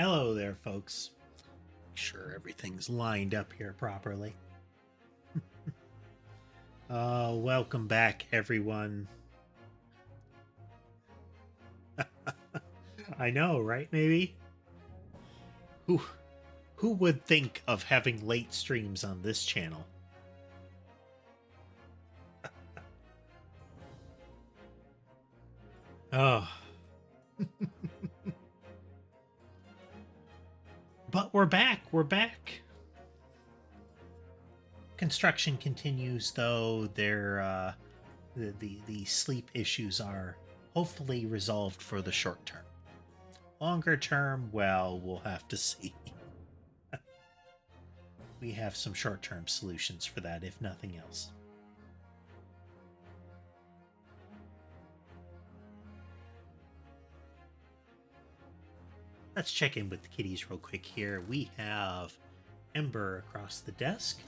Hello there, folks. Make sure everything's lined up here properly. Welcome back, everyone. I know, right? Maybe? Who would think of having late streams on this channel? Oh. But we're back. We're back. Construction continues, though. The sleep issues are hopefully resolved for the short term. Longer term, well, we'll have to see. We have some short-term solutions for that, if nothing else. Let's check in with the kitties real quick here. We have Ember across the desk.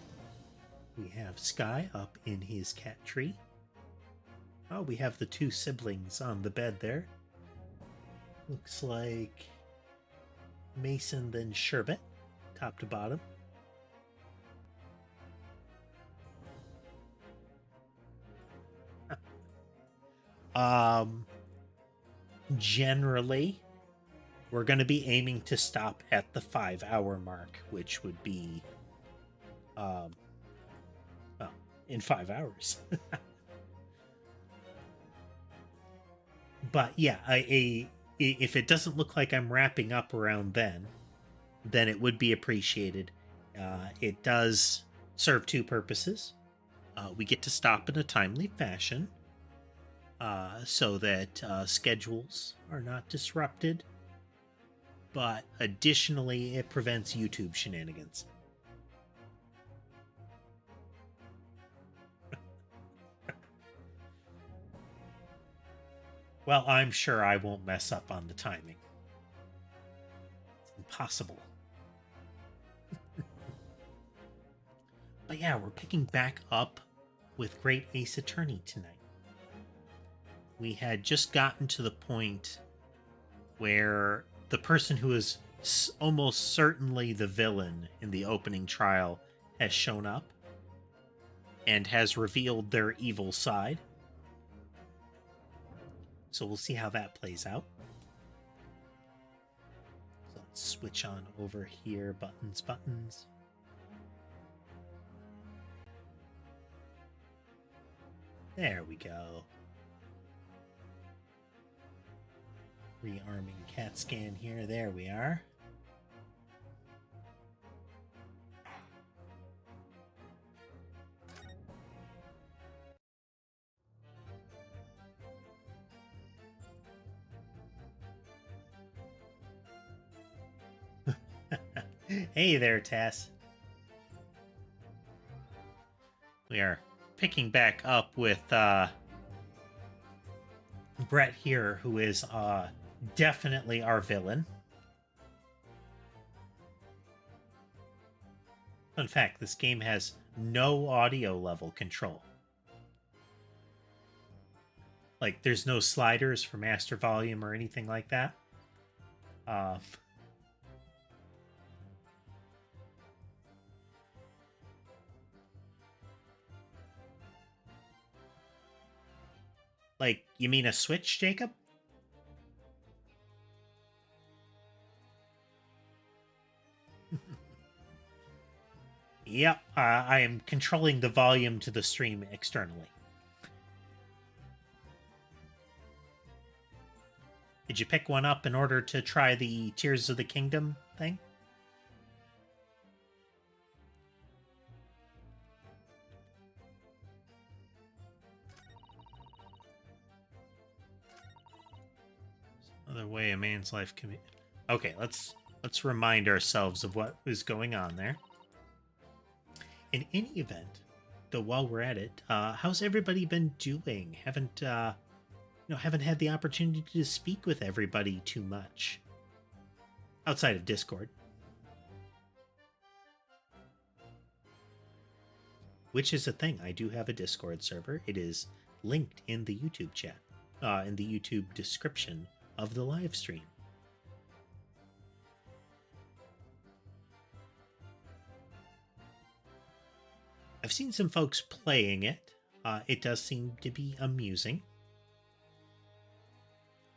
We have Sky up in his cat tree. Oh, we have the two siblings on the bed there. Looks like Mason, then Sherbet, top to bottom. Generally, we're going to be aiming to stop at the 5-hour mark, which would be, well, in 5 hours. But yeah, if it doesn't look like I'm wrapping up around then it would be appreciated. It does serve two purposes. We get to stop in a timely fashion, so that schedules are not disrupted. But additionally, it prevents YouTube shenanigans. Well, I'm sure I won't mess up on the timing. It's impossible. But yeah, we're picking back up with Great Ace Attorney tonight. We had just gotten to the point where the person who is almost certainly the villain in the opening trial has shown up and has revealed their evil side. So we'll see how that plays out. So let's switch on over here. Buttons. There we go. Rearming CAT scan here. There we are. Hey there, Tass. We are picking back up with Brett here, who is definitely our villain. Fun fact, this game has no audio level control. Like, there's no sliders for master volume or anything like that. Like, you mean a Switch, Jacob? Yep, I am controlling the volume to the stream externally. Did you pick one up in order to try the Tears of the Kingdom thing? Another way a man's life can be... Okay, let's remind ourselves of what is going on there. In any event, though, while we're at it, how's everybody been doing? Haven't had the opportunity to speak with everybody too much outside of Discord, which is a thing. I do have a Discord server. It is linked in the YouTube chat, in the YouTube description of the live stream. I've seen some folks playing it. It does seem to be amusing.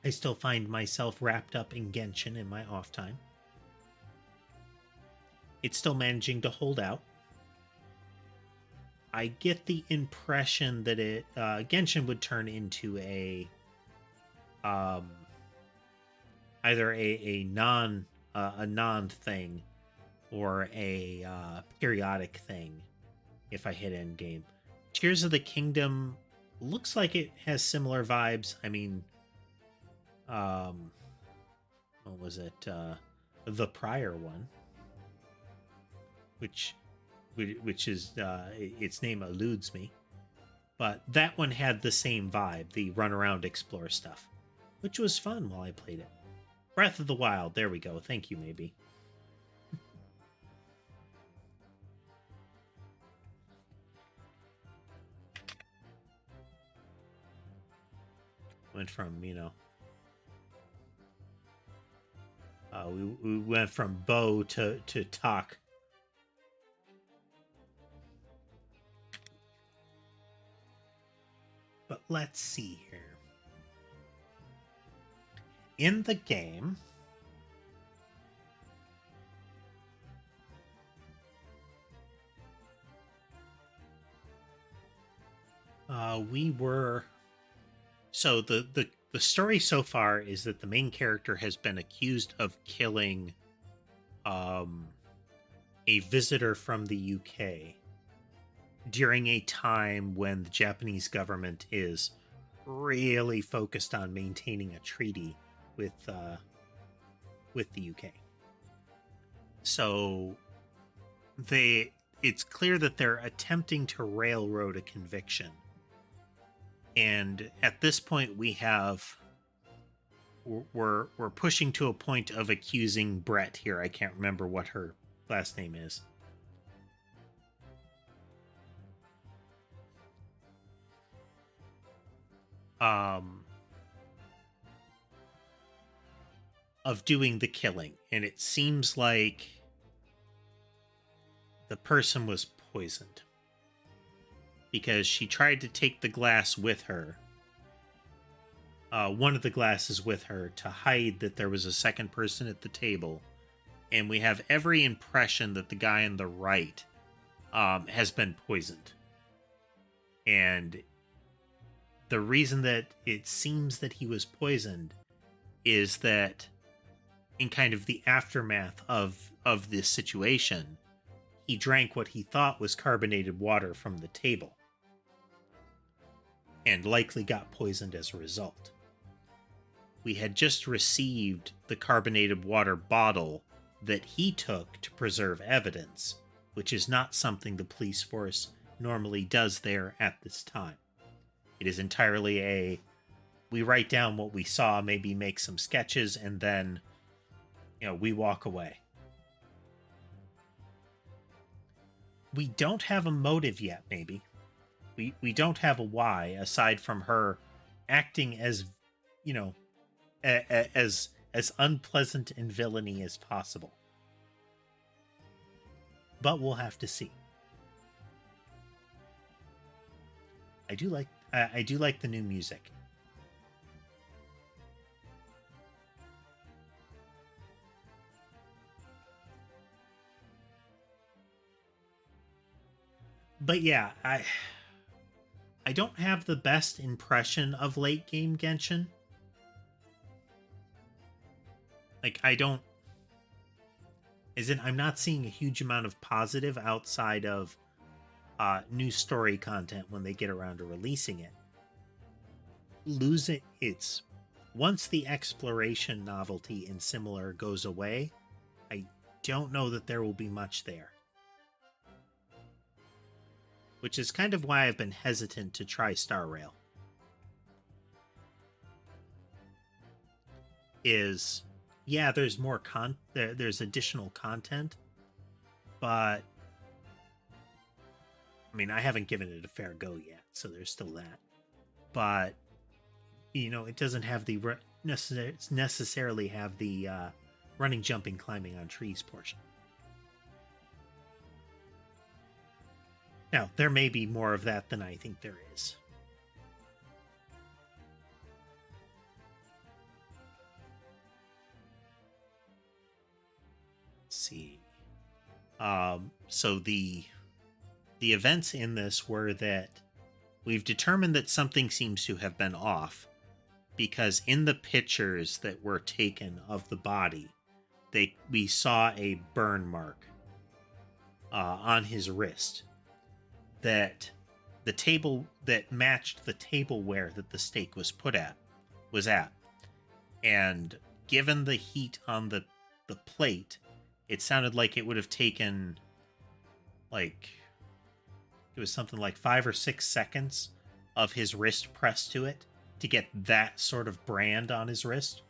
I still find myself wrapped up in Genshin in my off time. It's still managing to hold out. I get the impression that Genshin would turn into a either a non thing or a periodic thing if I hit end game. Tears of the Kingdom looks like it has similar vibes. I mean, what was it? The prior one, which is its name eludes me, but that one had the same vibe, the run around explore stuff, which was fun while I played it. Breath of the Wild, there we go. Thank you, maybe. Went from, we went from bow to talk. But let's see here. In the game, we were... So the story so far is that the main character has been accused of killing a visitor from the UK during a time when the Japanese government is really focused on maintaining a treaty with the UK. So it's clear that they're attempting to railroad a conviction. And at this point we're pushing to a point of accusing Brett here. I can't remember what her last name is. Of doing the killing, and it seems like the person was poisoned because she tried to take the glass with her, one of the glasses with her, to hide that there was a second person at the table, and we have every impression that the guy on the right has been poisoned. And the reason that it seems that he was poisoned is that in kind of the aftermath of this situation, he drank what he thought was carbonated water from the table and likely got poisoned as a result. We had just received the carbonated water bottle that he took to preserve evidence, which is not something the police force normally does there at this time. It is entirely we write down what we saw, maybe make some sketches, and then we walk away. We don't have a motive yet, maybe. We don't have a why, aside from her acting as, as unpleasant and villainy as possible. But we'll have to see. I do like the new music. But yeah, I don't have the best impression of late game Genshin. Like, I'm not seeing a huge amount of positive outside of new story content when they get around to releasing it. Once the exploration novelty and similar goes away, I don't know that there will be much there. Which is kind of why I've been hesitant to try Star Rail. There's more there's additional content, but I mean, I haven't given it a fair go yet, so there's still that. But it doesn't have the necessarily have the running, jumping, climbing on trees portion. Now, there may be more of that than I think there is. Let's see. So the events in this were that we've determined that something seems to have been off, because in the pictures that were taken of the body, we saw a burn mark on his wrist that the table that matched the tableware that the steak was was at. And given the heat on the plate, it sounded like it would have taken, like, it was something like 5 or 6 seconds of his wrist pressed to it to get that sort of brand on his wrist.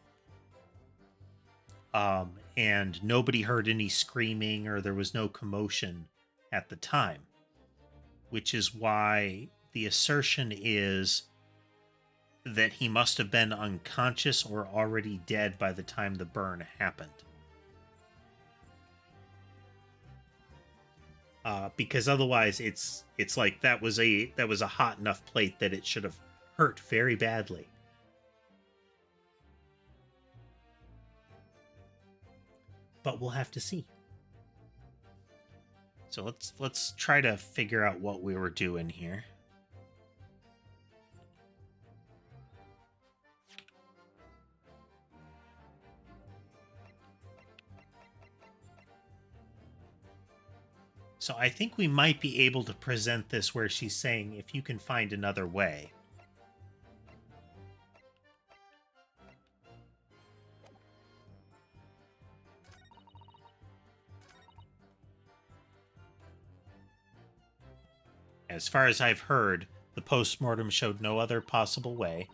And nobody heard any screaming, or there was no commotion at the time, which is why the assertion is that he must have been unconscious or already dead by the time the burn happened. Because otherwise it's like that was a hot enough plate that it should have hurt very badly. But we'll have to see. So let's try to figure out what we were doing here. So I think we might be able to present this where she's saying, if you can find another way. As far as I've heard, the postmortem showed no other possible way.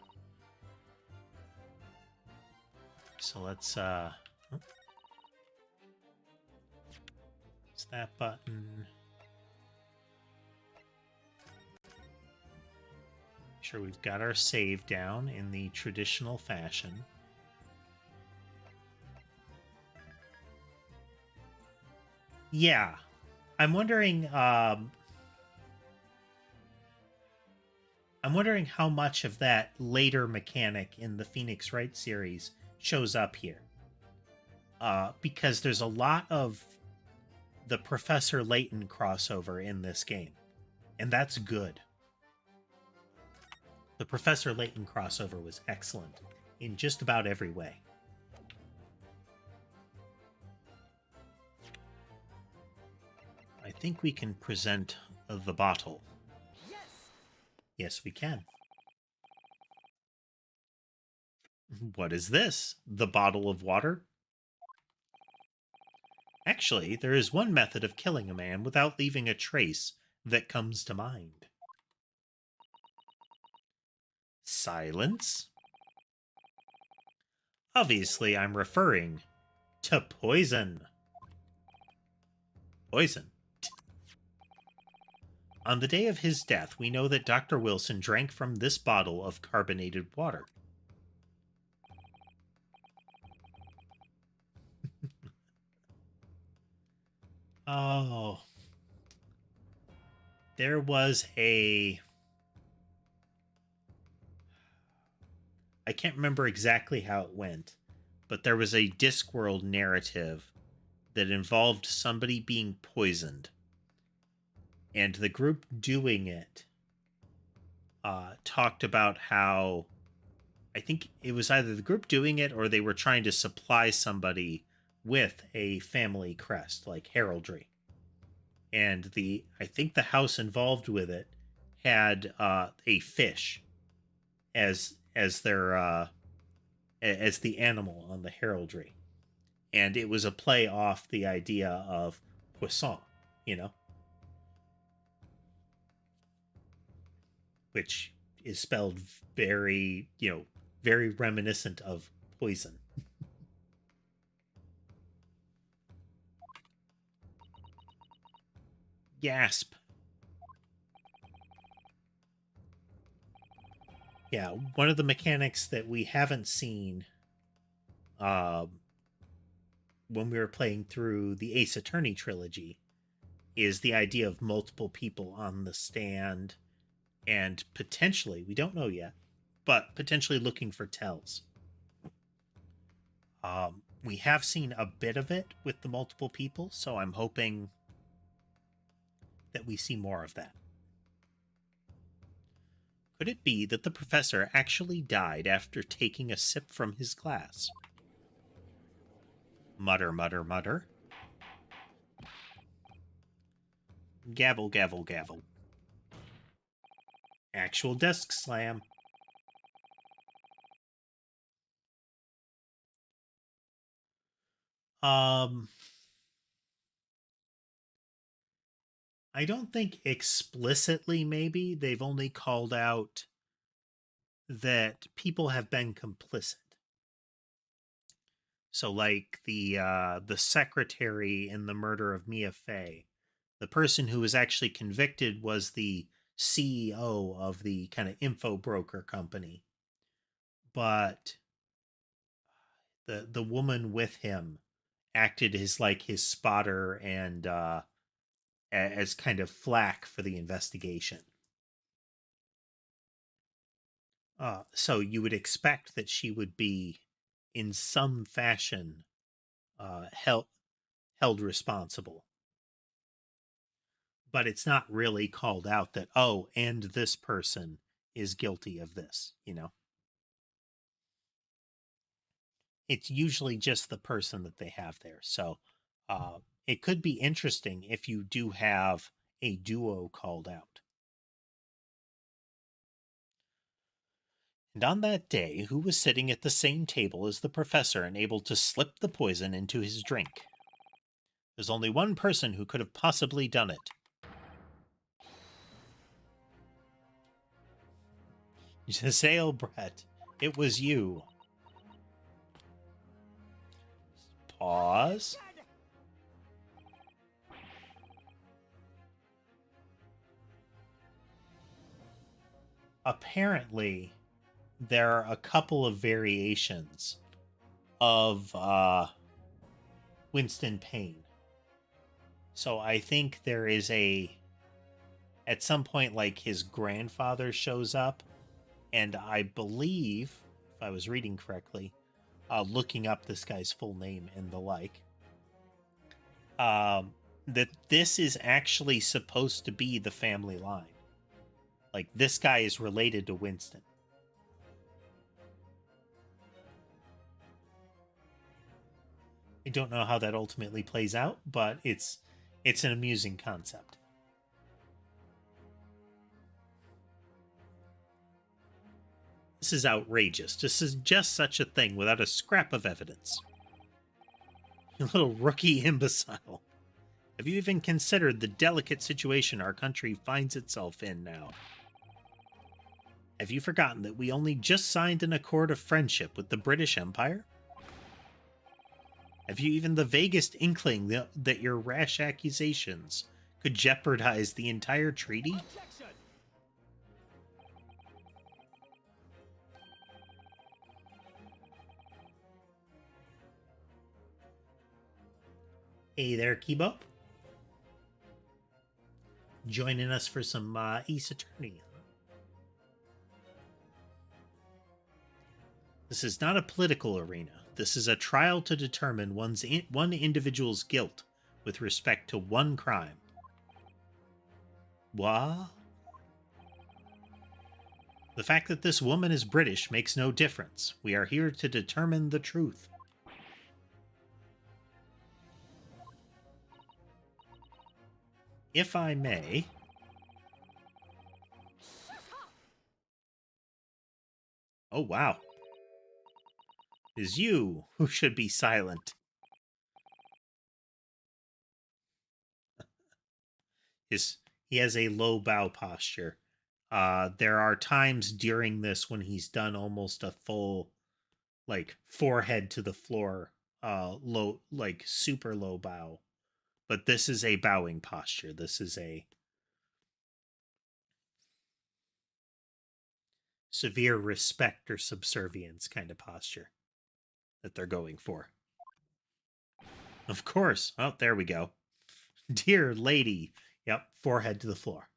So let's it's that button. Sure, we've got our save down in the traditional fashion. Yeah, I'm wondering how much of that later mechanic in the Phoenix Wright series shows up here. Because there's a lot of the Professor Layton crossover in this game, and that's good. The Professor Layton crossover was excellent in just about every way. I think we can present the bottle. Yes, we can. What is this? The bottle of water? Actually, there is one method of killing a man without leaving a trace that comes to mind. Silence? Obviously, I'm referring to poison. Poison. On the day of his death, we know that Dr. Wilson drank from this bottle of carbonated water. Oh. There was a... I can't remember exactly how it went, but there was a Discworld narrative that involved somebody being poisoned. And the group doing it talked about how, I think it was either the group doing it or they were trying to supply somebody with a family crest, like heraldry. And I think the house involved with it had a fish as their as the animal on the heraldry, and it was a play off the idea of poisson, which is spelled very, very reminiscent of poison. Gasp. Yeah, one of the mechanics that we haven't seen when we were playing through the Ace Attorney trilogy is the idea of multiple people on the stand and potentially, we don't know yet, but potentially looking for tells. We have seen a bit of it with the multiple people, so I'm hoping that we see more of that. Could it be that the professor actually died after taking a sip from his glass? Mutter, mutter, mutter. Gavel, gavel, gavel. Actual desk slam. Um, I don't think explicitly, maybe. They've only called out that people have been complicit. So, like the secretary in the murder of Mia Fey, the person who was actually convicted was the CEO of the kind of info broker company, but the woman with him acted as like his spotter and as kind of flack for the investigation. So you would expect that she would be in some fashion held responsible, but it's not really called out that, oh, and this person is guilty of this, you know. It's usually just the person that they have there. So it could be interesting if you do have a duo called out. And on that day, who was sitting at the same table as the professor and able to slip the poison into his drink? There's only one person who could have possibly done it. Giselle Brett, it was you. Pause. Apparently, there are a couple of variations of Winston Payne. So I think there is at some point, like his grandfather shows up, and I believe, if I was reading correctly, looking up this guy's full name and the like, that this is actually supposed to be the family line. Like, this guy is related to Winston. I don't know how that ultimately plays out, but it's an amusing concept. This is outrageous to suggest such a thing without a scrap of evidence. You little rookie imbecile. Have you even considered the delicate situation our country finds itself in now? Have you forgotten that we only just signed an accord of friendship with the British Empire? Have you even the vaguest inkling that your rash accusations could jeopardize the entire treaty? Hey there, Kibo. Joining us for some Ace Attorney. This is not a political arena. This is a trial to determine one individual's guilt with respect to one crime. What? The fact that this woman is British makes no difference. We are here to determine the truth. If I may... Oh, wow. It is you who should be silent. He has a low bow posture. There are times during this when he's done almost a full, like, forehead to the floor, low, like, super low bow. But this is a bowing posture. This is a severe respect or subservience kind of posture that they're going for. Of course. Oh, there we go. Dear lady. Yep, forehead to the floor.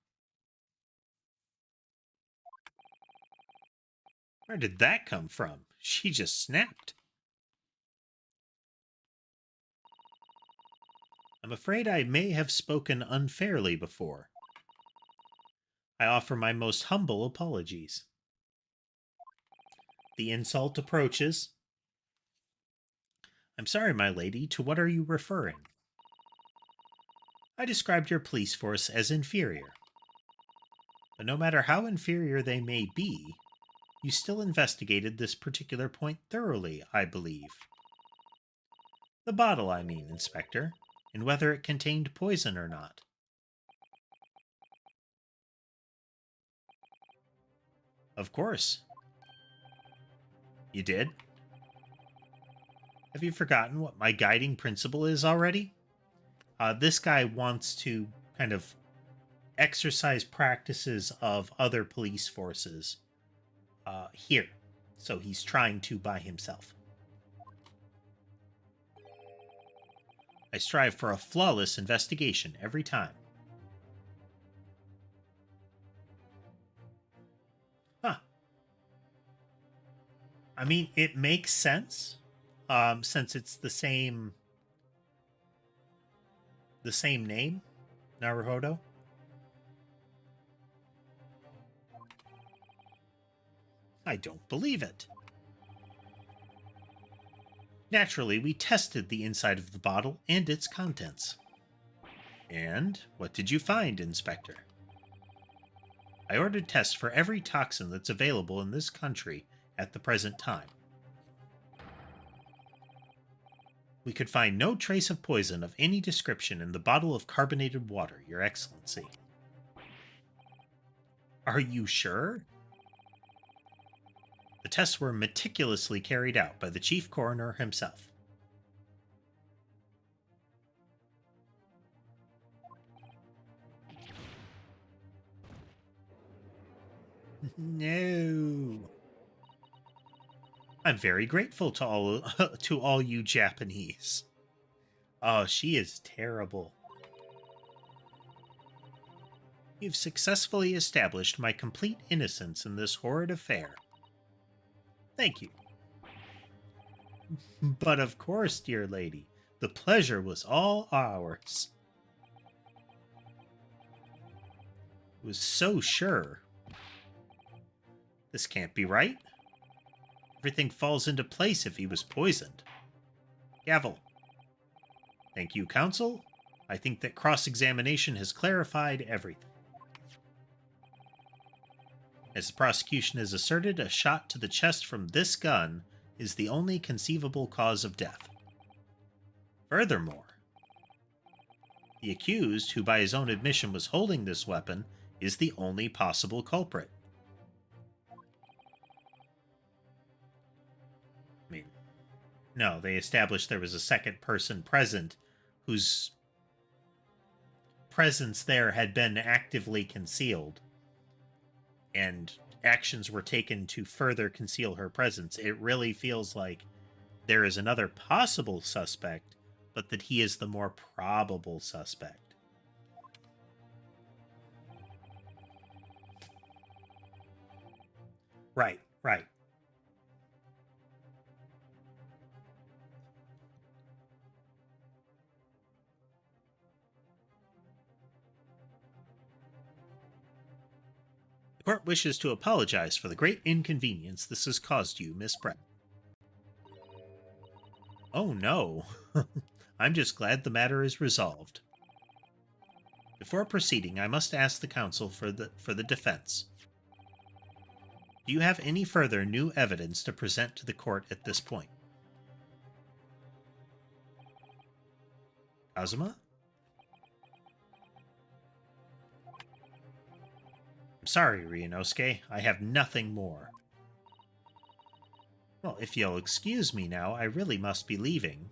Where did that come from? She just snapped. I'm afraid I may have spoken unfairly before. I offer my most humble apologies. The insult approaches. I'm sorry, my lady, to what are you referring? I described your police force as inferior. But no matter how inferior they may be, you still investigated this particular point thoroughly, I believe. The bottle, I mean, Inspector, and whether it contained poison or not. Of course. You did? Have you forgotten what my guiding principle is already? This guy wants to kind of exercise practices of other police forces here. So he's trying to by himself. I strive for a flawless investigation every time. Huh. I mean, it makes sense, since it's the same name, Naruhodo. I don't believe it. Naturally, we tested the inside of the bottle and its contents. And what did you find, Inspector? I ordered tests for every toxin that's available in this country at the present time. We could find no trace of poison of any description in the bottle of carbonated water, Your Excellency. Are you sure? The tests were meticulously carried out by the chief coroner himself. No. I'm very grateful to all to all you Japanese. Oh, she is terrible. You've successfully established my complete innocence in this horrid affair. Thank you. But of course, dear lady, the pleasure was all ours. I was so sure. This can't be right. Everything falls into place if he was poisoned. Gavel. Thank you, counsel. I think that cross-examination has clarified everything. As the prosecution has asserted, a shot to the chest from this gun is the only conceivable cause of death. Furthermore, the accused, who by his own admission was holding this weapon, is the only possible culprit. I mean, no, they established there was a second person present whose presence there had been actively concealed, and actions were taken to further conceal her presence. It really feels like there is another possible suspect, but that he is the more probable suspect. Right, right. The court wishes to apologize for the great inconvenience this has caused you, Miss Brett. Oh no. I'm just glad the matter is resolved. Before proceeding, I must ask the counsel for the defense. Do you have any further new evidence to present to the court at this point? Kazuma? I'm sorry, Ryunosuke. I have nothing more. Well, if you'll excuse me now, I really must be leaving.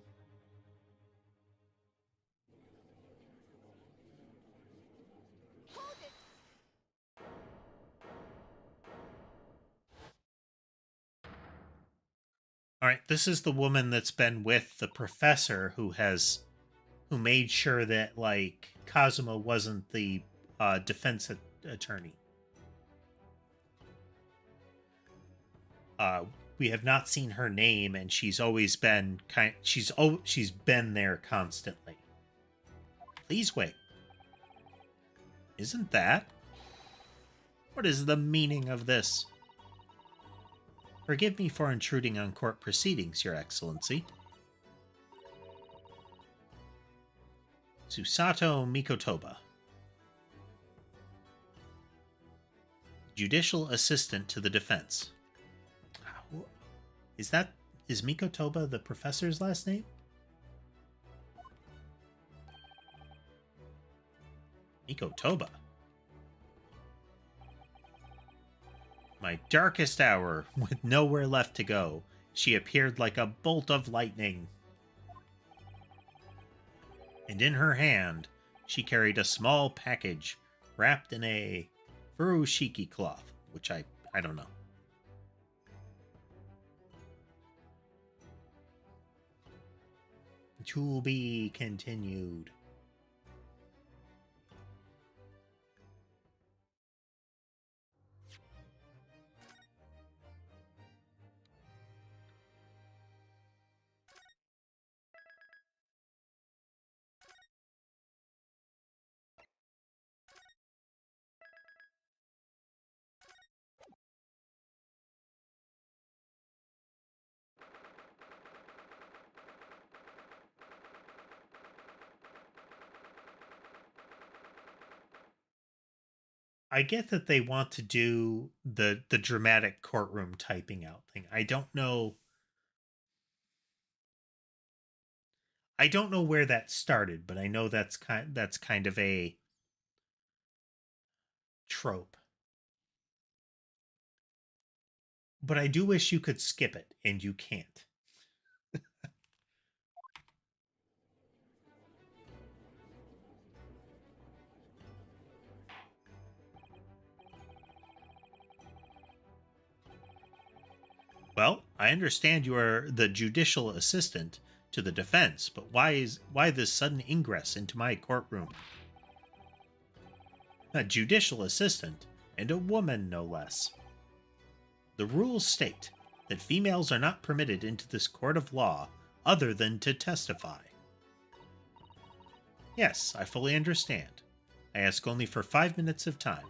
All right, this is the woman that's been with the professor who made sure that, like, Kazuma wasn't the defense attorney. We have not seen her name, and she's always been she's been there constantly. Please wait. Isn't that? What is the meaning of this? Forgive me for intruding on court proceedings, Your Excellency. Susato Mikotoba, Judicial Assistant to the Defense. Is Mikotoba the professor's last name? Mikotoba. My darkest hour, with nowhere left to go, she appeared like a bolt of lightning. And in her hand, she carried a small package wrapped in a furoshiki cloth, which I don't know. To be continued. I get that they want to do the dramatic courtroom typing out thing. I don't know where that started, but I know that's kind of a trope. But I do wish you could skip it, and you can't. Well, I understand you are the judicial assistant to the defense, but why this sudden ingress into my courtroom? A judicial assistant, and a woman no less. The rules state that females are not permitted into this court of law other than to testify. Yes, I fully understand. I ask only for 5 minutes of time.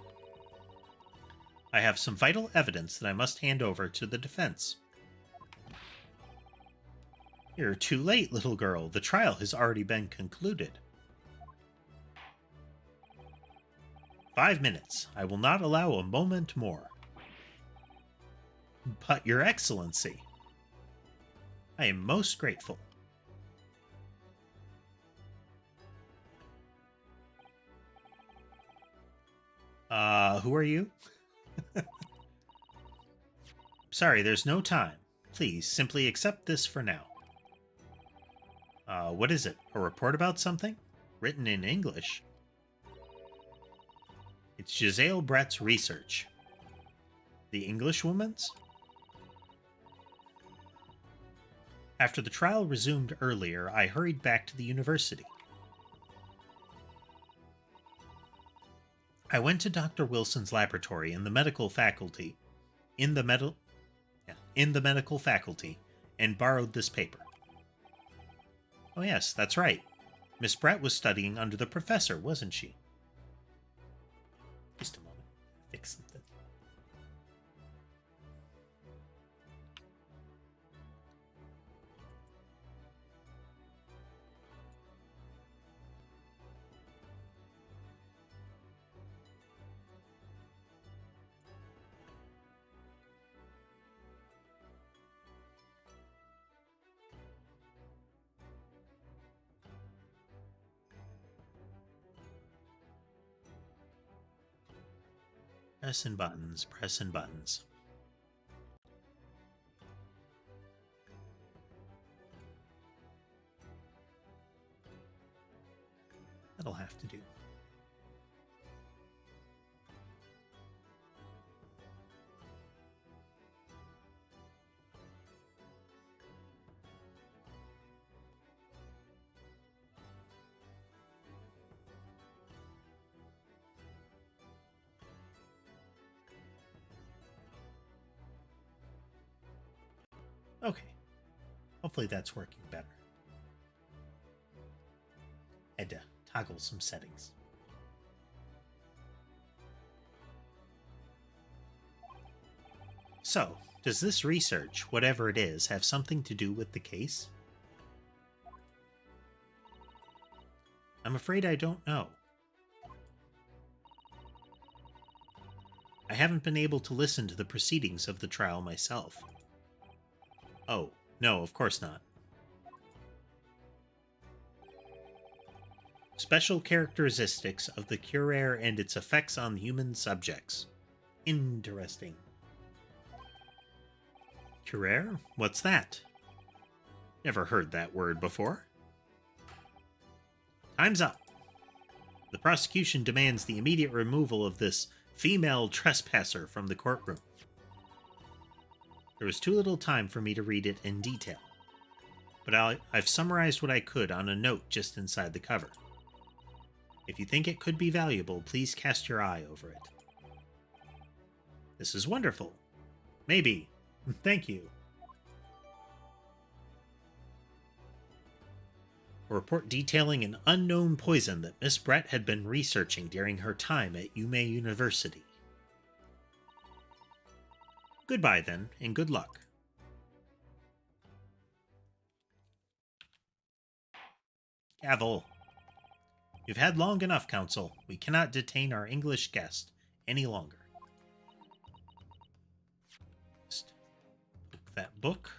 I have some vital evidence that I must hand over to the defense. You're too late, little girl. The trial has already been concluded. 5 minutes. I will not allow a moment more. But, Your Excellency, I am most grateful. Who are you? Sorry, there's no time. Please, simply accept this for now. What is it? A report about something? Written in English. It's Giselle Brett's research. The Englishwoman's? After the trial resumed earlier, I hurried back to the university. I went to Dr. Wilson's laboratory in the medical faculty, and borrowed this paper. Oh yes, that's right. Miss Brett was studying under the professor, wasn't she? Just a moment. Fix something. Pressing buttons, pressing buttons. That'll have to do. Hopefully that's working better. Had to toggle some settings. So, does this research, whatever it is, have something to do with the case? I'm afraid I don't know. I haven't been able to listen to the proceedings of the trial myself. Oh, no, of course not. Special characteristics of the curare and its effects on human subjects. Interesting. Curare? What's that? Never heard that word before. Time's up. The prosecution demands the immediate removal of this female trespasser from the courtroom. There was too little time for me to read it in detail, but I've summarized what I could on a note just inside the cover. If you think it could be valuable, please cast your eye over it. This is wonderful. Maybe. Thank you. A report detailing an unknown poison that Miss Brett had been researching during her time at Yume University. Goodbye, then, and good luck. Gavel. You've had long enough, Counsel. We cannot detain our English guest any longer. Just poke that book.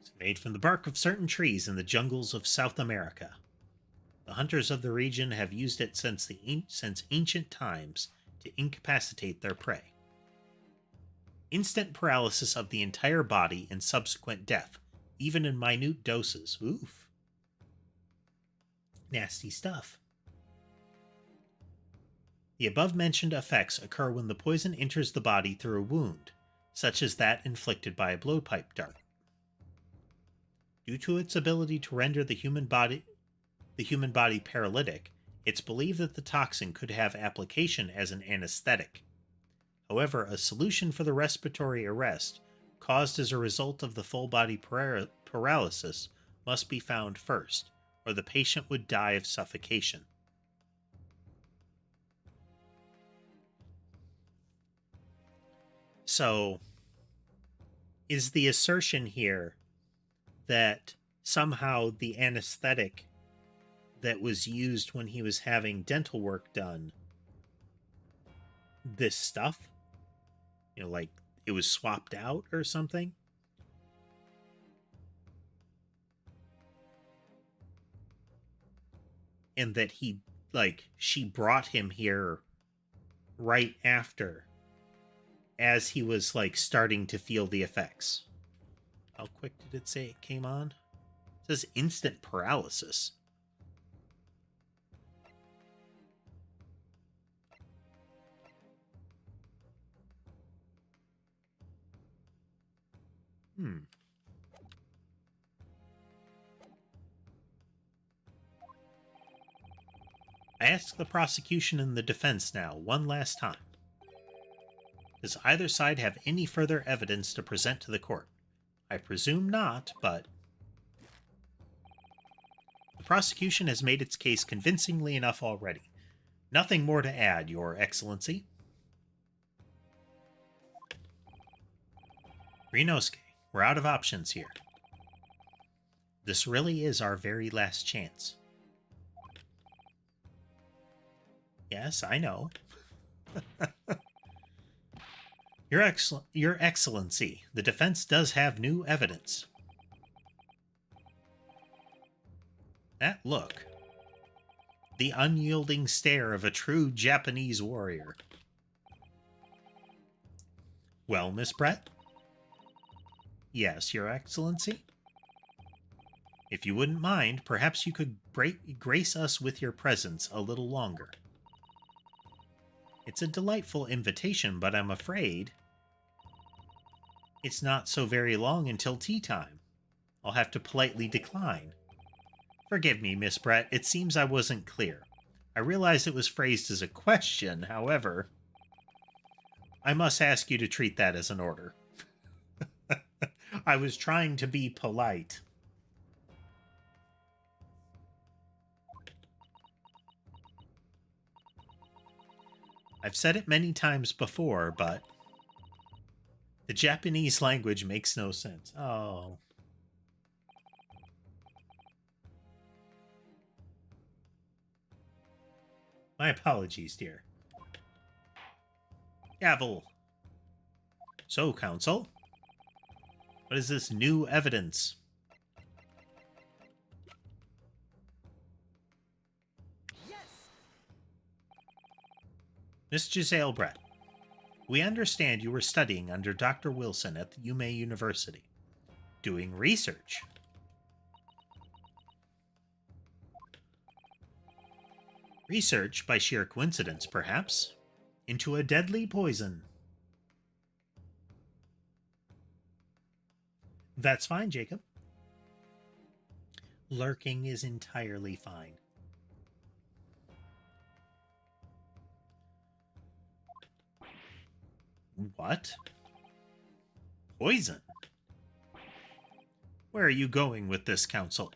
It's made from the bark of certain trees in the jungles of South America. The hunters of the region have used it since ancient times to incapacitate their prey. Instant paralysis of the entire body and subsequent death, even in minute doses. Oof. Nasty stuff. The above-mentioned effects occur when the poison enters the body through a wound, such as that inflicted by a blowpipe dart. Due to its ability to render the human body paralytic, it's believed that the toxin could have application as an anesthetic. However, a solution for the respiratory arrest, caused as a result of the full-body paralysis, must be found first, or the patient would die of suffocation. So, is the assertion here that somehow the anesthetic that was used when he was having dental work done, this stuff? You know, like it was swapped out or something? And that she brought him here right after, as he was, starting to feel the effects. How quick did it say it came on? It says instant paralysis. I ask the prosecution and the defense now, one last time. Does either side have any further evidence to present to the court? I presume not, but... The prosecution has made its case convincingly enough already. Nothing more to add, Your Excellency. Ryunosuke, we're out of options here. This really is our very last chance. Yes, I know. Your Excellency, the defense does have new evidence. That look. The unyielding stare of a true Japanese warrior. Well, Miss Brett? Yes, Your Excellency? If you wouldn't mind, perhaps you could grace us with your presence a little longer. It's a delightful invitation, but I'm afraid it's not so very long until tea time. I'll have to politely decline. Forgive me, Miss Brett, it seems I wasn't clear. I realize it was phrased as a question, however... I must ask you to treat that as an order. I was trying to be polite. I've said it many times before, but the Japanese language makes no sense. Oh. My apologies, dear. Gavel. So, Counsel, what is this new evidence? Yes. Miss Giselle Brett, we understand you were studying under Dr. Wilson at the Yume University, doing research. Research, by sheer coincidence, perhaps, into a deadly poison. That's fine, Jacob. Lurking is entirely fine. What? Poison? Where are you going with this, Counsel?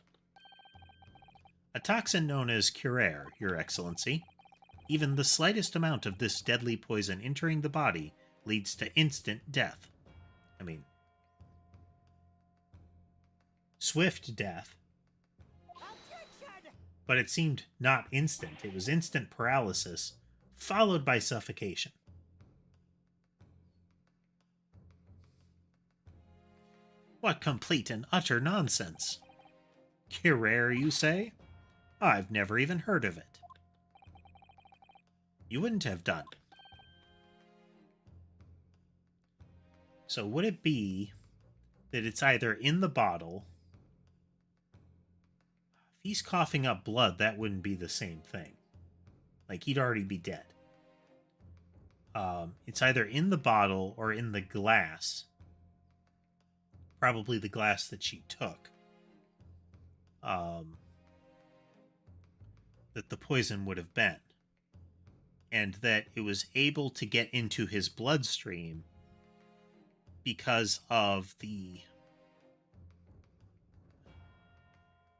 A toxin known as curare, Your Excellency. Even the slightest amount of this deadly poison entering the body leads to instant death. I mean, swift death. Objection! But it seemed not instant. It was instant paralysis, followed by suffocation. What complete and utter nonsense. Curare, you say? I've never even heard of it. You wouldn't have done. So would it be that it's either in the bottle? If he's coughing up blood, that wouldn't be the same thing. Like, he'd already be dead. It's either in the bottle or in the glass. Probably the glass that she took. That the poison would have been. And that it was able to get into his bloodstream because of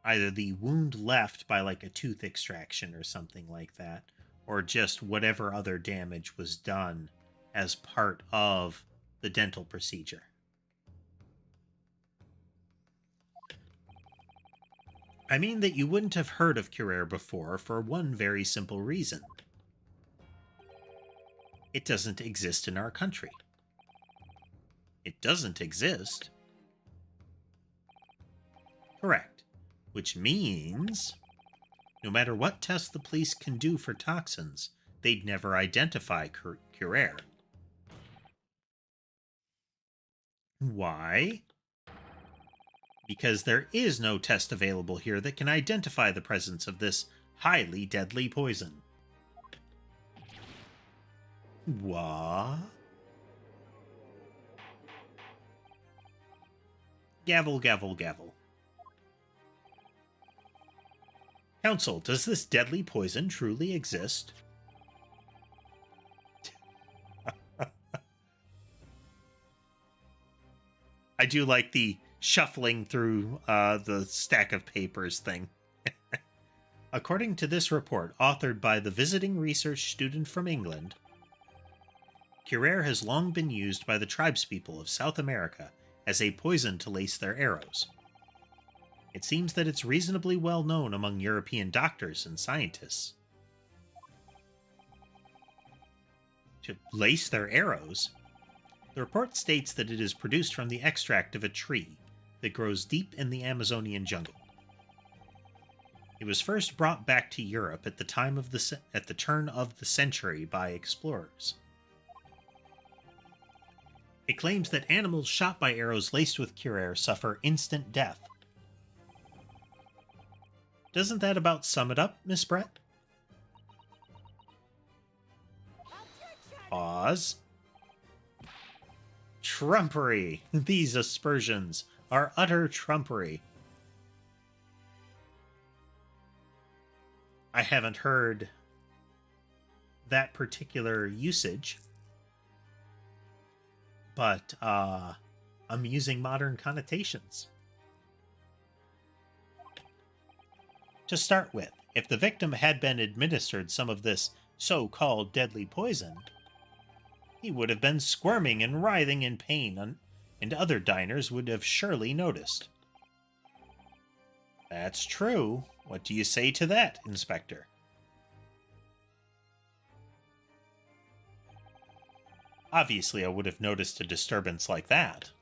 either the wound left by like a tooth extraction or something like that, or just whatever other damage was done as part of the dental procedure. I mean that you wouldn't have heard of curare before for one very simple reason. It doesn't exist in our country. It doesn't exist. Correct. Which means, no matter what test the police can do for toxins, they'd never identify curare. Why? Because there is no test available here that can identify the presence of this highly deadly poison. What? Gavel, gavel, gavel. Counsel, does this deadly poison truly exist? I do like the shuffling through the stack of papers thing. According to this report, authored by the visiting research student from England, curare has long been used by the tribespeople of South America as a poison to lace their arrows. It seems that it's reasonably well known among European doctors and scientists. To lace their arrows? The report states that it is produced from the extract of a tree that grows deep in the Amazonian jungle. It was first brought back to Europe at the turn of the century by explorers. It claims that animals shot by arrows laced with curare suffer instant death. Doesn't that about sum it up, Miss Brett? Pause. Trumpery! These aspersions are utter trumpery. I haven't heard that particular usage. but amusing modern connotations. To start with, if the victim had been administered some of this so called deadly poison, he would have been squirming and writhing in pain, and other diners would have surely noticed. That's true. What do you say to that, Inspector? Obviously, I would have noticed a disturbance like that.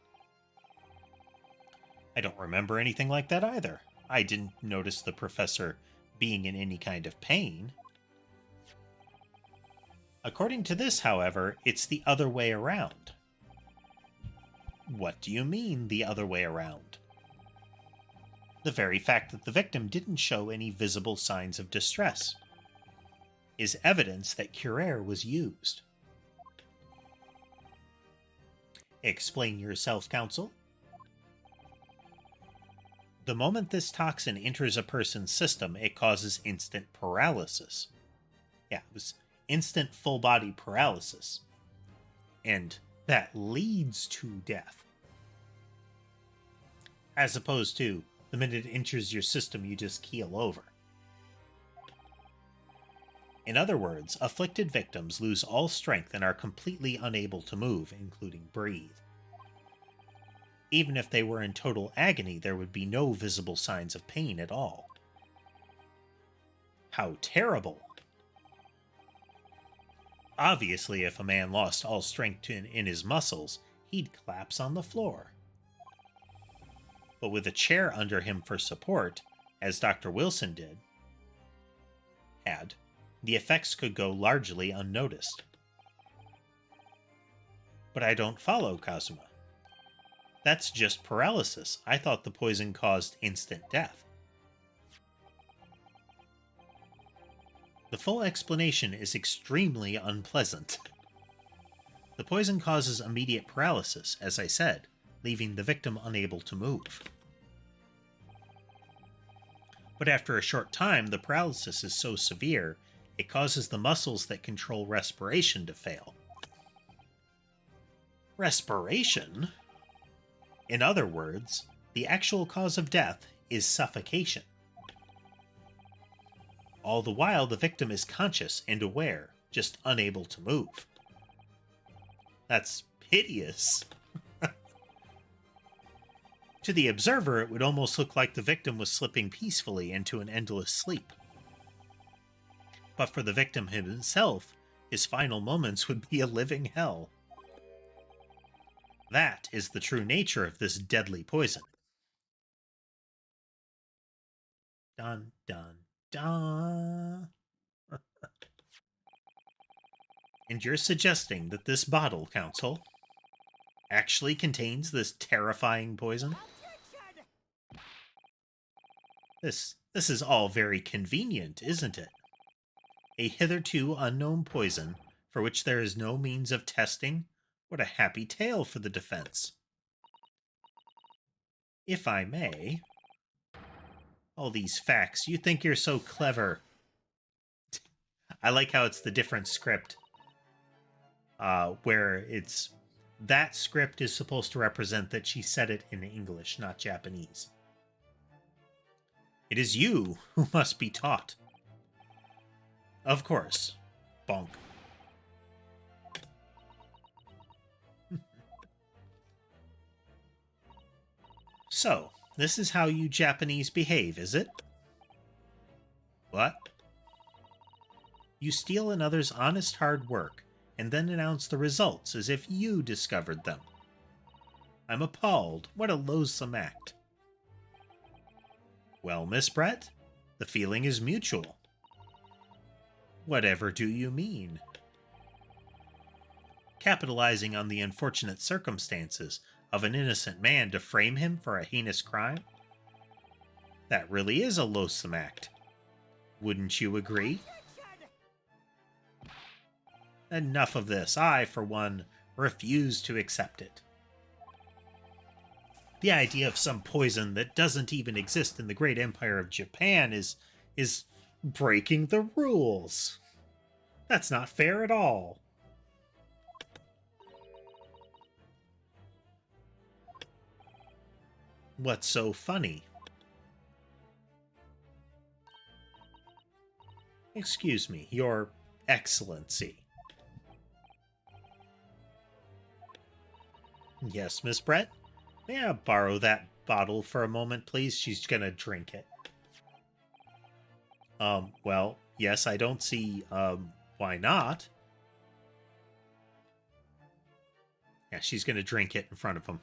I don't remember anything like that either. I didn't notice the professor being in any kind of pain. According to this, however, it's the other way around. What do you mean, the other way around? The very fact that the victim didn't show any visible signs of distress is evidence that Curer was used. Explain yourself, Counsel. The moment this toxin enters a person's system, it causes instant paralysis. Yeah, it was instant full body paralysis. And that leads to death. As opposed to the minute it enters your system, you just keel over. In other words, afflicted victims lose all strength and are completely unable to move, including breathe. Even if they were in total agony, there would be no visible signs of pain at all. How terrible! Obviously, if a man lost all strength in his muscles, he'd collapse on the floor. But with a chair under him for support, as Dr. Wilson had, the effects could go largely unnoticed. But I don't follow, Kazuma. That's just paralysis. I thought the poison caused instant death. The full explanation is extremely unpleasant. The poison causes immediate paralysis, as I said, leaving the victim unable to move. But after a short time, the paralysis is so severe, it causes the muscles that control respiration to fail. Respiration? In other words, the actual cause of death is suffocation. All the while, the victim is conscious and aware, just unable to move. That's hideous. To the observer, it would almost look like the victim was slipping peacefully into an endless sleep. But for the victim himself, his final moments would be a living hell. That is the true nature of this deadly poison. Dun, dun, dun. And you're suggesting that this bottle, Counsel, actually contains this terrifying poison? This is all very convenient, isn't it? A hitherto unknown poison for which there is no means of testing? What a happy tale for the defense. If I may... All these facts, you think you're so clever. I like how it's the different script. Where it's... That script is supposed to represent that she said it in English, not Japanese. It is you who must be taught. Of course. Bonk. So, this is how you Japanese behave, is it? What? You steal another's honest hard work, and then announce the results as if you discovered them. I'm appalled. What a loathsome act. Well, Miss Brett, the feeling is mutual. Whatever do you mean? Capitalizing on the unfortunate circumstances of an innocent man to frame him for a heinous crime? That really is a loathsome act. Wouldn't you agree? Enough of this. I, for one, refuse to accept it. The idea of some poison that doesn't even exist in the great empire of Japan is breaking the rules. That's not fair at all. What's so funny? Excuse me, Your Excellency. Yes, Miss Brett? May I borrow that bottle for a moment, please? She's gonna drink it. Well, yes, I don't see, why not? Yeah, she's gonna drink it in front of him.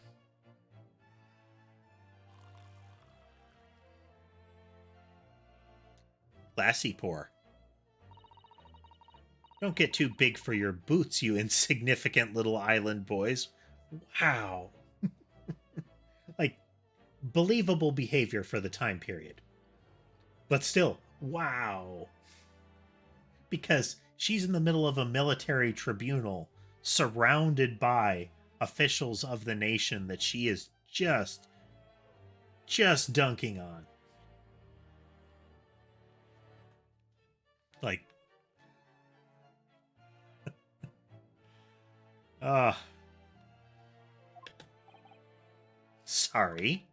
Lassie pour. Don't get too big for your boots, you insignificant little island boys. Wow. Like, believable behavior for the time period. But still, wow. Because she's in the middle of a military tribunal surrounded by officials of the nation that she is just dunking on. Like, sorry.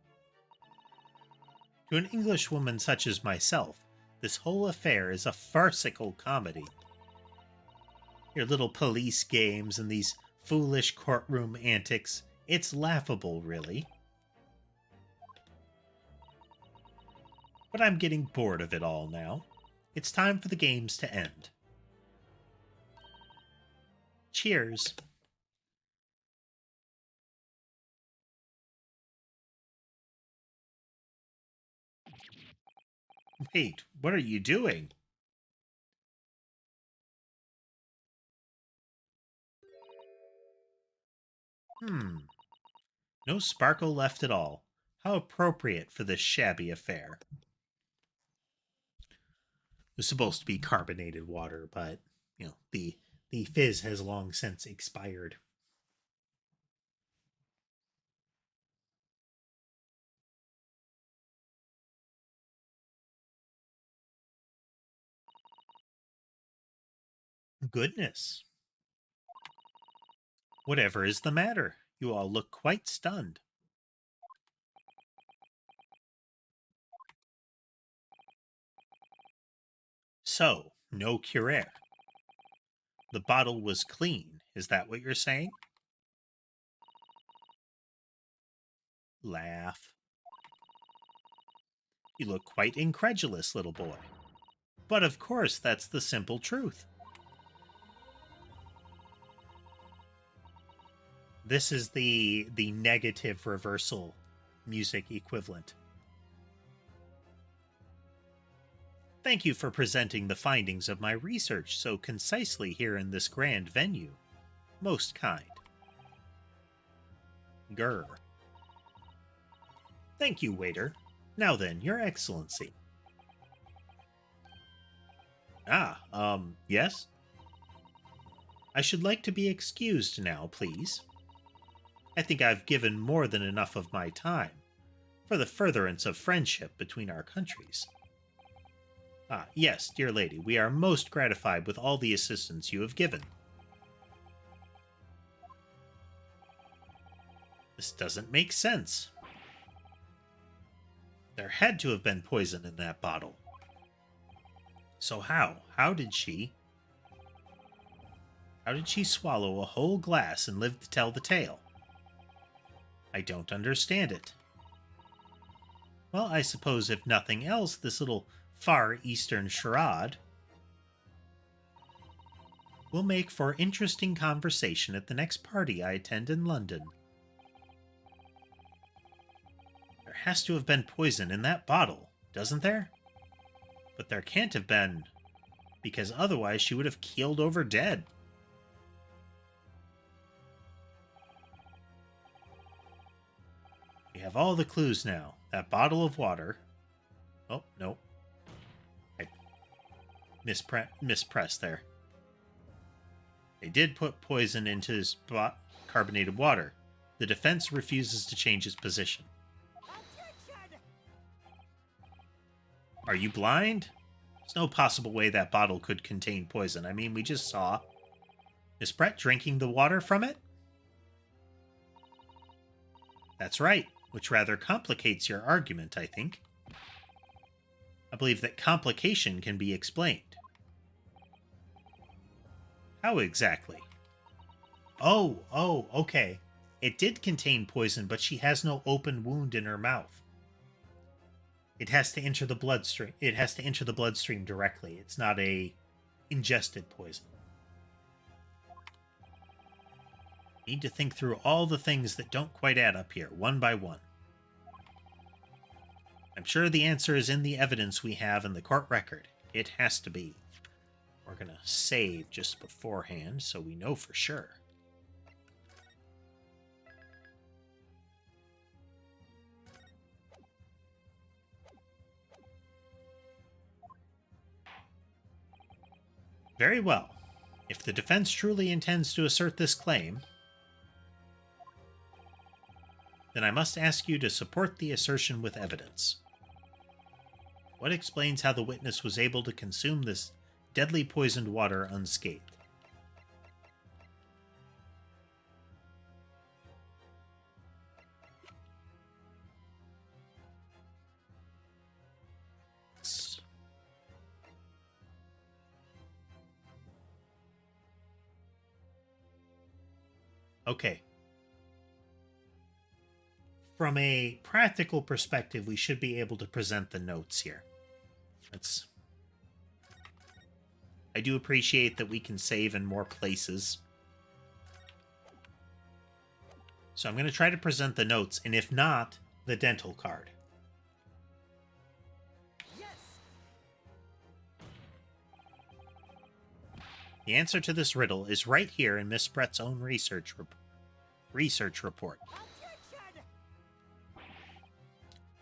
To an Englishwoman such as myself, this whole affair is a farcical comedy. Your little police games and these foolish courtroom antics, it's laughable, really. But I'm getting bored of it all now. It's time for the games to end. Cheers. Wait, what are you doing? No sparkle left at all. How appropriate for this shabby affair. It was supposed to be carbonated water, but, the fizz has long since expired. Goodness. Whatever is the matter? You all look quite stunned. So, no cure. The bottle was clean. Is that what you're saying? Laugh. You look quite incredulous, little boy. But of course, that's the simple truth. This is the negative reversal music equivalent. Thank you for presenting the findings of my research so concisely here in this grand venue. Most kind. Grr. Thank you, waiter. Now then, Your Excellency. Yes? I should like to be excused now, please. I think I've given more than enough of my time for the furtherance of friendship between our countries. Yes, dear lady, we are most gratified with all the assistance you have given. This doesn't make sense. There had to have been poison in that bottle. So how did she swallow a whole glass and live to tell the tale? I don't understand it. Well, I suppose if nothing else, this little Far Eastern charade will make for interesting conversation at the next party I attend in London. There has to have been poison in that bottle, doesn't there? But there can't have been, because otherwise she would have keeled over dead. We have all the clues now. That bottle of water. Oh, no. I mispressed there. They did put poison into his carbonated water. The defense refuses to change its position. Attention! Are you blind? There's no possible way that bottle could contain poison. I mean, we just saw Miss Brett drinking the water from it. That's right. which rather complicates your argument, I think. I believe that complication can be explained. How exactly? Oh, okay. It did contain poison, but she has no open wound in her mouth. It has to enter the bloodstream. It has to enter the bloodstream directly. It's not a ingested poison. Need to think through all the things that don't quite add up here, one by one. I'm sure the answer is in the evidence we have in the court record. It has to be. We're going to save just beforehand so we know for sure. Very well. If the defense truly intends to assert this claim, then I must ask you to support the assertion with evidence. What explains how the witness was able to consume this deadly poisoned water unscathed? Okay. From a practical perspective, we should be able to present the notes here. I do appreciate that we can save in more places. So I'm going to try to present the notes, and if not, the dental card. Yes. The answer to this riddle is right here in Miss Brett's own research report. Objection.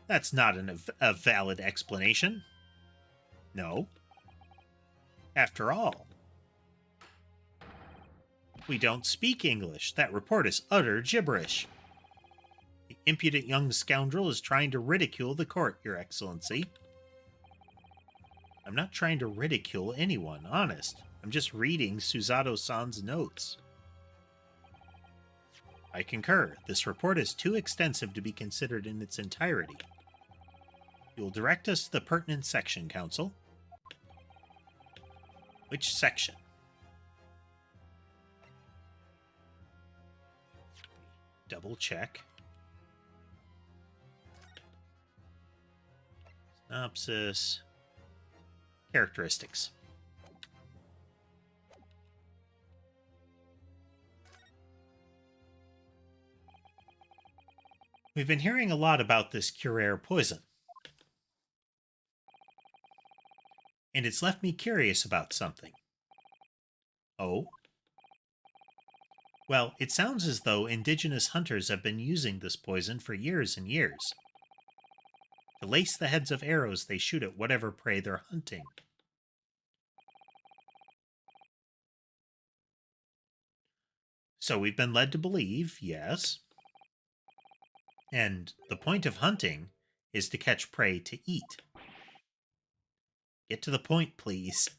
That's not a valid explanation. No. After all, we don't speak English. That report is utter gibberish. The impudent young scoundrel is trying to ridicule the court, Your Excellency. I'm not trying to ridicule anyone, honest. I'm just reading Suzato-san's notes. I concur. This report is too extensive to be considered in its entirety. You will direct us to the pertinent section, Counsel. Which section? Double check. Synopsis. Characteristics. We've been hearing a lot about this Curare poison. And it's left me curious about something. Oh? Well, it sounds as though indigenous hunters have been using this poison for years and years. To lace the heads of arrows they shoot at whatever prey they're hunting. So we've been led to believe, yes. And the point of hunting is to catch prey to eat. Get to the point, please.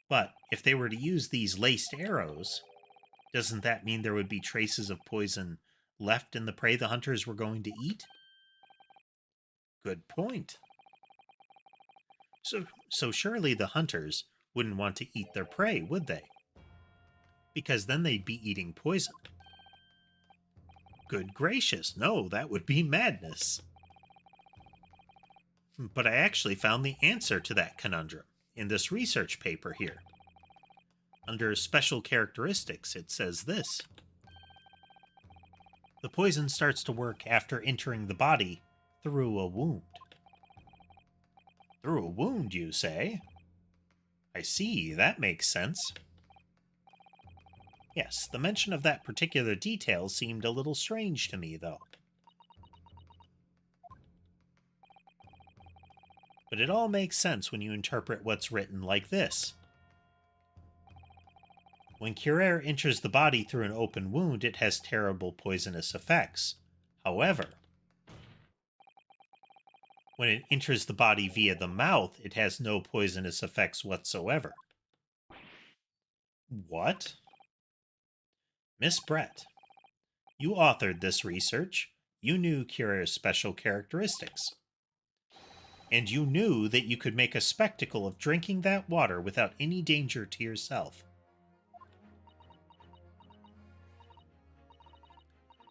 But if they were to use these laced arrows, doesn't that mean there would be traces of poison left in the prey the hunters were going to eat? Good point. So surely the hunters wouldn't want to eat their prey, would they? Because then they'd be eating poison. Good gracious, no, that would be madness. But I actually found the answer to that conundrum in this research paper here. Under special characteristics, it says this. The poison starts to work after entering the body through a wound. Through a wound, you say? I see, that makes sense. Yes, the mention of that particular detail seemed a little strange to me, though. But it all makes sense when you interpret what's written like this. When Curare enters the body through an open wound, it has terrible poisonous effects. However, when it enters the body via the mouth, it has no poisonous effects whatsoever. What? Miss Brett, You authored this research. You knew Kira's special characteristics. And you knew that you could make a spectacle of drinking that water without any danger to yourself.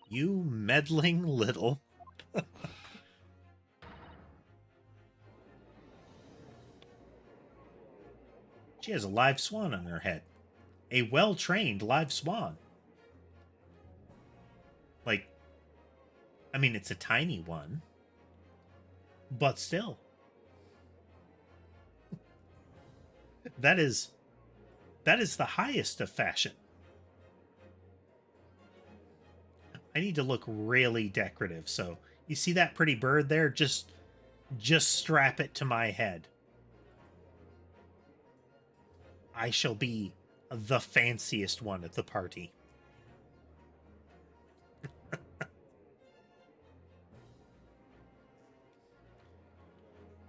You meddling little... She has a live swan on her head. A well-trained live swan. Like, I mean, it's a tiny one, but still. That is the highest of fashion. I need to look really decorative, so you see that pretty bird there? Just strap it to my head. I shall be the fanciest one at the party.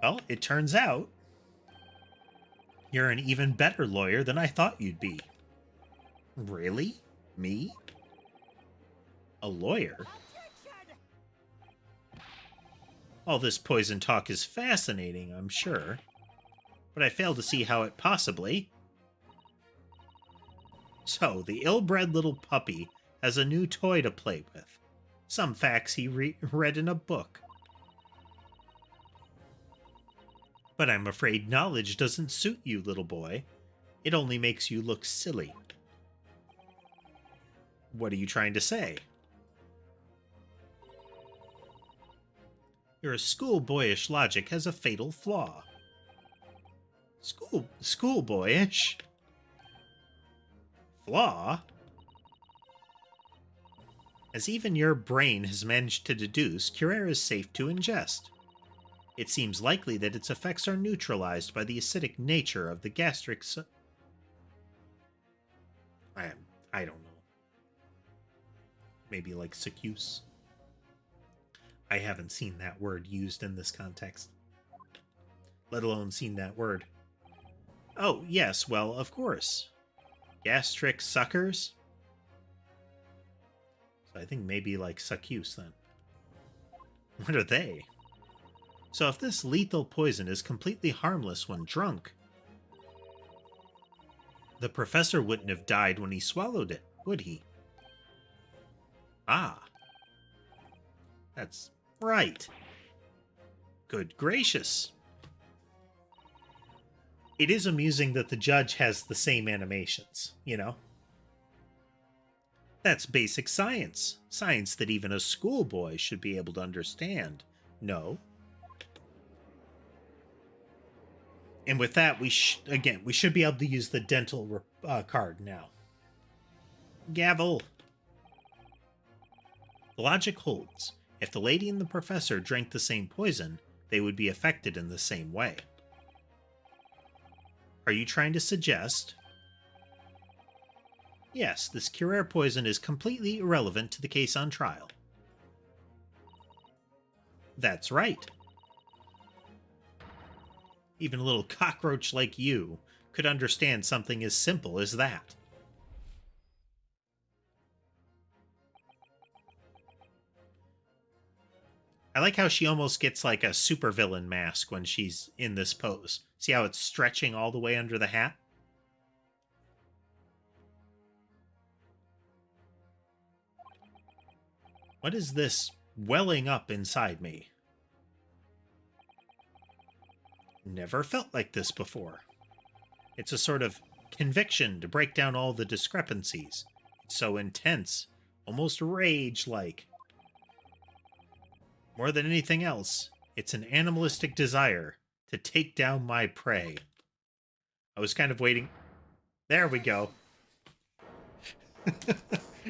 Well, it turns out you're an even better lawyer than I thought you'd be. Really? Me? A lawyer? Attention! All this poison talk is fascinating, I'm sure, but I fail to see how it possibly... So, the ill-bred little puppy has a new toy to play with. Some facts he read in a book. But I'm afraid knowledge doesn't suit you, little boy. It only makes you look silly. What are you trying to say? Your schoolboyish logic has a fatal flaw. Schoolboyish? Flaw? As even your brain has managed to deduce, Curare is safe to ingest. It seems likely that its effects are neutralized by the acidic nature of the gastric I don't know. Maybe like succuse. I haven't seen that word used in this context. Let alone seen that word. Oh, yes, well, of course. Gastric suckers? So I think maybe like succuse then. What are they? So if this lethal poison is completely harmless when drunk, the professor wouldn't have died when he swallowed it, would he? Ah. That's right. Good gracious. It is amusing that the judge has the same animations, you know? That's basic science. Science that even a schoolboy should be able to understand. No? And with that, we should be able to use the dental card now. Gavel. The logic holds. If the lady and the professor drank the same poison, they would be affected in the same way. Are you trying to suggest? Yes, this Curare poison is completely irrelevant to the case on trial. That's right. Even a little cockroach like you could understand something as simple as that. I like how she almost gets like a supervillain mask when she's in this pose. See how it's stretching all the way under the hat? What is this welling up inside me? Never felt like this before. It's a sort of conviction to break down all the discrepancies. It's so intense, almost rage-like. More than anything else, it's an animalistic desire to take down my prey. I was kind of waiting. There we go.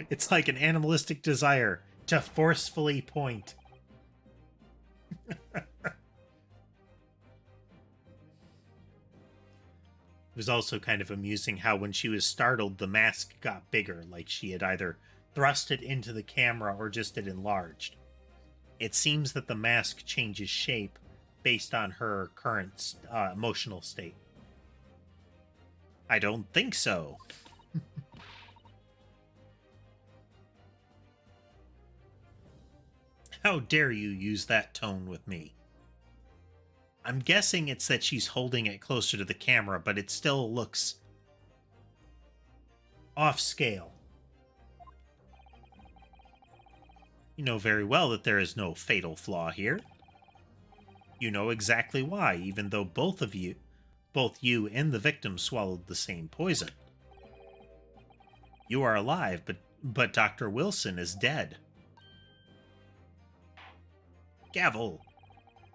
It's like an animalistic desire to forcefully point. It was also kind of amusing how when she was startled, the mask got bigger, like she had either thrust it into the camera or just it enlarged. It seems that the mask changes shape based on her current emotional state. I don't think so. How dare you use that tone with me? I'm guessing it's that she's holding it closer to the camera, but it still looks off scale. You know very well that there is no fatal flaw here. You know exactly why, even though both you and the victim swallowed the same poison. You are alive, but Dr. Wilson is dead. Gavel.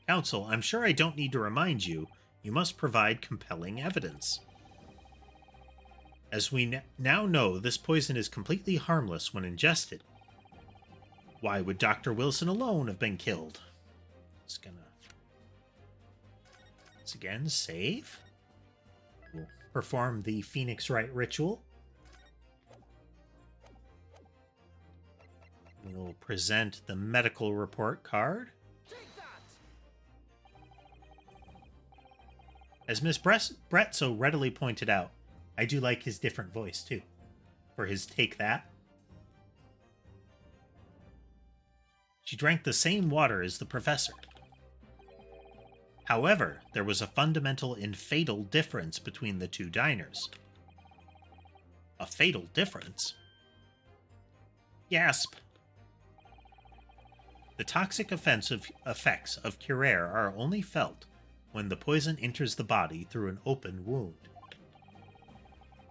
Counsel, I'm sure I don't need to remind you, you must provide compelling evidence. As we now know, this poison is completely harmless when ingested. Why would Dr. Wilson alone have been killed? It's gonna... Once again, save. We'll perform the Phoenix Rite ritual. We'll present the medical report card. As Miss Brett so readily pointed out, I do like his different voice, too, for his take that. She drank the same water as the professor. However, there was a fundamental and fatal difference between the two diners. A fatal difference? Gasp. The toxic effects of Curare are only felt when the poison enters the body through an open wound.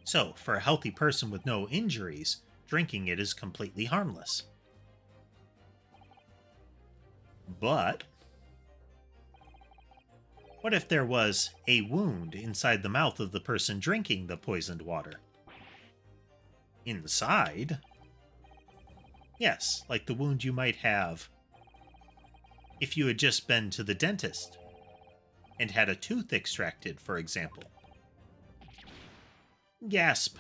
So, for a healthy person with no injuries, drinking it is completely harmless. But what if there was a wound inside the mouth of the person drinking the poisoned water? Inside? Yes, like the wound you might have if you had just been to the dentist and had a tooth extracted, for example. Gasp.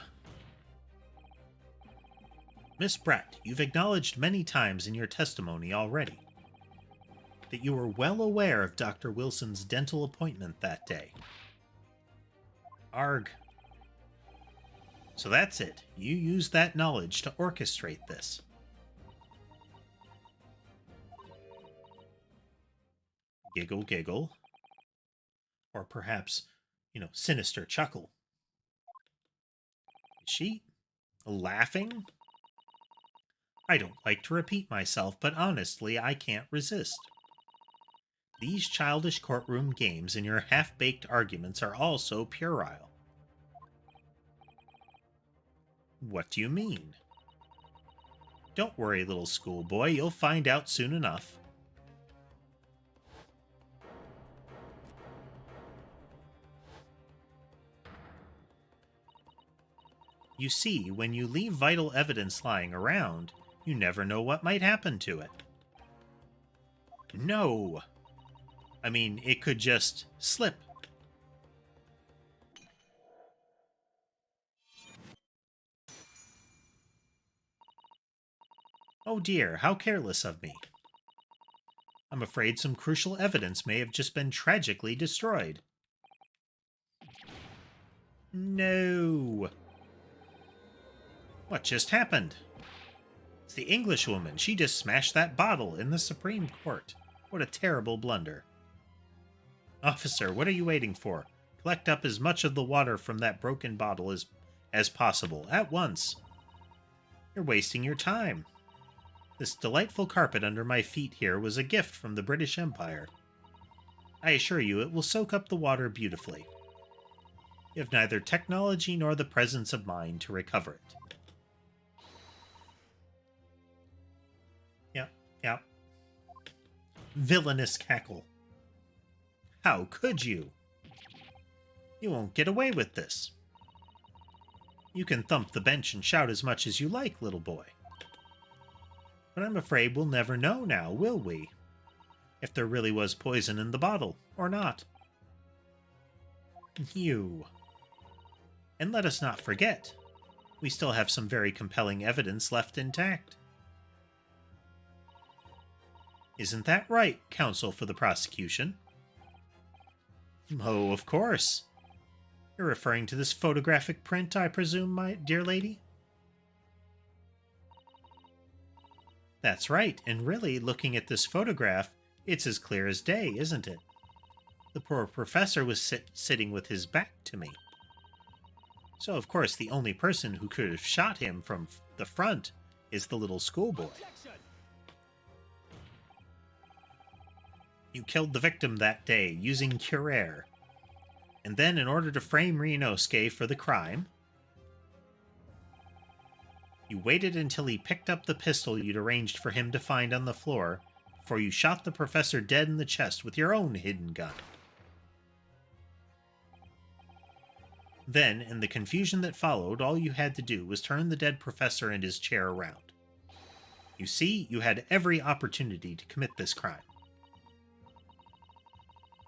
Miss Brett, you've acknowledged many times in your testimony already that you were well aware of Dr. Wilson's dental appointment that day. Arg. So that's it. You used that knowledge to orchestrate this. Giggle, giggle. Or perhaps, sinister chuckle. Is she laughing? I don't like to repeat myself, but honestly, I can't resist. These childish courtroom games and your half-baked arguments are all so puerile. What do you mean? Don't worry, little schoolboy, you'll find out soon enough. You see, when you leave vital evidence lying around, you never know what might happen to it. No! I mean, it could just slip. Oh dear, how careless of me. I'm afraid some crucial evidence may have just been tragically destroyed. No! What just happened? It's the Englishwoman. She just smashed that bottle in the Supreme Court. What a terrible blunder. Officer, what are you waiting for? Collect up as much of the water from that broken bottle as possible, at once. You're wasting your time. This delightful carpet under my feet here was a gift from the British Empire. I assure you it will soak up the water beautifully. You have neither technology nor the presence of mind to recover it. Yep. Villainous cackle. How could you? You won't get away with this. You can thump the bench and shout as much as you like, little boy. But I'm afraid we'll never know now, will we? If there really was poison in the bottle, or not. You. And let us not forget, we still have some very compelling evidence left intact. Isn't that right, counsel for the prosecution? Oh, of course. You're referring to this photographic print, I presume, my dear lady? That's right, and really, looking at this photograph, it's as clear as day, isn't it? The poor professor was sitting with his back to me. So, of course, the only person who could have shot him from the front is the little schoolboy. Objection! You killed the victim that day using Curer. And then, in order to frame Ryunosuke for the crime, you waited until he picked up the pistol you'd arranged for him to find on the floor before you shot the professor dead in the chest with your own hidden gun. Then, in the confusion that followed, all you had to do was turn the dead professor and his chair around. You see, you had every opportunity to commit this crime.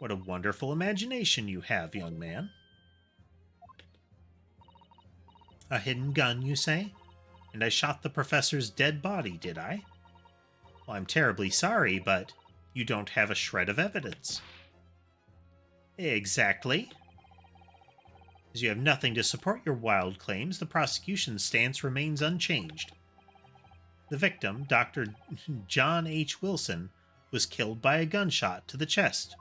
What a wonderful imagination you have, young man. A hidden gun, you say? And I shot the professor's dead body, did I? Well, I'm terribly sorry, but you don't have a shred of evidence. Exactly. As you have nothing to support your wild claims, the prosecution's stance remains unchanged. The victim, Dr. John H. Wilson, was killed by a gunshot to the chest.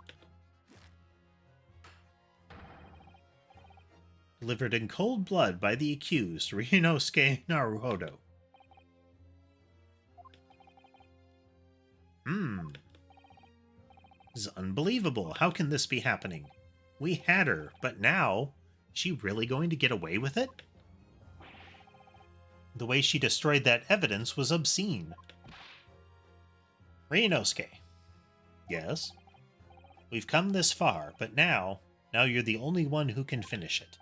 Delivered in cold blood by the accused, Ryunosuke Naruhodo. This is unbelievable. How can this be happening? We had her, but now, is she really going to get away with it? The way she destroyed that evidence was obscene. Ryunosuke. Yes? We've come this far, but now you're the only one who can finish it.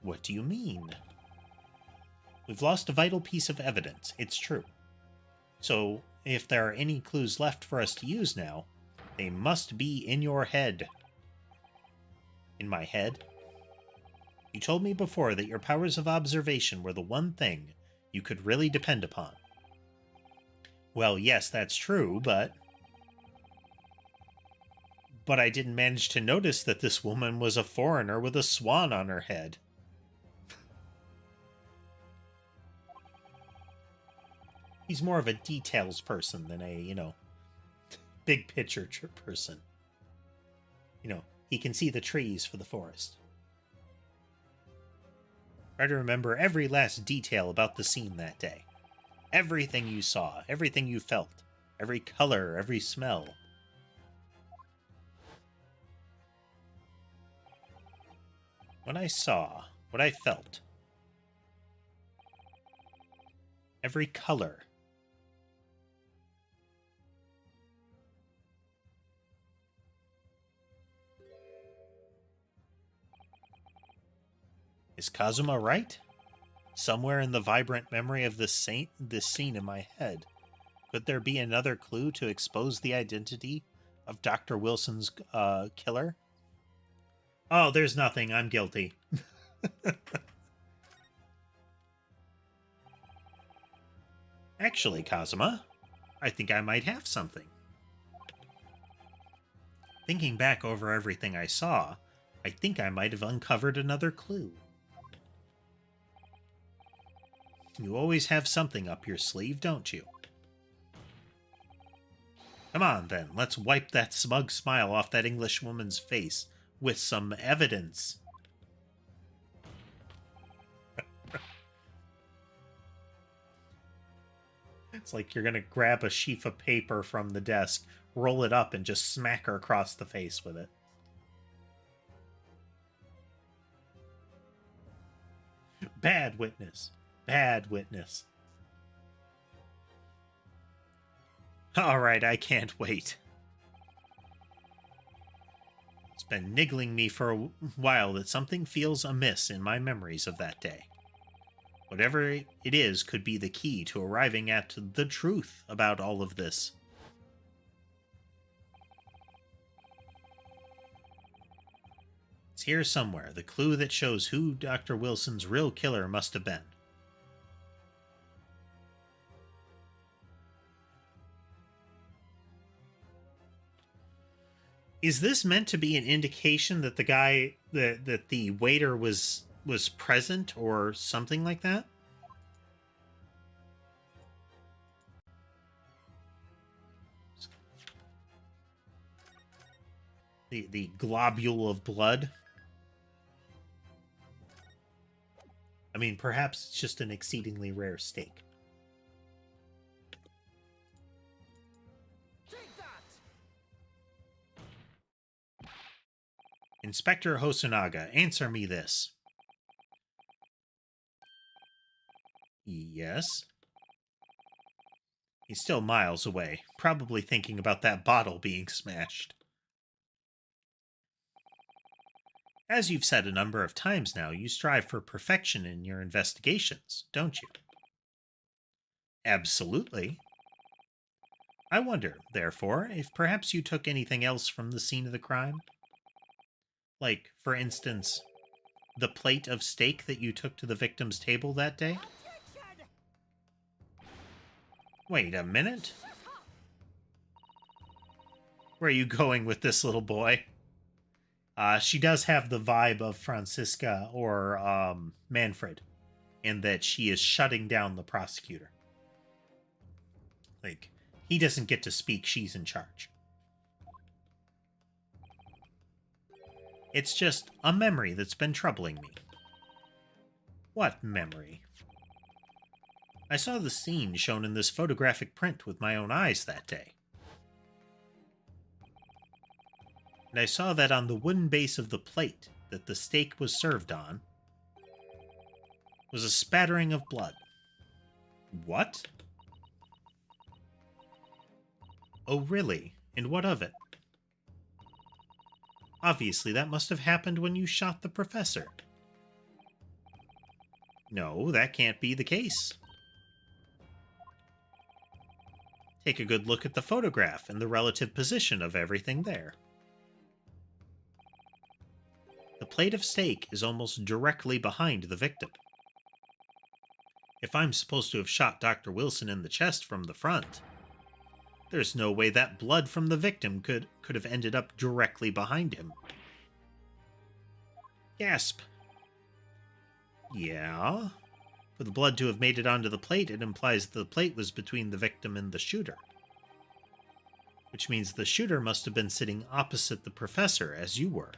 What do you mean? We've lost a vital piece of evidence, it's true. So, if there are any clues left for us to use now, they must be in your head. In my head? You told me before that your powers of observation were the one thing you could really depend upon. Well, yes, that's true, but I didn't manage to notice that this woman was a foreigner with a swan on her head. He's more of a details person than a, big picture person. He can see the trees for the forest. Try to remember every last detail about the scene that day. Everything you saw, everything you felt, every color, every smell. What I saw, what I felt. Every color. Is Kazuma right? Somewhere in the vibrant memory of this scene in my head, could there be another clue to expose the identity of Dr. Wilson's killer? Oh, there's nothing. I'm guilty. Actually, Kazuma, I think I might have something. Thinking back over everything I saw, I think I might have uncovered another clue. You always have something up your sleeve, don't you? Come on, then. Let's wipe that smug smile off that Englishwoman's face with some evidence. It's like you're going to grab a sheaf of paper from the desk, roll it up, and just smack her across the face with it. Bad witness. Bad witness. Alright, I can't wait. It's been niggling me for a while that something feels amiss in my memories of that day. Whatever it is could be the key to arriving at the truth about all of this. It's here somewhere, the clue that shows who Dr. Wilson's real killer must have been. Is this meant to be an indication that the guy, that the waiter was present or something like that? The globule of blood. I mean, perhaps it's just an exceedingly rare steak. Take that! Inspector Hosonaga, answer me this. Yes? He's still miles away, probably thinking about that bottle being smashed. As you've said a number of times now, you strive for perfection in your investigations, don't you? Absolutely. I wonder, therefore, if perhaps you took anything else from the scene of the crime? Like, for instance, the plate of steak that you took to the victim's table that day? Attention! Wait a minute. Where are you going with this little boy? She does have the vibe of Francisca or Manfred, in that she is shutting down the prosecutor. Like, he doesn't get to speak, she's in charge. It's just a memory that's been troubling me. What memory? I saw the scene shown in this photographic print with my own eyes that day. And I saw that on the wooden base of the plate that the steak was served on was a spattering of blood. What? Oh, really? And what of it? Obviously, that must have happened when you shot the professor. No, that can't be the case. Take a good look at the photograph and the relative position of everything there. The plate of steak is almost directly behind the victim. If I'm supposed to have shot Dr. Wilson in the chest from the front, there's no way that blood from the victim could have ended up directly behind him. Gasp. Yeah? For the blood to have made it onto the plate, it implies the plate was between the victim and the shooter. Which means the shooter must have been sitting opposite the professor, as you were.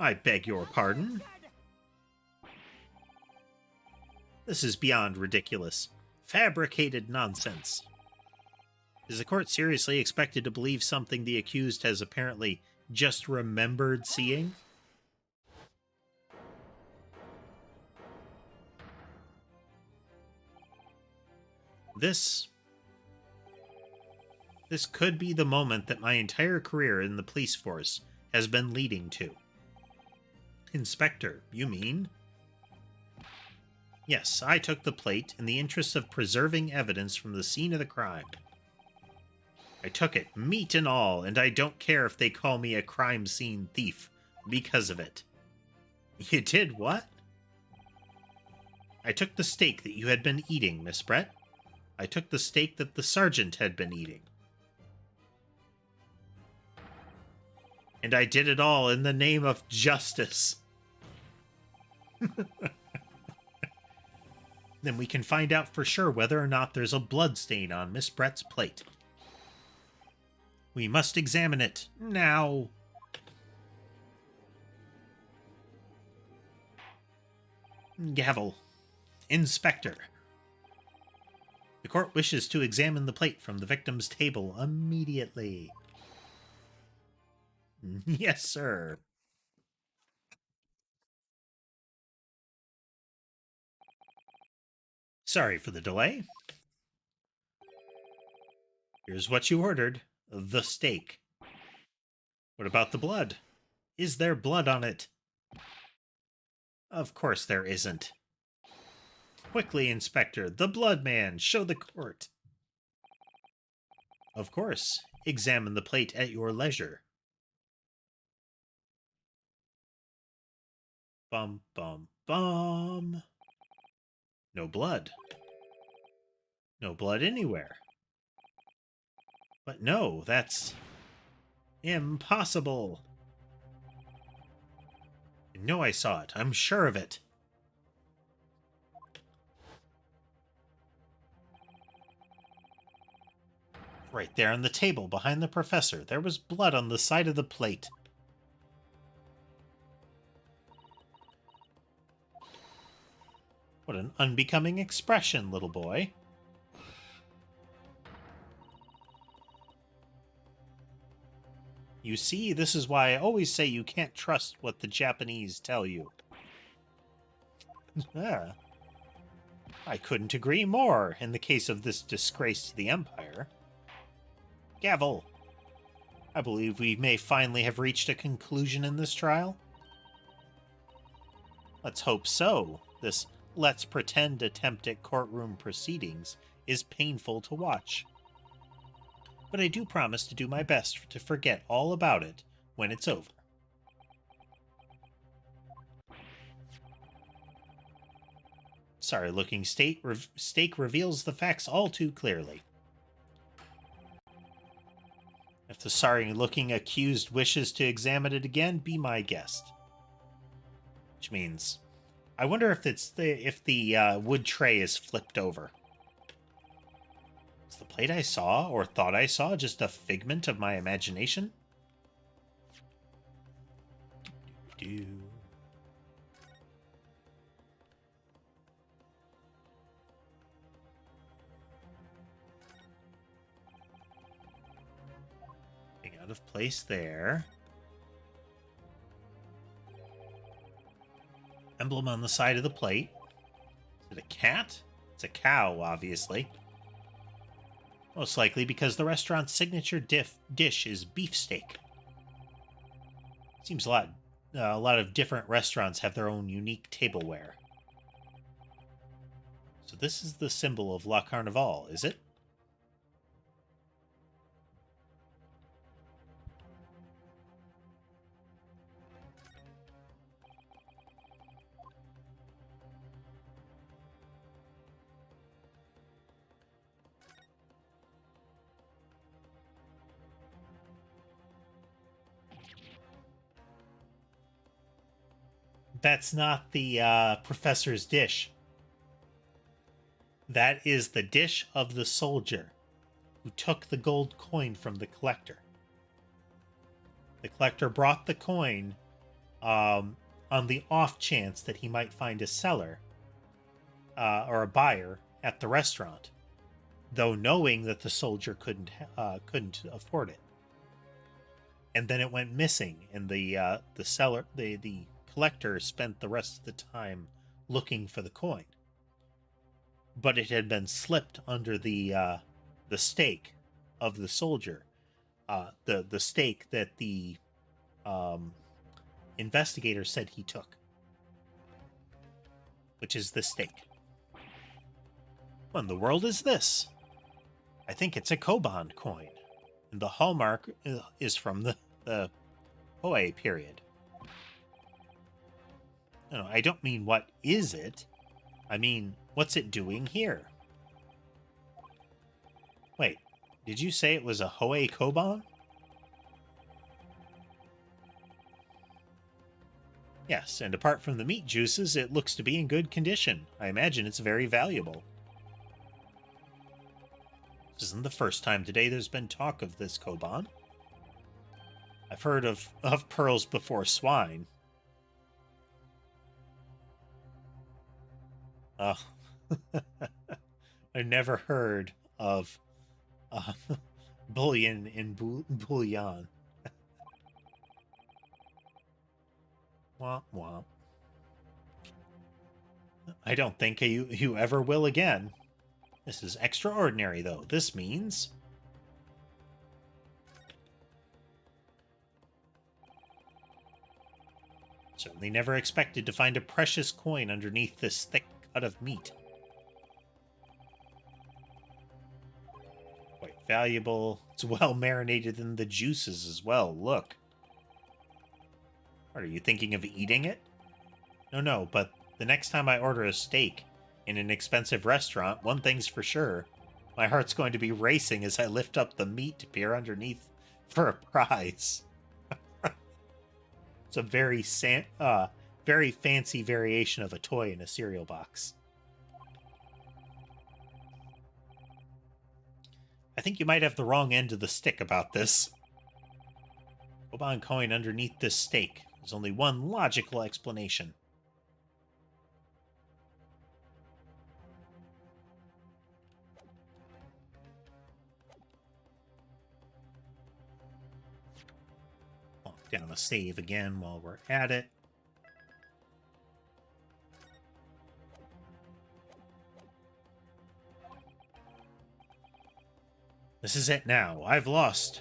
I beg your pardon? This is beyond ridiculous. Fabricated nonsense. Is the court seriously expected to believe something the accused has apparently just remembered seeing? This could be the moment that my entire career in the police force has been leading to. Inspector, you mean? Yes, I took the plate in the interest of preserving evidence from the scene of the crime. I took it, meat and all, and I don't care if they call me a crime scene thief because of it. You did what? I took the steak that you had been eating, Miss Brett. I took the steak that the sergeant had been eating. And I did it all in the name of justice. Then we can find out for sure whether or not there's a blood stain on Miss Brett's plate. We must examine it now. Gavel. Inspector. The court wishes to examine the plate from the victim's table immediately. Yes, sir. Sorry for the delay. Here's what you ordered. The steak. What about the blood? Is there blood on it? Of course there isn't. Quickly, Inspector, the blood man, show the court. Of course. Examine the plate at your leisure. Bum, bum, bum. No blood. No blood anywhere. But no, that's impossible. I know I saw it. I'm sure of it. Right there on the table behind the professor, there was blood on the side of the plate. What an unbecoming expression, little boy. You see, this is why I always say you can't trust what the Japanese tell you. Ah, I couldn't agree more in the case of this disgrace to the Empire. Gavel, I believe we may finally have reached a conclusion in this trial. Let's hope so. This let's pretend attempt at courtroom proceedings is painful to watch. But I do promise to do my best to forget all about it when it's over. Sorry-looking steak reveals the facts all too clearly. If the sorry-looking accused wishes to examine it again, be my guest. Which means, I wonder if the wood tray is flipped over. Is the plate I saw or thought I saw just a figment of my imagination? Do. Out of place there. Emblem on the side of the plate. Is it a cat? It's a cow, obviously. Most likely because the restaurant's signature dish is beefsteak. Seems a lot of different restaurants have their own unique tableware. So this is the symbol of La Carnival, is it? That's not the professor's dish. That is the dish of the soldier who took the gold coin from the collector. The collector brought the coin on the off chance that he might find a seller or a buyer at the restaurant, though knowing that the soldier couldn't afford it. And then it went missing, and the collector spent the rest of the time looking for the coin. But it had been slipped under the stake of the soldier, the stake that the investigator said he took, which is the stake. What in the world is this? I think it's a Koban coin, and the hallmark is from the Hoei period. No, I don't mean what is it. I mean, what's it doing here? Wait, did you say it was a Hoei Koban? Yes, and apart from the meat juices, it looks to be in good condition. I imagine it's very valuable. This isn't the first time today there's been talk of this Koban. I've heard of pearls before swine. I never heard of bullion in bouillon. Womp womp. I don't think you ever will again. This is extraordinary, though. This means... Certainly never expected to find a precious coin underneath this thick cut of meat. Quite valuable. It's well marinated in the juices as well. Look. What, are you thinking of eating it? No, but the next time I order a steak in an expensive restaurant, one thing's for sure. My heart's going to be racing as I lift up the meat to peer underneath for a prize. It's a very fancy variation of a toy in a cereal box. I think you might have the wrong end of the stick about this. Oban coin underneath this stake. There's only one logical explanation. Lock down a save again while we're at it. This is it now. I've lost.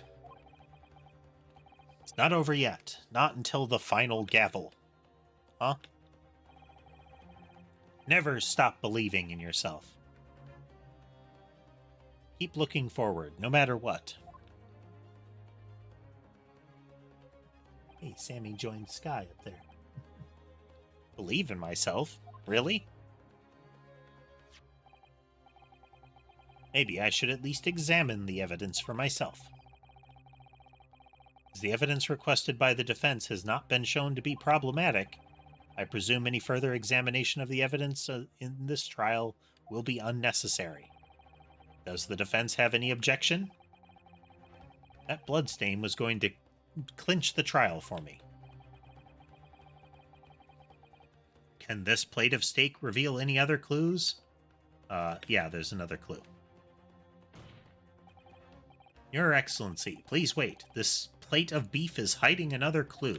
It's not over yet. Not until the final gavel. Huh? Never stop believing in yourself. Keep looking forward, no matter what. Hey, Sammy joined Sky up there. Believe in myself? Really? Maybe I should at least examine the evidence for myself. As the evidence requested by the defense has not been shown to be problematic, I presume any further examination of the evidence in this trial will be unnecessary. Does the defense have any objection? That bloodstain was going to clinch the trial for me. Can this plate of steak reveal any other clues? Yeah, there's another clue. Your Excellency, please wait. This plate of beef is hiding another clue.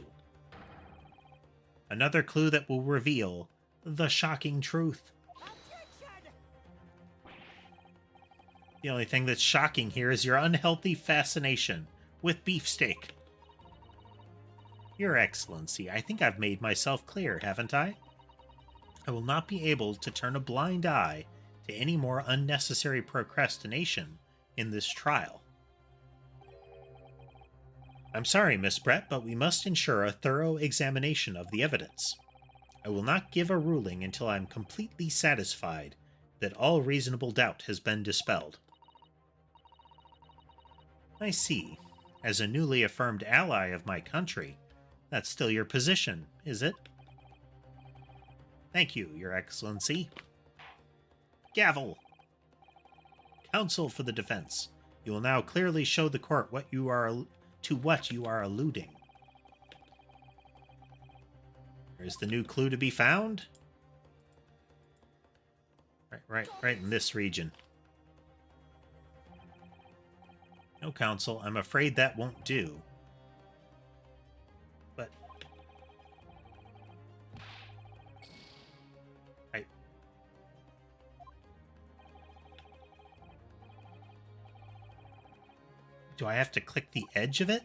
Another clue that will reveal the shocking truth. Objection! The only thing that's shocking here is your unhealthy fascination with beefsteak. Your Excellency, I think I've made myself clear, haven't I? I will not be able to turn a blind eye to any more unnecessary procrastination in this trial. I'm sorry, Miss Brett, but we must ensure a thorough examination of the evidence. I will not give a ruling until I am completely satisfied that all reasonable doubt has been dispelled. I see. As a newly affirmed ally of my country, that's still your position, is it? Thank you, Your Excellency. Gavel! Counsel for the defense, you will now clearly show the court what you are alluding. Where's the new clue to be found? Right in this region. No, counsel, I'm afraid that won't do. But do I have to click the edge of it?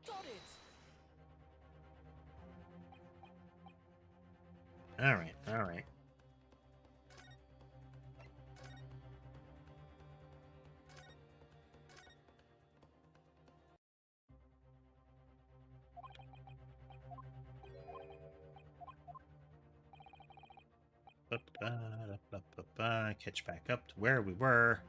Got it! All right. Catch back up to where we were.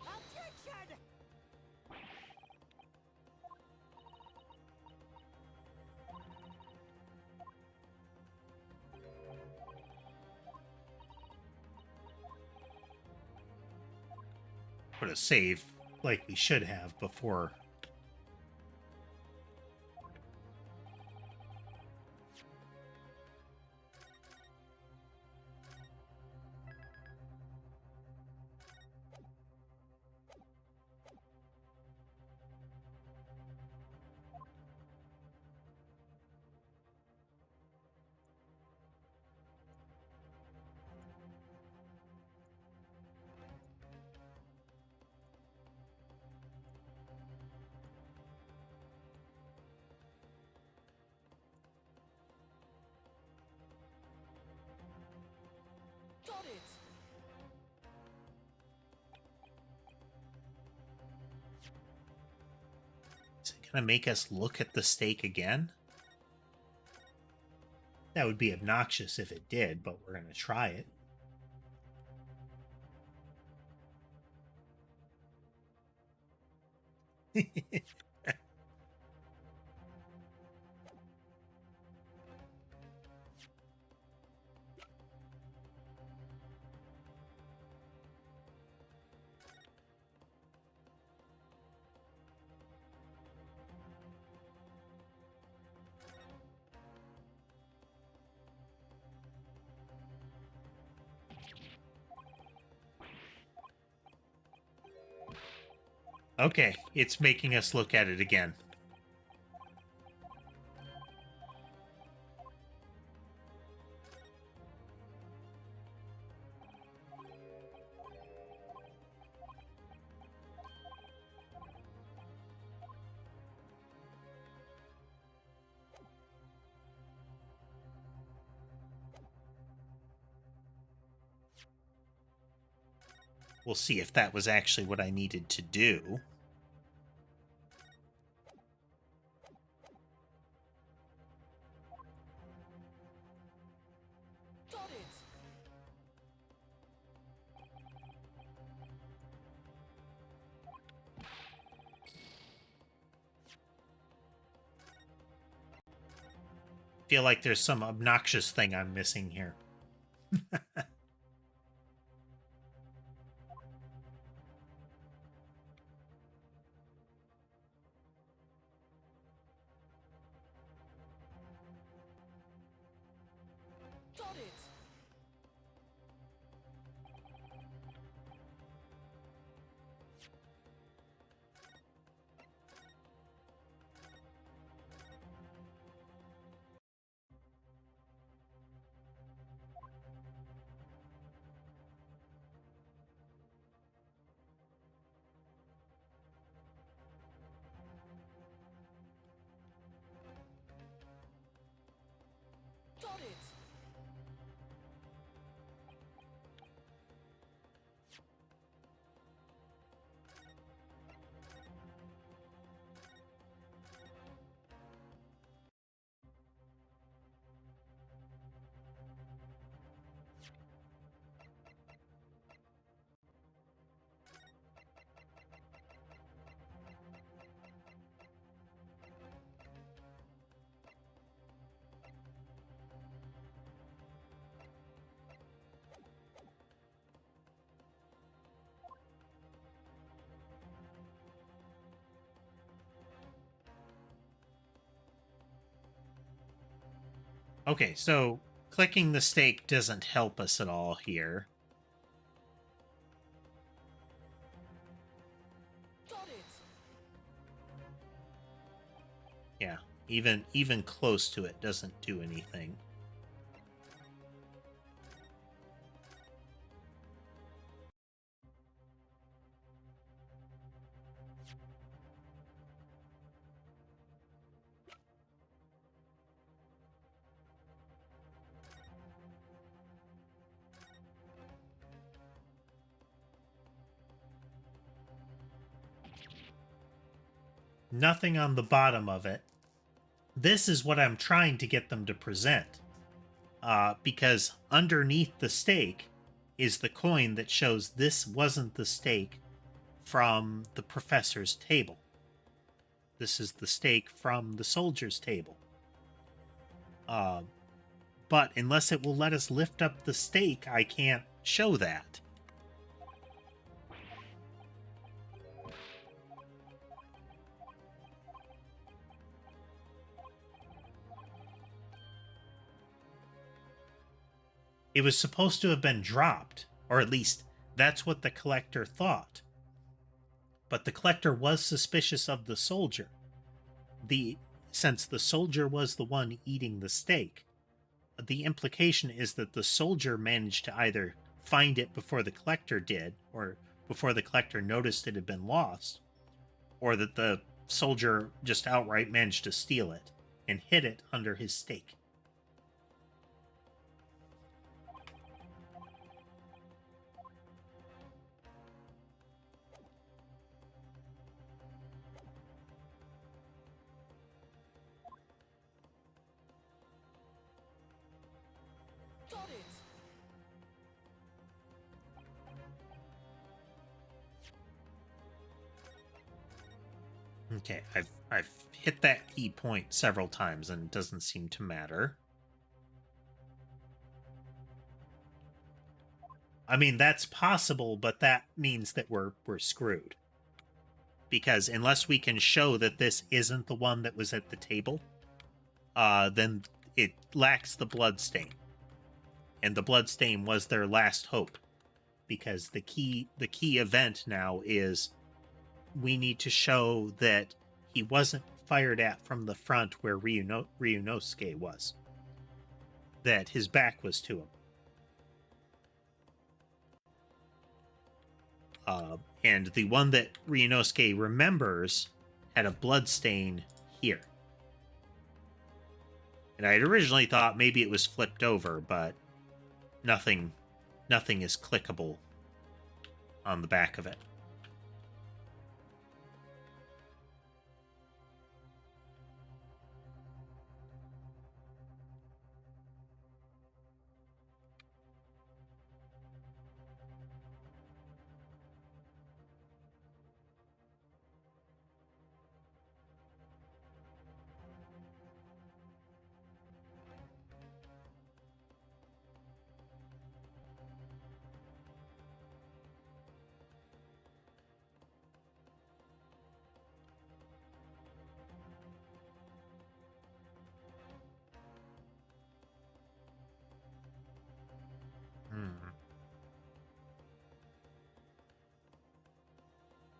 Objection! Put a save like we should have before. Got it! gonna make us look at the steak again? That would be obnoxious if it did, but we're gonna try it. Okay, it's making us look at it again. We'll see if that was actually what I needed to do. Got it. Feel like there's some obnoxious thing I'm missing here. Got it. Got it. Okay, so clicking the steak doesn't help us at all here. Got it. Yeah, even close to it doesn't do anything. Nothing on the bottom of it. This is what I'm trying to get them to present. Because underneath the steak is the coin that shows this wasn't the steak from the professor's table. This is the steak from the soldier's table. But unless it will let us lift up the steak, I can't show that. It was supposed to have been dropped, or at least that's what the collector thought. But the collector was suspicious of the soldier. Since the soldier was the one eating the steak, the implication is that the soldier managed to either find it before the collector did, or before the collector noticed it had been lost, or that the soldier just outright managed to steal it and hid it under his steak. Okay, I've hit that key point several times and it doesn't seem to matter. I mean, that's possible, but that means that we're screwed. Because unless we can show that this isn't the one that was at the table, then it lacks the blood stain. And the blood stain was their last hope. Because the key event now is we need to show that he wasn't fired at from the front where Ryunosuke was. That his back was to him. And the one that Ryunosuke remembers had a blood stain here. And I had originally thought maybe it was flipped over, but nothing is clickable on the back of it.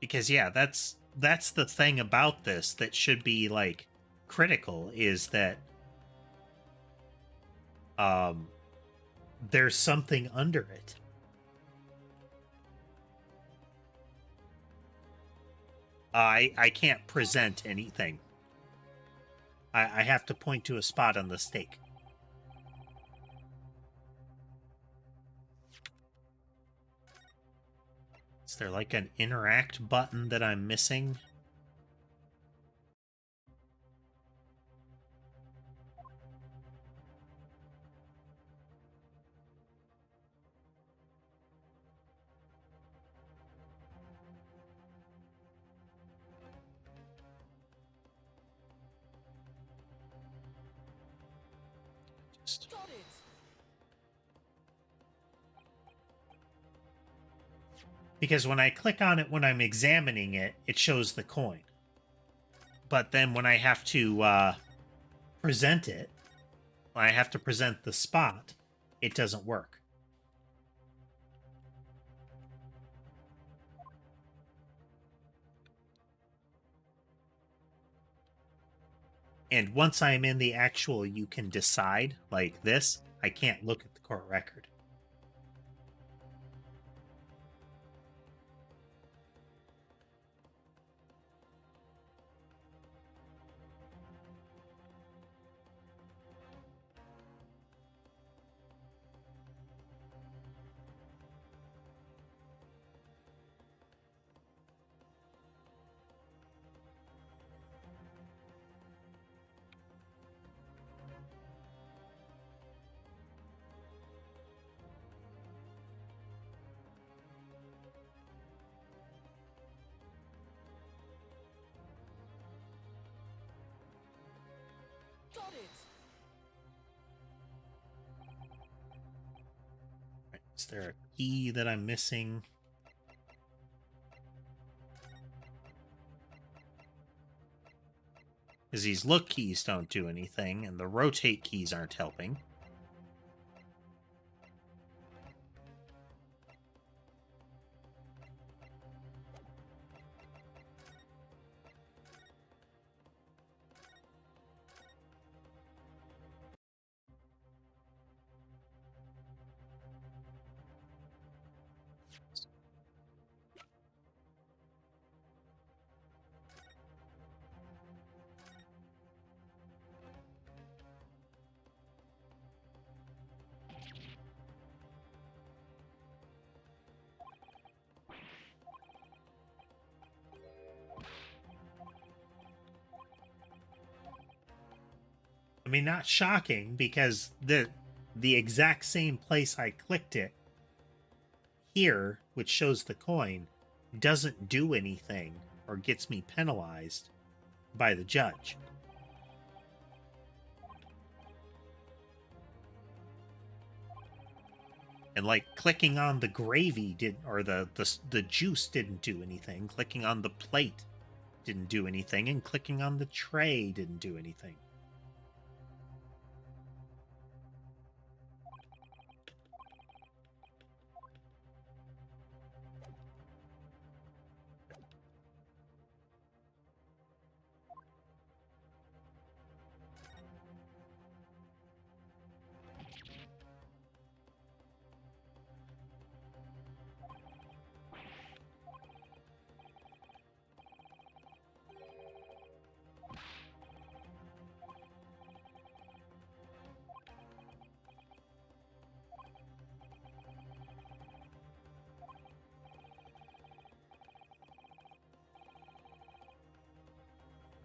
Because yeah, that's the thing about this that should be like critical, is that there's something under it. I can't present anything. I have to point to a spot on the stake. Is there like an interact button that I'm missing? Just... Got it. Because when I click on it when I'm examining it, it shows the coin. But then when I have to present it, when I have to present the spot, it doesn't work. And once I'm in the actual you can decide, like this, I can't look at the court record. Got it. Is there a key that I'm missing? Because these look keys don't do anything, and the rotate keys aren't helping. I mean, not shocking, because the exact same place I clicked it here, which shows the coin, doesn't do anything or gets me penalized by the judge. And like clicking on the gravy or the juice didn't do anything. Clicking on the plate didn't do anything, and clicking on the tray didn't do anything.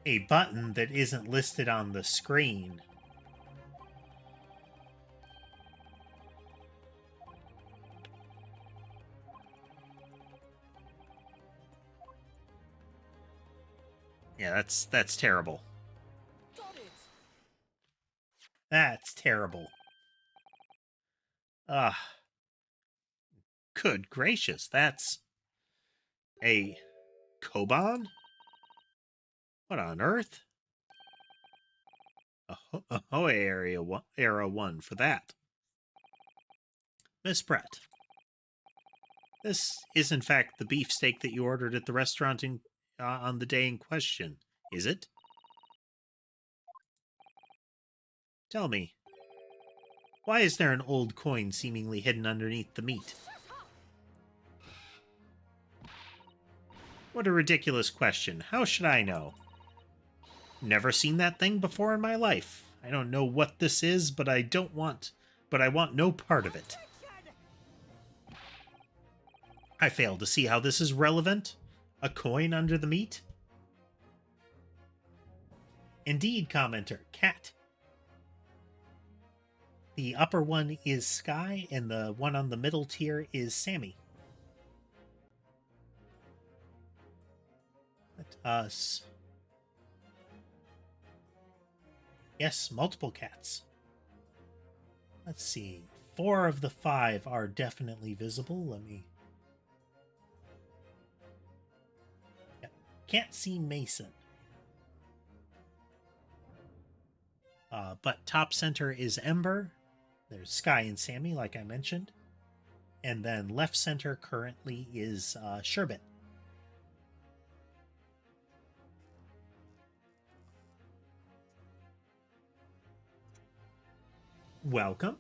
A button that isn't listed on the screen. Yeah, that's terrible. Got it. That's terrible. Ah, good gracious, that's a Koban? What on earth? Ahoy Era 1 for that. Miss Brett, this is in fact the beefsteak that you ordered at the restaurant on the day in question, is it? Tell me, why is there an old coin seemingly hidden underneath the meat? What a ridiculous question. How should I know? Never seen that thing before in my life. I don't know what this is, but I want no part of it. I fail to see how this is relevant. A coin under the meat? Indeed, commenter. Cat. The upper one is Sky, and the one on the middle tier is Sammy. Let us... Yes, multiple cats. Let's see. 4 of the 5 are definitely visible. Let me... Yep. Can't see Mason. But top center is Ember. There's Sky and Sammy, like I mentioned. And then left center currently is Sherbet. Welcome.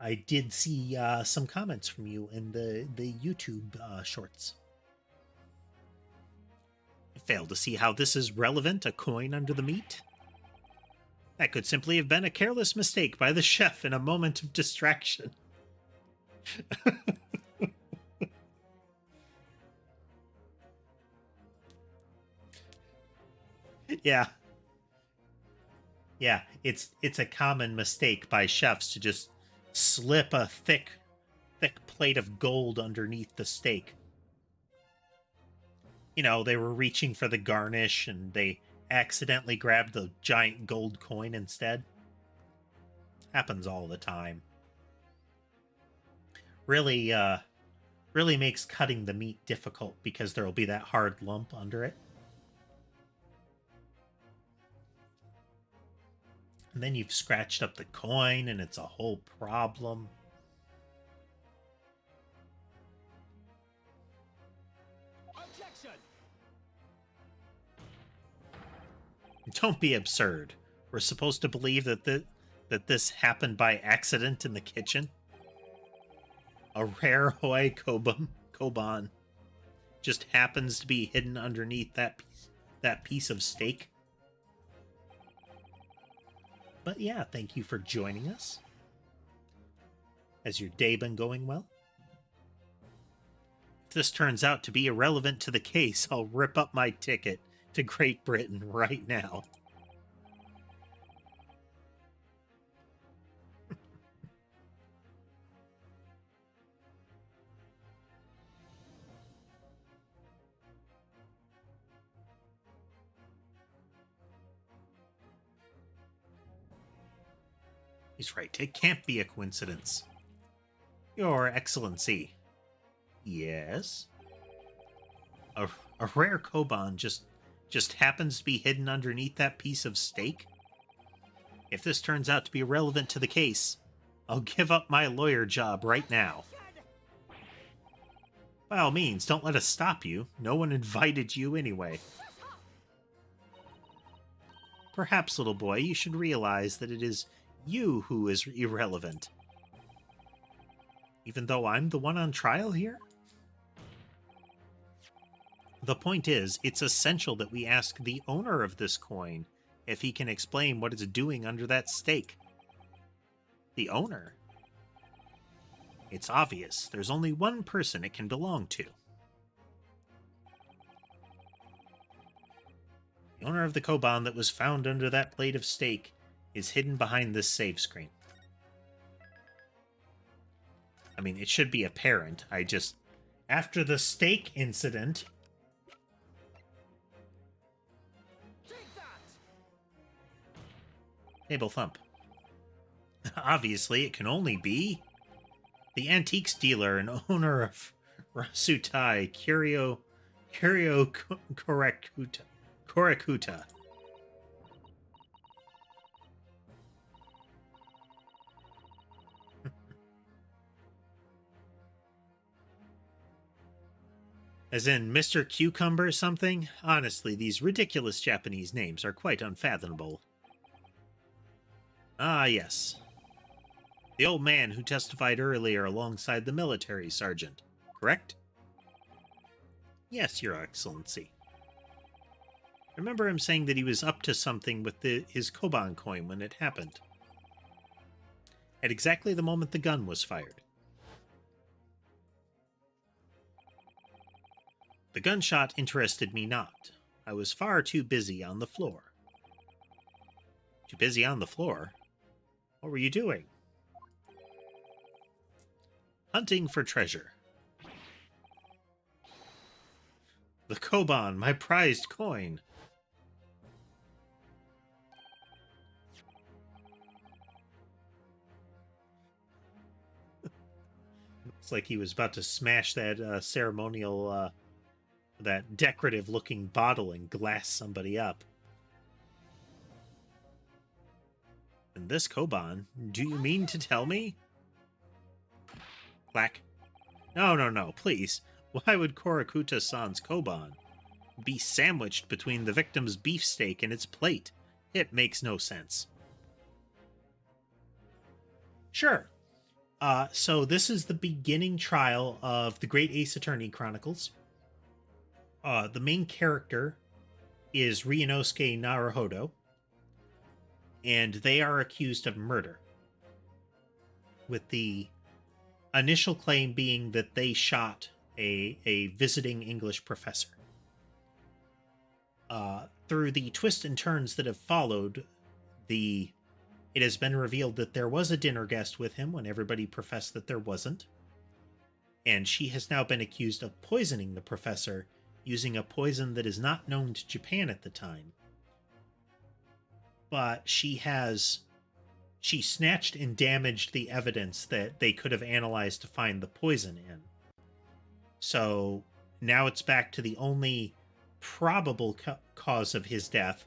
I did see some comments from you in the YouTube shorts. I fail to see how this is relevant, a coin under the meat. That could simply have been a careless mistake by the chef in a moment of distraction. Yeah. Yeah, it's a common mistake by chefs to just slip a thick plate of gold underneath the steak. You know, they were reaching for the garnish and they accidentally grabbed the giant gold coin instead. Happens all the time. Really really makes cutting the meat difficult because there'll be that hard lump under it. And then you've scratched up the coin and it's a whole problem. Objection. Don't be absurd. We're supposed to believe that this happened by accident in the kitchen. A rare Hoi Koban just happens to be hidden underneath that piece of steak. But yeah, thank you for joining us. Has your day been going well? If this turns out to be irrelevant to the case, I'll rip up my ticket to Great Britain right now. He's right. It can't be a coincidence. Your Excellency. Yes? A, a rare Koban just happens to be hidden underneath that piece of steak? If this turns out to be relevant to the case, I'll give up my lawyer job right now. By all means, don't let us stop you. No one invited you anyway. Perhaps, little boy, you should realize that it is you who is irrelevant. Even though I'm the one on trial here? The point is, it's essential that we ask the owner of this coin if he can explain what it's doing under that stake. The owner? It's obvious. There's only one person it can belong to. The owner of the Koban that was found under that plate of steak is hidden behind this save screen. I mean, it should be apparent. After the steak incident... Table thump. Obviously, it can only be the antiques dealer and owner of Rasutai, Curio Korakuta. As in Mr. Cucumber or something? Honestly, these ridiculous Japanese names are quite unfathomable. Ah, yes. The old man who testified earlier alongside the military sergeant, correct? Yes, Your Excellency. I remember him saying that he was up to something with his Koban coin when it happened. At exactly the moment the gun was fired. The gunshot interested me not. I was far too busy on the floor. Too busy on the floor? What were you doing? Hunting for treasure. The Koban, my prized coin. It's like he was about to smash that ceremonial, that decorative-looking bottle and glass somebody up. And this Koban, do you mean to tell me? Clack. No, please. Why would Korakuta-san's Koban be sandwiched between the victim's beefsteak and its plate? It makes no sense. Sure. So this is the beginning trial of the Great Ace Attorney Chronicles. The main character is Ryunosuke Naruhodo, and they are accused of murder, with the initial claim being that they shot a visiting English professor. Through the twists and turns that have followed, it has been revealed that there was a dinner guest with him when everybody professed that there wasn't, and she has now been accused of poisoning the professor using a poison that is not known to Japan at the time. But she snatched and damaged the evidence that they could have analyzed to find the poison in. So now it's back to the only probable cause of his death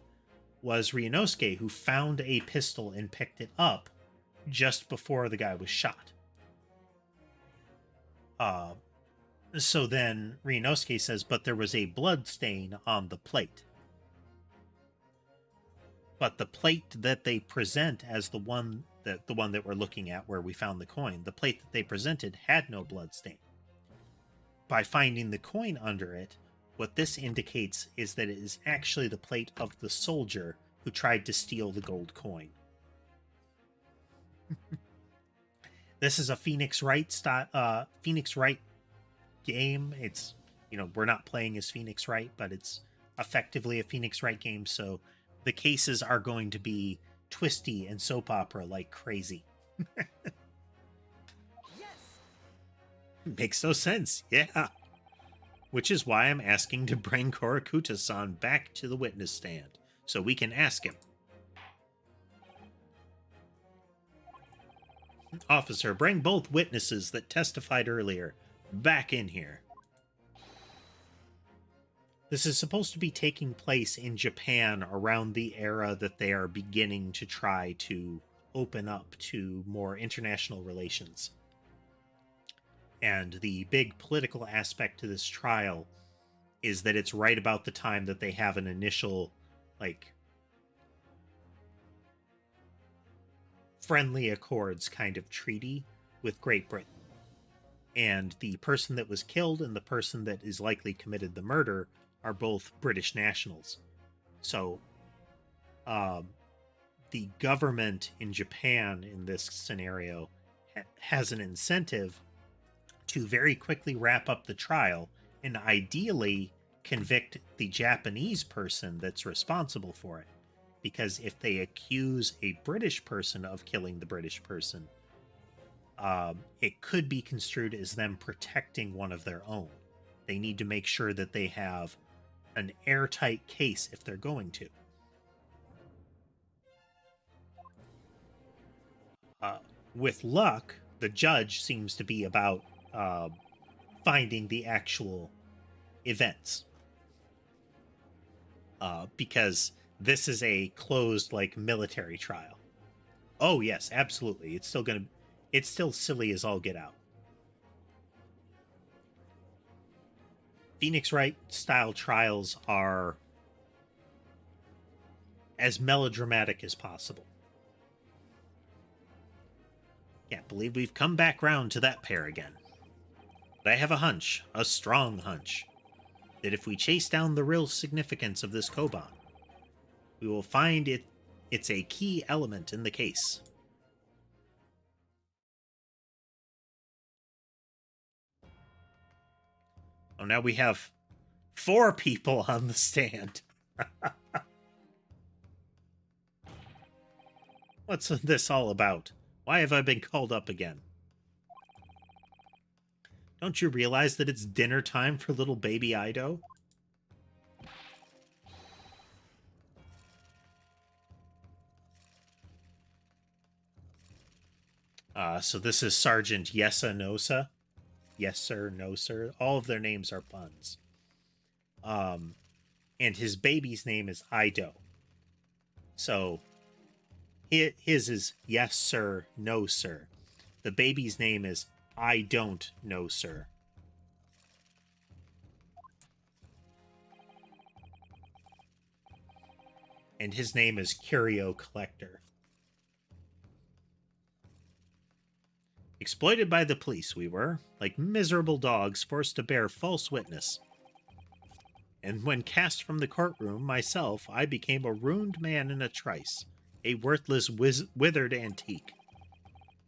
was Ryunosuke, who found a pistol and picked it up just before the guy was shot. So then Ryunosuke says, but there was a blood stain on the plate. But the plate that they present as the one that we're looking at where we found the coin, the plate that they presented had no blood stain. By finding the coin under it, what this indicates is that it is actually the plate of the soldier who tried to steal the gold coin. This is a Phoenix Wright game. It's, we're not playing as Phoenix Wright, but it's effectively a Phoenix Wright game, so the cases are going to be twisty and soap opera like crazy. Yes. Makes no sense, yeah. Which is why I'm asking to bring Korakuta-san back to the witness stand, so we can ask him. Officer, bring both witnesses that testified earlier back in here. This is supposed to be taking place in Japan around the era that they are beginning to try to open up to more international relations. And the big political aspect to this trial is that it's right about the time that they have an initial, like, friendly accords kind of treaty with Great Britain. And the person that was killed and the person that is likely committed the murder are both British nationals. So the government in Japan in this scenario has an incentive to very quickly wrap up the trial and ideally convict the Japanese person that's responsible for it. Because if they accuse a British person of killing the British person, it could be construed as them protecting one of their own. They need to make sure that they have an airtight case if they're going to. With luck, the judge seems to be about finding the actual events. Because this is a closed, like, military trial. Oh, yes, absolutely. It's still silly as all get out. Phoenix Wright style trials are as melodramatic as possible. Can't believe we've come back round to that pair again. But I have a hunch, a strong hunch, that if we chase down the real significance of this Koban, we will find it's a key element in the case. Oh, now we have 4 people on the stand. What's this all about? Why have I been called up again? Don't you realize that it's dinner time for little baby Ido? So this is Sergeant Yesa Nosa. Yes, sir, no, sir. All of their names are puns. And his baby's name is Ido. So his is yes, sir, no, sir. The baby's name is I don't know, sir. And his name is Curio Collector. Exploited by the police, we were, like miserable dogs forced to bear false witness. And when cast from the courtroom, myself, I became a ruined man in a trice, a worthless, withered antique.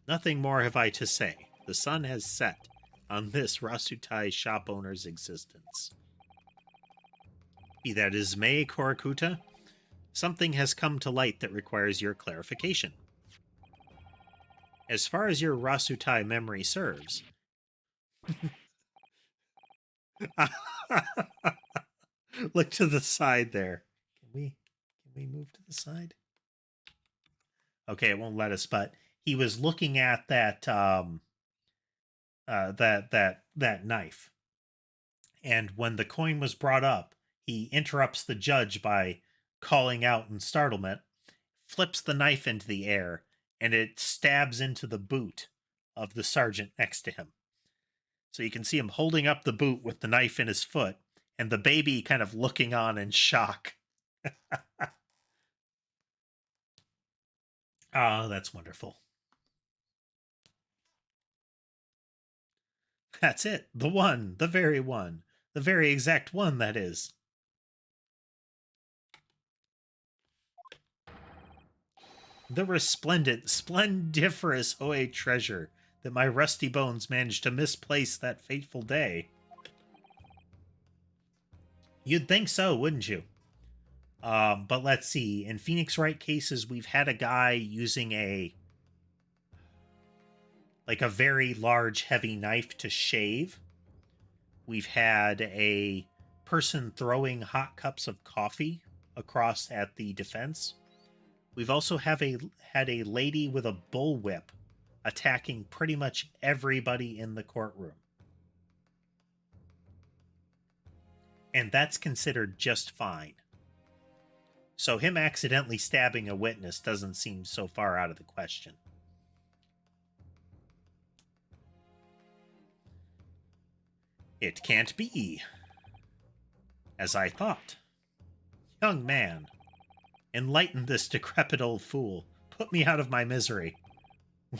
Nothing more have I to say. The sun has set on this Rasutai shop owner's existence. Be that as may, Korakuta, something has come to light that requires your clarification. As far as your Rasutai memory serves. Look to the side there. Can we move to the side? Okay, it won't let us, but he was looking at that that knife. And when the coin was brought up, he interrupts the judge by calling out in startlement, flips the knife into the air, and it stabs into the boot of the sergeant next to him. So you can see him holding up the boot with the knife in his foot, and the baby kind of looking on in shock. Oh, that's wonderful. That's it. The one. The very one. The very exact one, that is. The resplendent, splendiferous Oe treasure that my rusty bones managed to misplace that fateful day. You'd think so, wouldn't you? But let's see. In Phoenix Wright cases, we've had a guy using a very large, heavy knife to shave. We've had a person throwing hot cups of coffee across at the defense. We've also had a lady with a bullwhip attacking pretty much everybody in the courtroom. And that's considered just fine. So him accidentally stabbing a witness doesn't seem so far out of the question. It can't be. As I thought. Young man, enlighten this decrepit old fool. Put me out of my misery.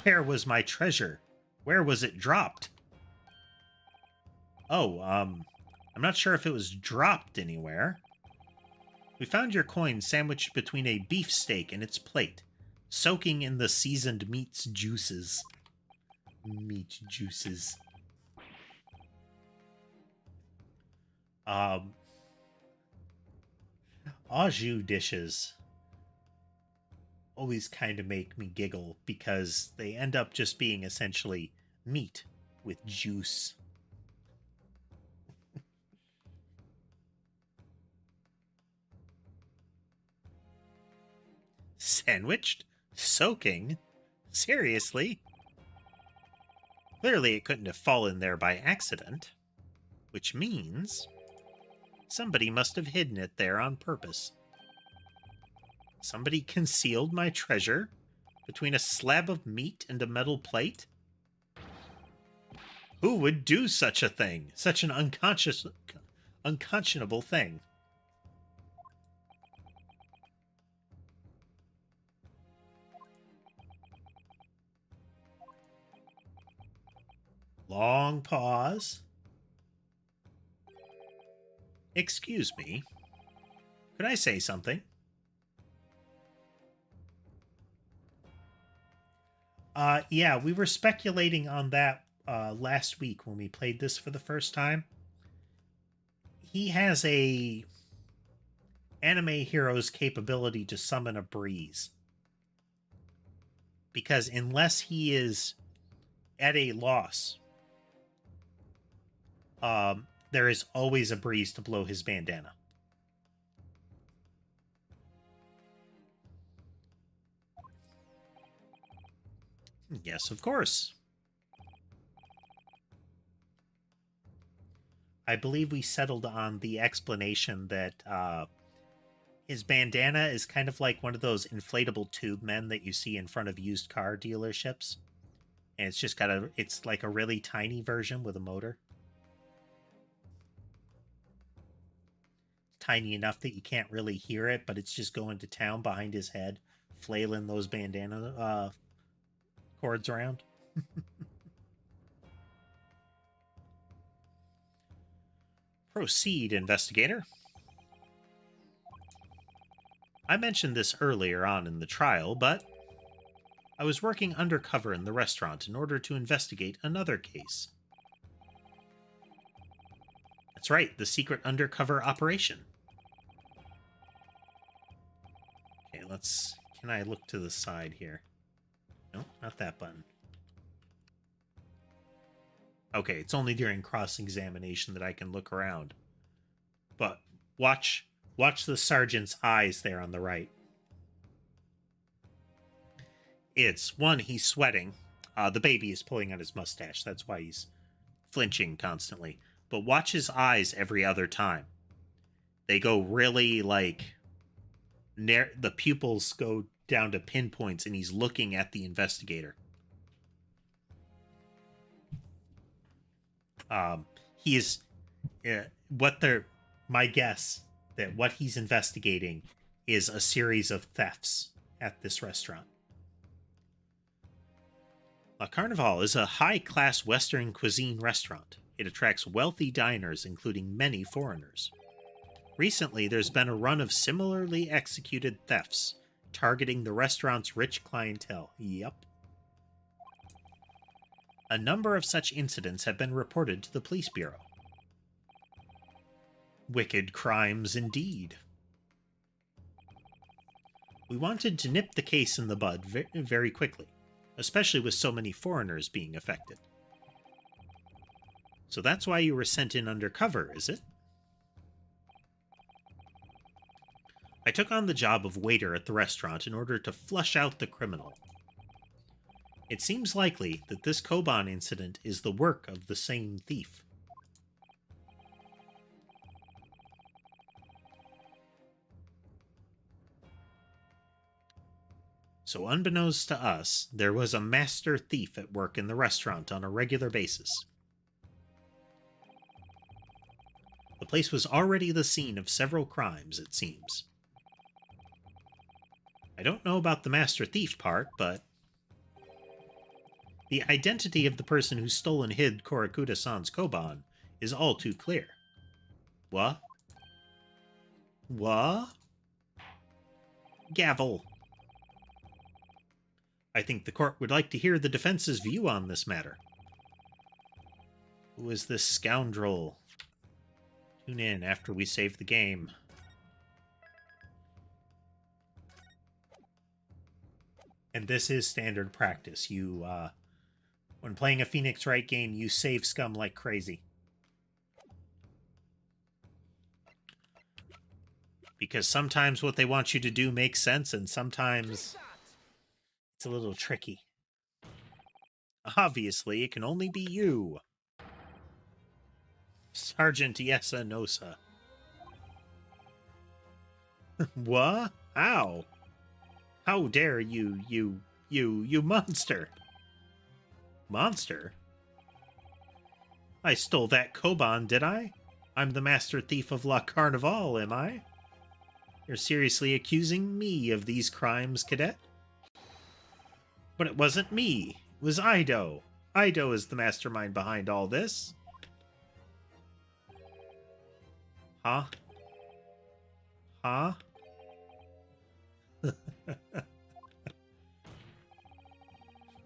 Where was my treasure? Where was it dropped? Oh, I'm not sure if it was dropped anywhere. We found your coin sandwiched between a beefsteak and its plate, soaking in the seasoned meat's juices. Meat juices. Au jus dishes always kind of make me giggle because they end up just being essentially meat with juice. Sandwiched? Soaking? Seriously? Clearly it couldn't have fallen there by accident, which means somebody must have hidden it there on purpose. Somebody concealed my treasure between a slab of meat and a metal plate? Who would do such a thing? Such an unconscionable thing. Long pause. Excuse me. Could I say something? Yeah, we were speculating on that last week when we played this for the first time. He has a anime hero's capability to summon a breeze. Because unless he is at a loss, there is always a breeze to blow his bandana. Yes, of course. I believe we settled on the explanation that his bandana is kind of like one of those inflatable tube men that you see in front of used car dealerships. And it's just it's like a really tiny version with a motor. Tiny enough that you can't really hear it, but it's just going to town behind his head, flailing those bandana cords around. Proceed, investigator. I mentioned this earlier on in the trial, but I was working undercover in the restaurant in order to investigate another case. That's right, the secret undercover operation. Okay, can I look to the side here? No, not that button. Okay, it's only during cross-examination that I can look around. But watch the sergeant's eyes there on the right. It's one, he's sweating. The baby is pulling on his mustache. That's why he's flinching constantly. But watch his eyes every other time. They go really like... the pupils go down to pinpoints and he's looking at the investigator. He is... my guess that what he's investigating is a series of thefts at this restaurant. La Carnival is a high-class Western cuisine restaurant. It attracts wealthy diners, including many foreigners. Recently, there's been a run of similarly executed thefts, targeting the restaurant's rich clientele. Yep. A number of such incidents have been reported to the police bureau. Wicked crimes indeed. We wanted to nip the case in the bud very quickly, especially with so many foreigners being affected. So that's why you were sent in undercover, is it? I took on the job of waiter at the restaurant in order to flush out the criminal. It seems likely that this Koban incident is the work of the same thief. So unbeknownst to us, there was a master thief at work in the restaurant on a regular basis. The place was already the scene of several crimes, it seems. I don't know about the master thief part, but the identity of the person who stole and hid Korakuda-san's Koban is all too clear. What? What? Gavel. I think the court would like to hear the defense's view on this matter. Who is this scoundrel? Tune in after we save the game. And this is standard practice. You, when playing a Phoenix Wright game, you save scum like crazy. Because sometimes what they want you to do makes sense, and sometimes it's a little tricky. Obviously, it can only be you. Sergeant Yesa Nosa. What? How? How dare you, you monster? Monster? I stole that Koban, did I? I'm the master thief of La Carnival, am I? You're seriously accusing me of these crimes, cadet? But it wasn't me. It was Ido. Ido is the mastermind behind all this. Huh? Huh?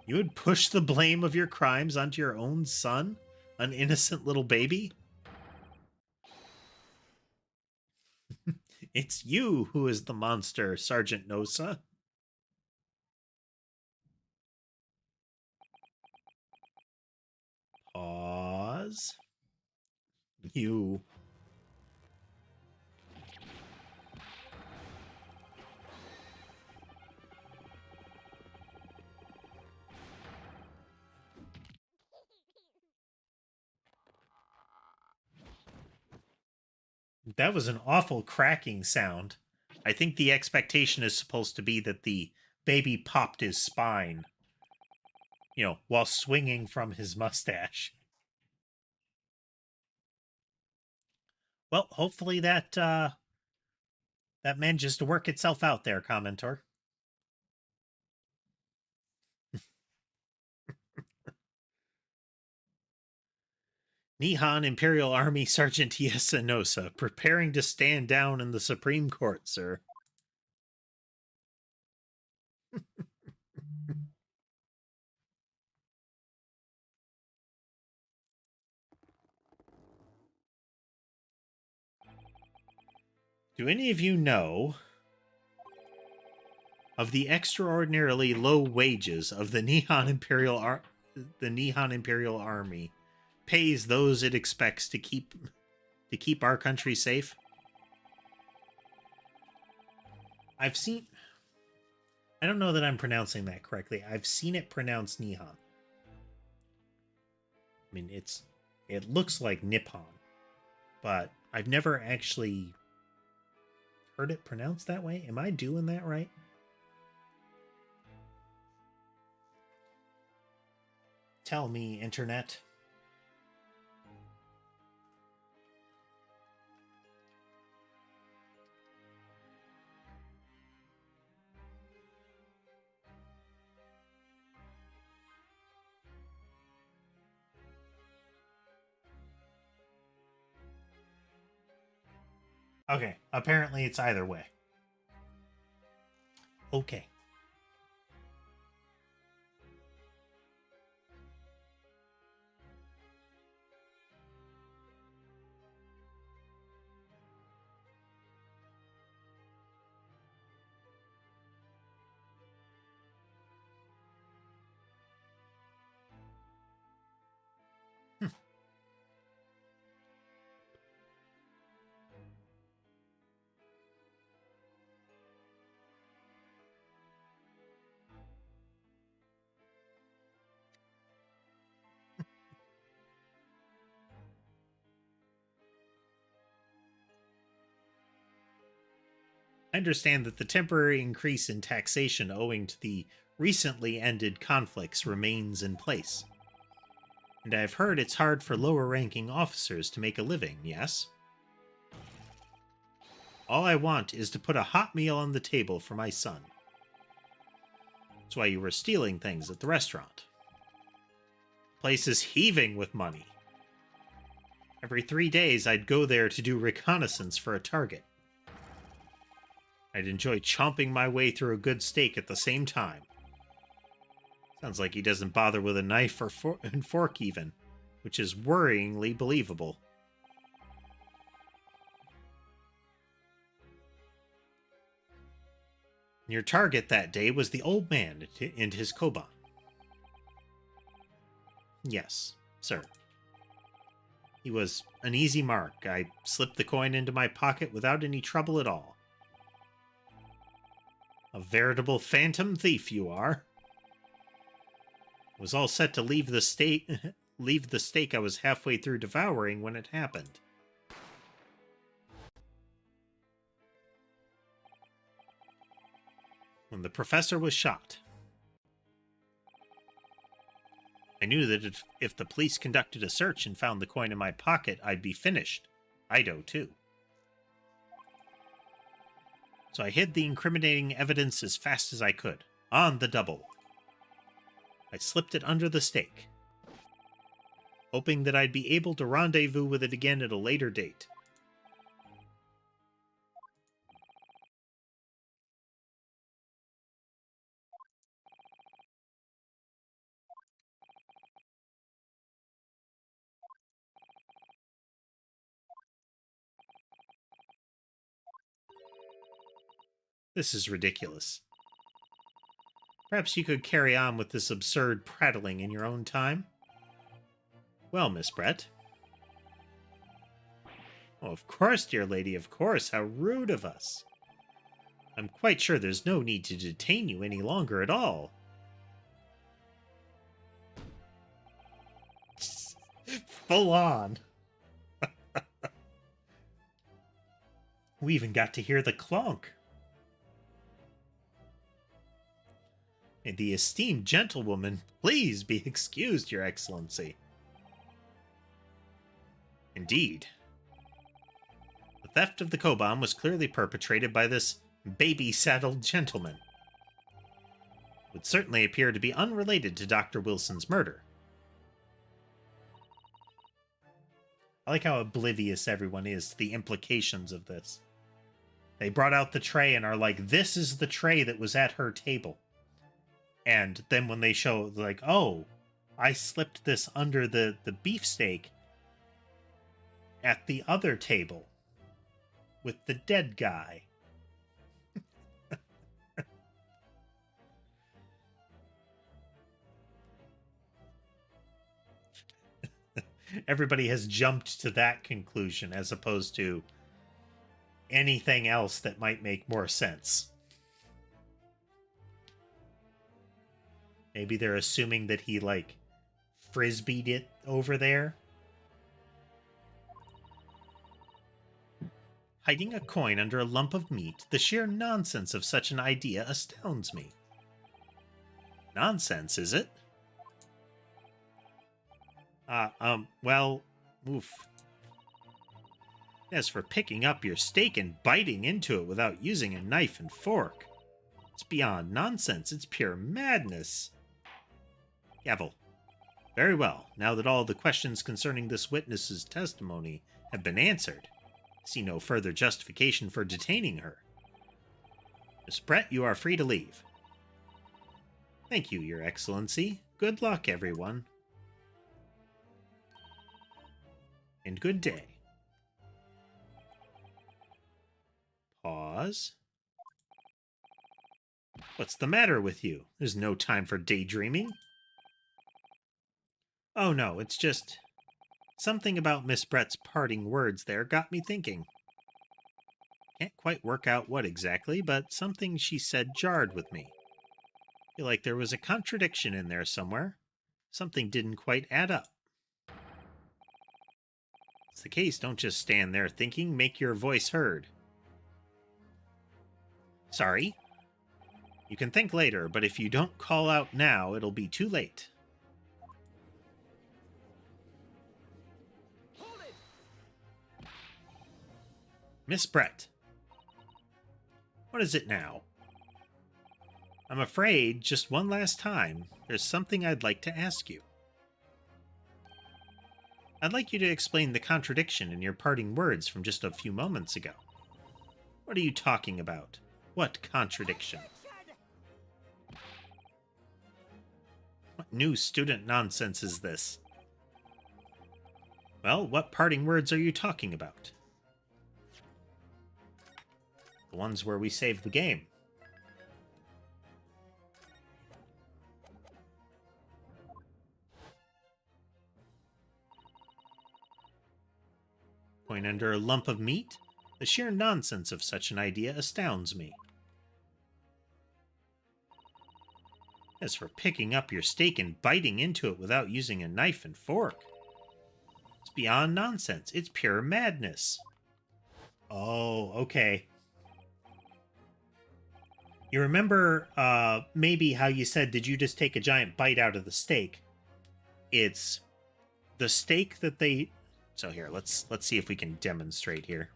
You would push the blame of your crimes onto your own son? An innocent little baby? It's you who is the monster, Sergeant Nosa. Pause. You. That was an awful cracking sound. I think the expectation is supposed to be that the baby popped his spine, while swinging from his mustache. Well, hopefully that manages to work itself out there, Commentor. Nihon Imperial Army Sergeant Yasanosa, preparing to stand down in the Supreme Court, sir. Do any of you know of the extraordinarily low wages of the Nihon Imperial Army pays those it expects to keep our country safe? I don't know that I'm pronouncing that correctly. I've seen it pronounced Nihon. I mean, it looks like Nippon, but I've never actually heard it pronounced that way. Am I doing that right? Tell me, Internet. Okay, apparently it's either way. Okay. I understand that the temporary increase in taxation owing to the recently ended conflicts remains in place. And I've heard it's hard for lower ranking officers to make a living, yes? All I want is to put a hot meal on the table for my son. That's why you were stealing things at the restaurant. The place is heaving with money. Every 3 days, I'd go there to do reconnaissance for a target. I'd enjoy chomping my way through a good steak at the same time. Sounds like he doesn't bother with a knife or fork even, which is worryingly believable. Your target that day was the old man and his koban. Yes, sir. He was an easy mark. I slipped the coin into my pocket without any trouble at all. A veritable phantom thief you are. I was all set to leave the steak I was halfway through devouring when it happened. When the professor was shot. I knew that if the police conducted a search and found the coin in my pocket, I'd be finished. Ido, too. So I hid the incriminating evidence as fast as I could, on the double. I slipped it under the steak, hoping that I'd be able to rendezvous with it again at a later date. This is ridiculous. Perhaps you could carry on with this absurd prattling in your own time? Well, Miss Brett. Oh, of course, dear lady, of course. How rude of us. I'm quite sure there's no need to detain you any longer at all. Full on. We even got to hear the clonk. May the esteemed gentlewoman please be excused, Your Excellency. Indeed. The theft of the koban was clearly perpetrated by this baby-saddled gentleman. Would certainly appear to be unrelated to Dr. Wilson's murder. I like how oblivious everyone is to the implications of this. They brought out the tray and are like, this is the tray that was at her table. And then when they show, like, oh, I slipped this under the beefsteak at the other table with the dead guy. Everybody has jumped to that conclusion as opposed to anything else that might make more sense. Maybe they're assuming that he, like, frisbeed it over there. Hiding a coin under a lump of meat, the sheer nonsense of such an idea astounds me. Nonsense, is it? Well, oof. As for picking up your steak and biting into it without using a knife and fork, it's beyond nonsense, it's pure madness. Gavel. Very well, now that all the questions concerning this witness's testimony have been answered, I see no further justification for detaining her. Miss Brett, you are free to leave. Thank you, Your Excellency. Good luck, everyone. And good day. Pause. What's the matter with you? There's no time for daydreaming. Oh no, it's just something about Miss Brett's parting words there got me thinking. Can't quite work out what exactly, but something she said jarred with me. Feel like there was a contradiction in there somewhere. Something didn't quite add up. It's the case, don't just stand there thinking, make your voice heard. Sorry. You can think later, but if you don't call out now, it'll be too late. Hold it! Miss Brett. What is it now? I'm afraid, just one last time, there's something I'd like to ask you. I'd like you to explain the contradiction in your parting words from just a few moments ago. What are you talking about? What contradiction? What new student nonsense is this? Well, what parting words are you talking about? The ones where we saved the game. Point under a lump of meat? The sheer nonsense of such an idea astounds me. As for picking up your steak and biting into it without using a knife and fork, it's beyond nonsense. It's pure madness. Oh, okay. You remember maybe how you said, did you just take a giant bite out of the steak? It's the steak that they... So here, let's see if we can demonstrate here.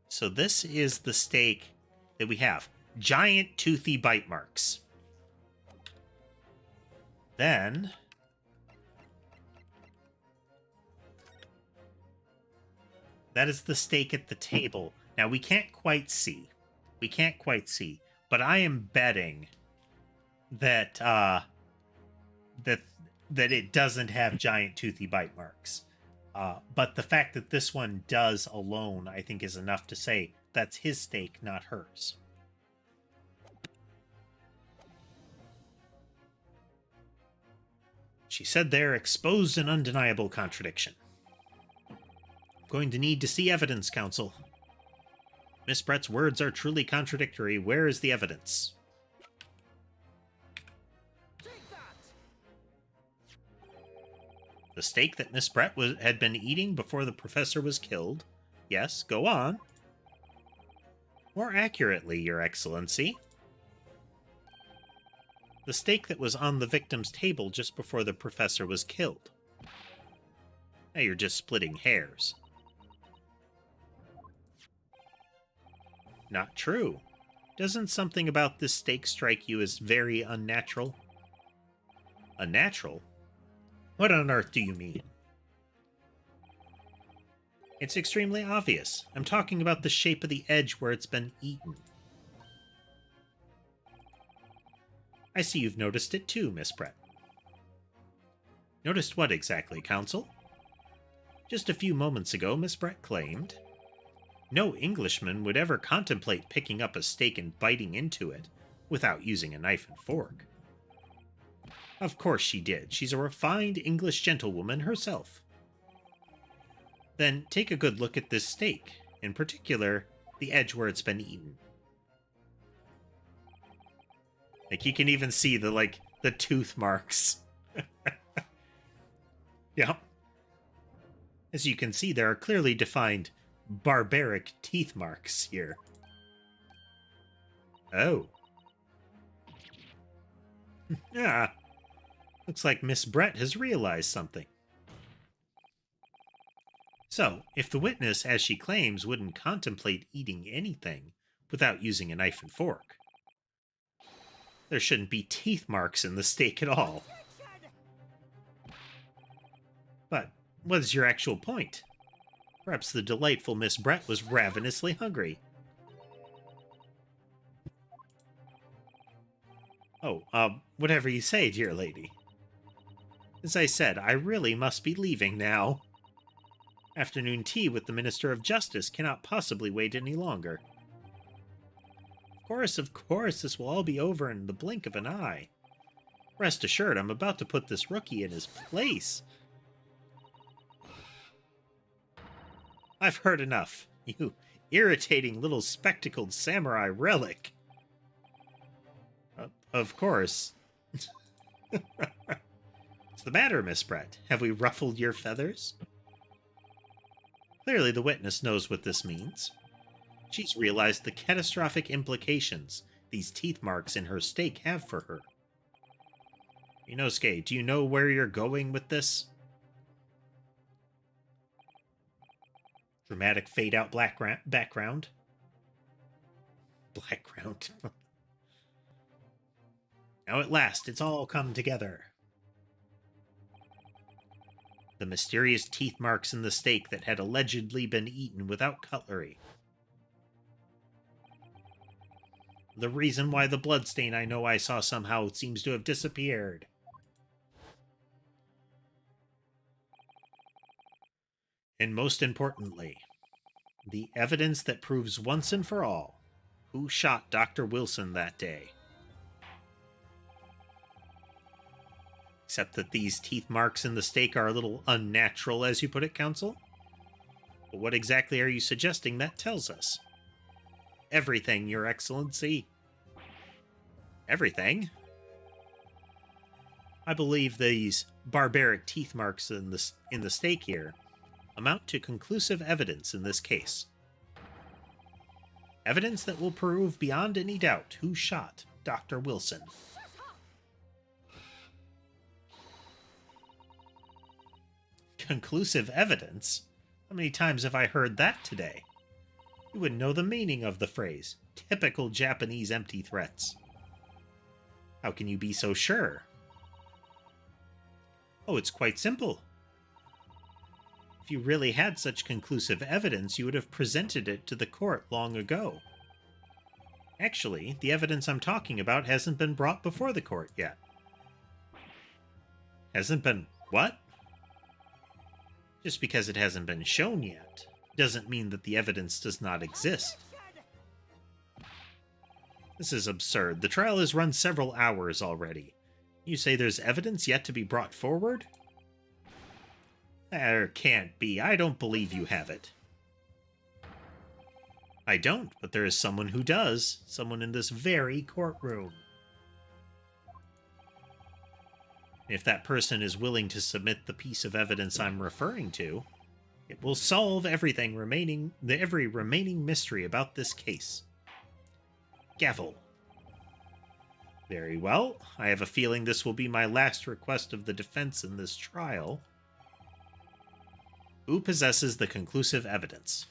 So this is the steak that we have. Giant toothy bite marks. Then that is the steak at the table. Now we can't quite see. We can't quite see, but I am betting that that it doesn't have giant toothy bite marks. But the fact that this one does alone, I think, is enough to say that's his steak, not hers. She said there, exposed an undeniable contradiction. I'm going to need to see evidence, Counsel. Miss Brett's words are truly contradictory. Where is the evidence? Take that! The steak that Miss Brett had been eating before the professor was killed. Yes, go on. More accurately, Your Excellency. The steak that was on the victim's table just before the professor was killed. Now you're just splitting hairs. Not true. Doesn't something about this steak strike you as very unnatural? Unnatural? What on earth do you mean? It's extremely obvious. I'm talking about the shape of the edge where it's been eaten. I see you've noticed it too, Miss Brett. Noticed what exactly, Counsel? Just a few moments ago, Miss Brett claimed, no Englishman would ever contemplate picking up a steak and biting into it without using a knife and fork. Of course she did. She's a refined English gentlewoman herself. Then take a good look at this steak, in particular, the edge where it's been eaten. Like, you can even see the tooth marks. Yep. As you can see, there are clearly defined barbaric teeth marks here. Oh. Yeah. Looks like Miss Brett has realized something. So, if the witness, as she claims, wouldn't contemplate eating anything without using a knife and fork, there shouldn't be teeth marks in the steak at all. But what is your actual point? Perhaps the delightful Miss Brett was ravenously hungry. Oh, whatever you say, dear lady. As I said, I really must be leaving now. Afternoon tea with the Minister of Justice cannot possibly wait any longer. Of course, this will all be over in the blink of an eye. Rest assured, I'm about to put this rookie in his place. I've heard enough, you irritating little spectacled samurai relic. Of course. What's the matter, Miss Brett? Have we ruffled your feathers? Clearly the witness knows what this means. She's realized the catastrophic implications these teeth marks in her steak have for her. Inosuke, do you know where you're going with this? Dramatic fade-out background. Background. Now at last, it's all come together. The mysterious teeth marks in the steak that had allegedly been eaten without cutlery. The reason why the bloodstain I know I saw somehow seems to have disappeared. And most importantly, the evidence that proves once and for all who shot Dr. Wilson that day. Except that these teeth marks in the steak are a little unnatural, as you put it, Counsel. But what exactly are you suggesting that tells us? Everything, Your Excellency. Everything? I believe these barbaric teeth marks in the steak here amount to conclusive evidence in this case. Evidence that will prove beyond any doubt who shot Dr. Wilson. Conclusive evidence? How many times have I heard that today? You wouldn't know the meaning of the phrase. Typical Japanese empty threats. How can you be so sure? Oh, it's quite simple. If you really had such conclusive evidence, you would have presented it to the court long ago. Actually, the evidence I'm talking about hasn't been brought before the court yet. Hasn't been what? Just because it hasn't been shown yet doesn't mean that the evidence does not exist. This is absurd. The trial has run several hours already. You say there's evidence yet to be brought forward? There can't be. I don't believe you have it. I don't, but there is someone who does. Someone in this very courtroom. If that person is willing to submit the piece of evidence I'm referring to, it will solve every remaining mystery about this case. Gavel. Very well. I have a feeling this will be my last request of the defense in this trial. Who possesses the conclusive evidence?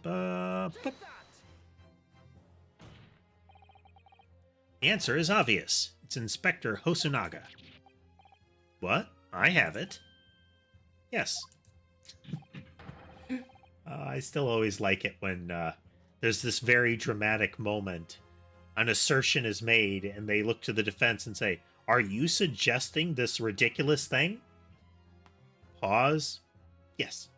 The answer is obvious. It's Inspector Hosonaga. What? I have it. Yes. I still always like it when there's this very dramatic moment. An assertion is made, and they look to the defense and say, "Are you suggesting this ridiculous thing?" Pause. Yes.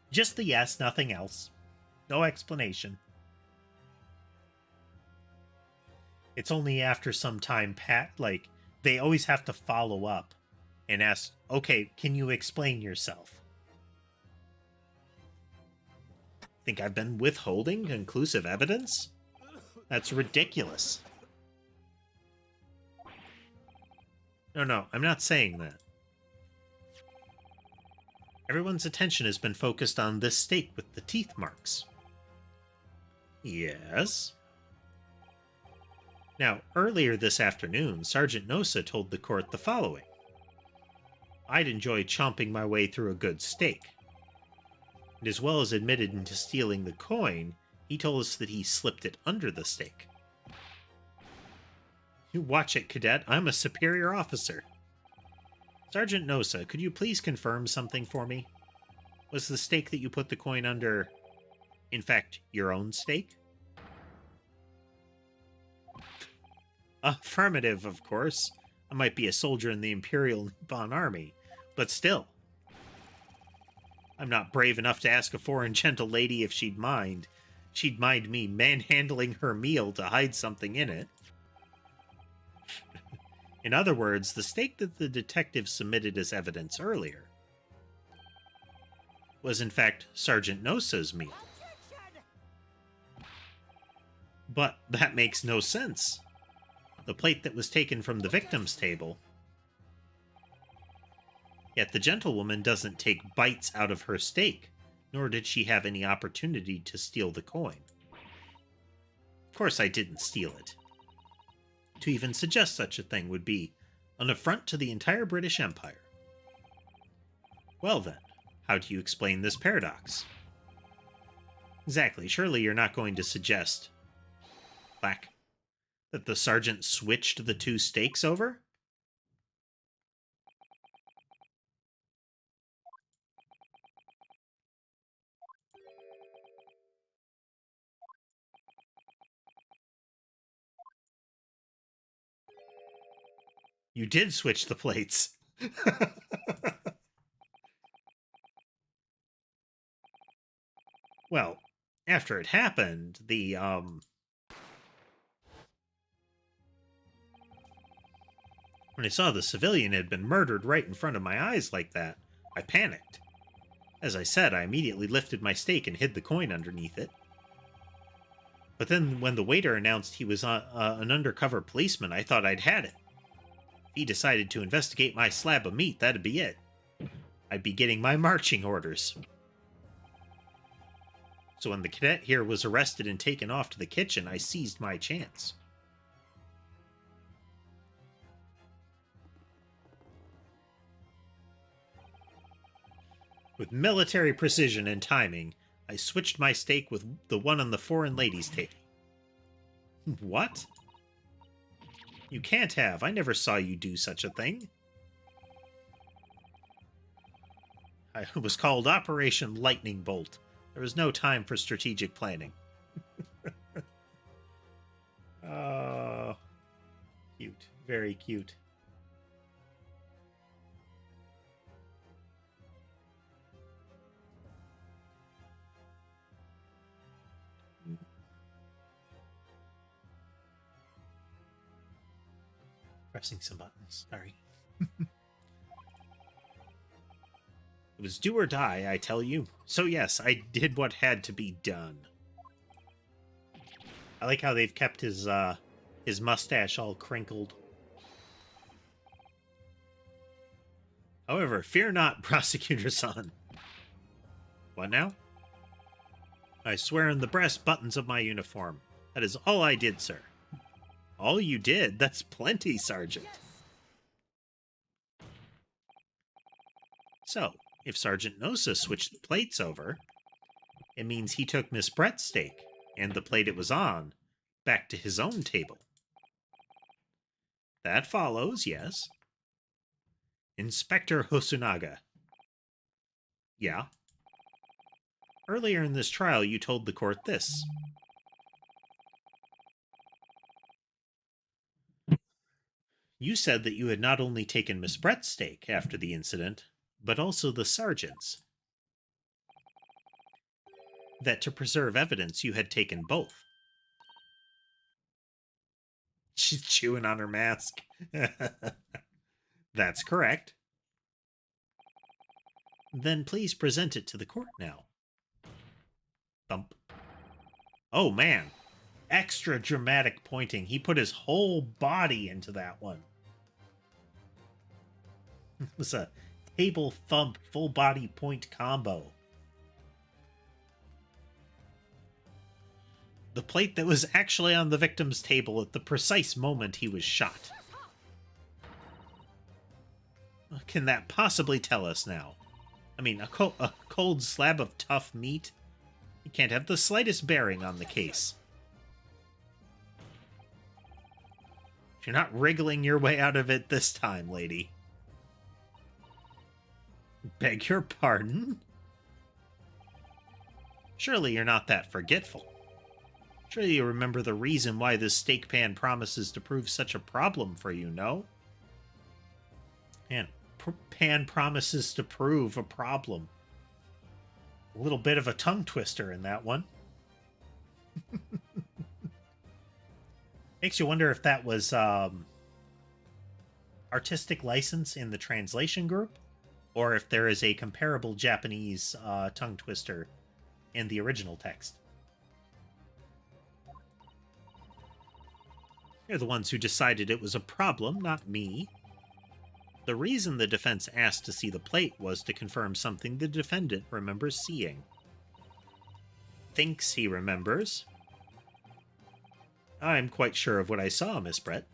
Just the yes, nothing else. No explanation. It's only after some time, they always have to follow up and ask, okay, can you explain yourself? Think I've been withholding conclusive evidence? That's ridiculous. No, I'm not saying that. Everyone's attention has been focused on this steak with the teeth marks. Yes. Now, earlier this afternoon, Sergeant Nosa told the court the following. I'd enjoy chomping my way through a good steak. And as well as admitted into stealing the coin, he told us that he slipped it under the steak. You watch it, Cadet. I'm a superior officer. Sergeant Nosa, could you please confirm something for me? Was the steak that you put the coin under, in fact, your own steak? Affirmative, of course. I might be a soldier in the Imperial Nippon Army, but still. I'm not brave enough to ask a foreign gentle lady if she'd mind. She'd mind me manhandling her meal to hide something in it. In other words, the steak that the detective submitted as evidence earlier was in fact Sergeant Nosa's meal. But that makes no sense. The plate that was taken from the victim's table Yet the gentlewoman doesn't take bites out of her steak, nor did she have any opportunity to steal the coin. Of course I didn't steal it. To even suggest such a thing would be an affront to the entire British Empire. Well then, how do you explain this paradox? Exactly, surely you're not going to suggest, Black, that the sergeant switched the two steaks over? You did switch the plates. Well, after it happened, when I saw the civilian had been murdered right in front of my eyes like that, I panicked. As I said, I immediately lifted my steak and hid the coin underneath it. But then when the waiter announced he was an undercover policeman, I thought I'd had it. If he decided to investigate my slab of meat, that'd be it. I'd be getting my marching orders. So when the cadet here was arrested and taken off to the kitchen, I seized my chance. With military precision and timing, I switched my steak with the one on the foreign ladies' table. What? You can't have. I never saw you do such a thing. It was called Operation Lightning Bolt. There was no time for strategic planning. Oh, cute. Very cute. Pressing some buttons. Sorry. It was do or die, I tell you. So yes, I did what had to be done. I like how they've kept his mustache all crinkled. However, fear not, prosecutor-san. What now? I swear on the breast buttons of my uniform. That is all I did, sir. All you did? That's plenty, Sergeant. So, if Sergeant Nosa switched the plates over, it means he took Miss Brett's steak, and the plate it was on, back to his own table. That follows, yes. Inspector Hosunaga. Yeah? Earlier in this trial, you told the court this. You said that you had not only taken Miss Brett's steak after the incident, but also the sergeant's. That to preserve evidence, you had taken both. She's chewing on her mask. That's correct. Then please present it to the court now. Thump. Oh, man. Extra dramatic pointing. He put his whole body into that one. It was a table thump, full body point combo. The plate that was actually on the victim's table at the precise moment he was shot. What can that possibly tell us now? I mean, a cold slab of tough meat? You can't have the slightest bearing on the case. You're not wriggling your way out of it this time, lady. Beg your pardon? Surely you're not that forgetful. Surely you remember the reason why this steak pan promises to prove such a problem for you, no? And pan promises to prove a problem. A little bit of a tongue twister in that one. Makes you wonder if that was artistic license in the translation group, or if there is a comparable Japanese tongue twister in the original text. You're the ones who decided it was a problem, not me. The reason the defense asked to see the plate was to confirm something the defendant remembers seeing. Thinks he remembers. I'm quite sure of what I saw, Miss Brett.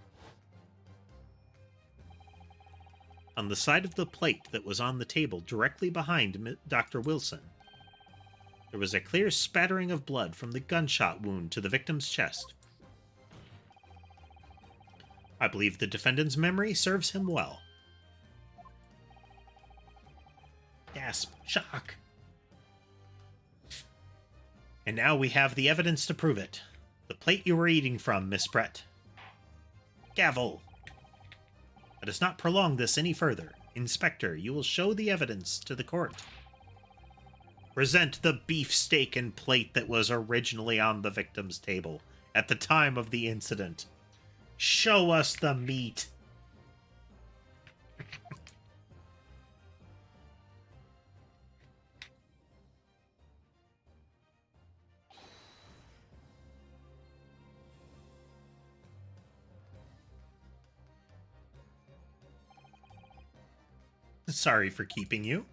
On the side of the plate that was on the table directly behind Dr. Wilson, there was a clear spattering of blood from the gunshot wound to the victim's chest. I believe the defendant's memory serves him well. Gasp. Shock. And now we have the evidence to prove it. The plate you were eating from, Miss Brett. Gavel. Let us not prolong this any further. Inspector, you will show the evidence to the court. Present the beefsteak and plate that was originally on the victim's table at the time of the incident. Show us the meat. Sorry for keeping you.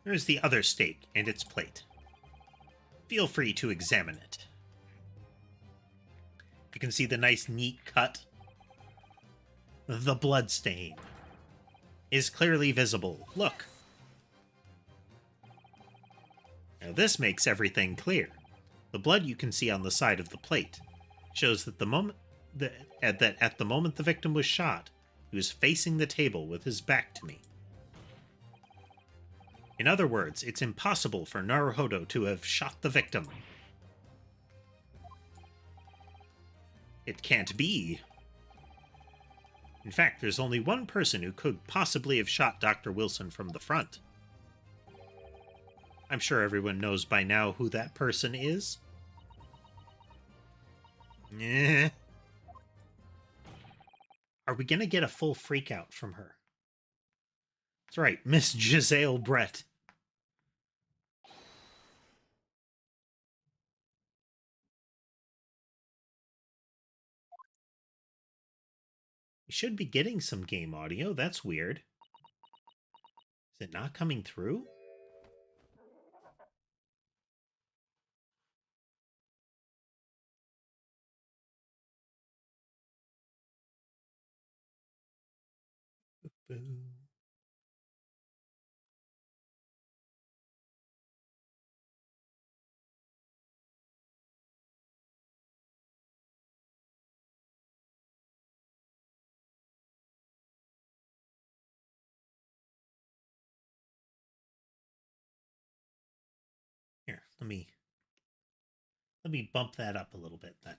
There's the other steak and its plate. Feel free to examine it. You can see the nice, neat cut. The blood stain is clearly visible. Look. Now this makes everything clear. The blood you can see on the side of the plate shows that at the moment the victim was shot, he was facing the table with his back to me. In other words, it's impossible for Naruhodo to have shot the victim. It can't be. In fact, there's only one person who could possibly have shot Dr. Wilson from the front. I'm sure everyone knows by now who that person is. Eh. Are we gonna get a full freakout from her? That's right, Miss Giselle Brett. We should be getting some game audio. That's weird. Is it not coming through? Boom. Here, let me bump that up a little bit then.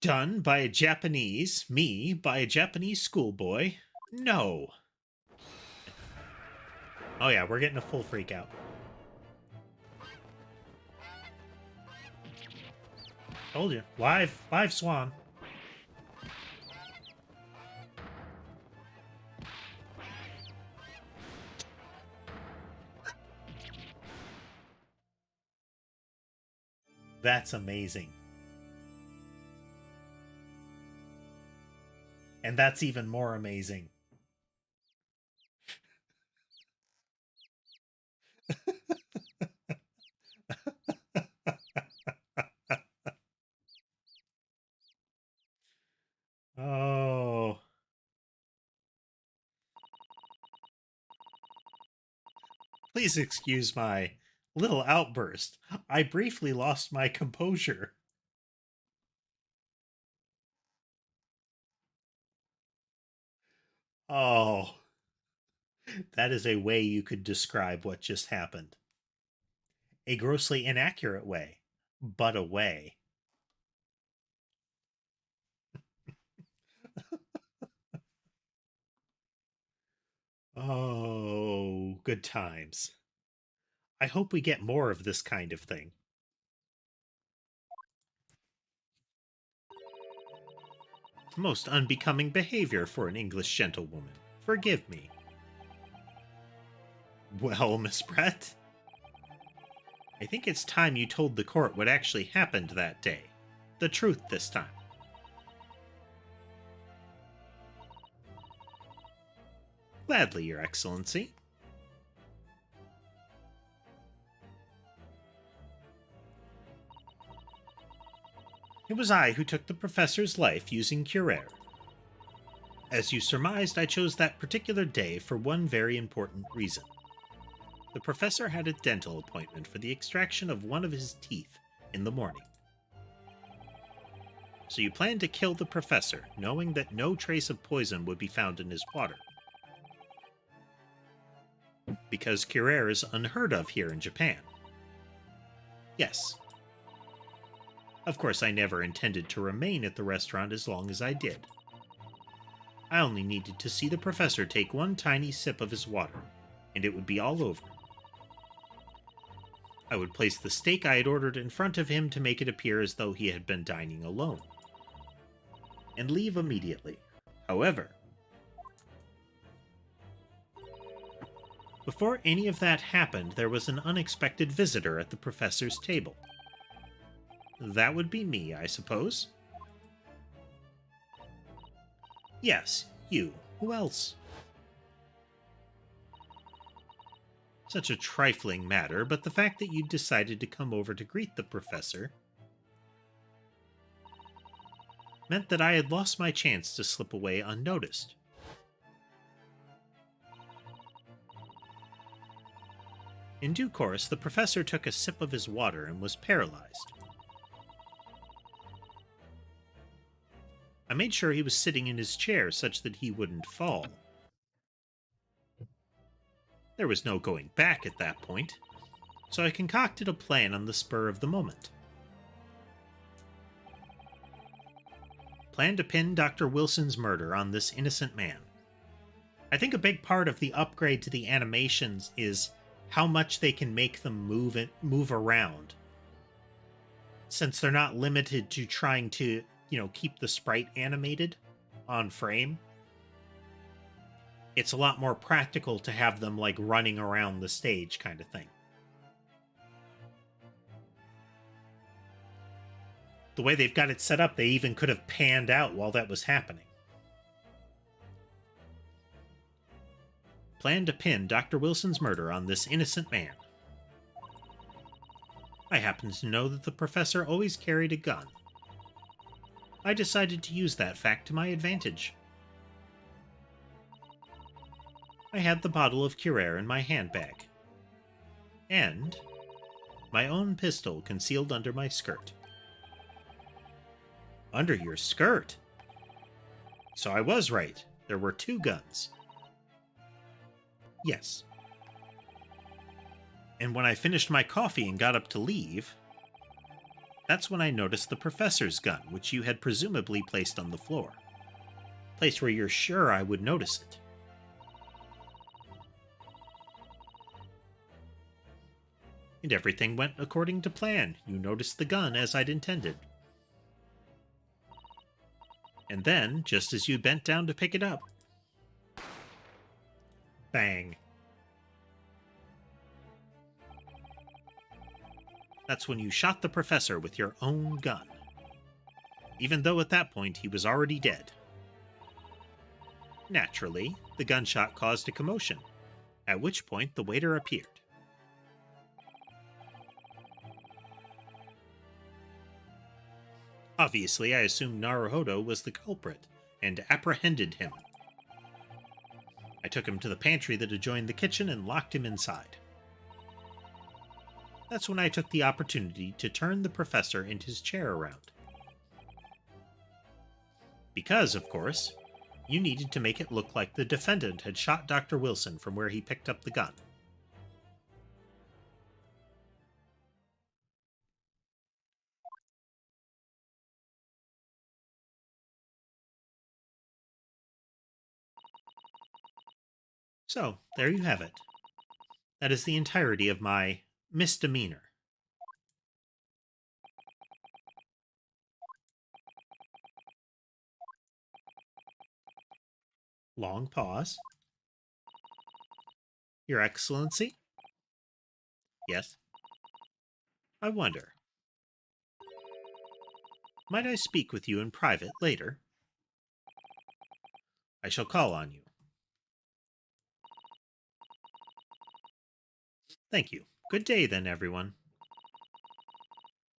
Done by a Japanese, me by a Japanese schoolboy. No. Oh yeah, we're getting a full freak out. Told you. Live Swan. That's amazing. And that's even more amazing. Oh. Please excuse my little outburst. I briefly lost my composure. Oh. That is a way you could describe what just happened. A grossly inaccurate way, but a way. Oh, good times. I hope we get more of this kind of thing. Most unbecoming behavior for an English gentlewoman. Forgive me. Well, Miss Brett, I think it's time you told the court what actually happened that day. The truth this time. Gladly, Your Excellency. It was I who took the professor's life using Curer. As you surmised, I chose that particular day for one very important reason. The professor had a dental appointment for the extraction of one of his teeth in the morning. So you planned to kill the professor, knowing that no trace of poison would be found in his water. Because Curer is unheard of here in Japan. Yes. Of course, I never intended to remain at the restaurant as long as I did. I only needed to see the professor take one tiny sip of his water, and it would be all over. I would place the steak I had ordered in front of him to make it appear as though he had been dining alone, and leave immediately. However, before any of that happened, there was an unexpected visitor at the professor's table. That would be me, I suppose. Yes, you. Who else? Such a trifling matter, but the fact that you decided to come over to greet the professor meant that I had lost my chance to slip away unnoticed. In due course, the professor took a sip of his water and was paralyzed. I made sure he was sitting in his chair such that he wouldn't fall. There was no going back at that point, so I concocted a plan on the spur of the moment. Planned to pin Dr. Wilson's murder on this innocent man. I think a big part of the upgrade to the animations is how much they can make them move around. Since they're not limited to trying to, keep the sprite animated on frame, it's a lot more practical to have them like running around the stage kind of thing. The way they've got it set up, they even could have panned out while that was happening. Planned to pin Dr. Wilson's murder on this innocent man. I happened to know that the professor always carried a gun. I decided to use that fact to my advantage. I had the bottle of Curer in my handbag, and my own pistol concealed under my skirt. Under your skirt? So I was right. There were two guns. Yes. And when I finished my coffee and got up to leave, that's when I noticed the professor's gun, which you had presumably placed on the floor. Place where you're sure I would notice it. And everything went according to plan. You noticed the gun as I'd intended. And then, just as you bent down to pick it up, bang. That's when you shot the professor with your own gun, even though at that point he was already dead. Naturally, the gunshot caused a commotion, at which point the waiter appeared. Obviously, I assumed Naruhodo was the culprit, and apprehended him. I took him to the pantry that adjoined the kitchen and locked him inside. That's when I took the opportunity to turn the professor and his chair around. Because, of course, you needed to make it look like the defendant had shot Dr. Wilson from where he picked up the gun. So, there you have it. That is the entirety of my misdemeanor. Long pause. Your Excellency? Yes? I wonder. Might I speak with you in private later? I shall call on you. Thank you. Good day then, everyone.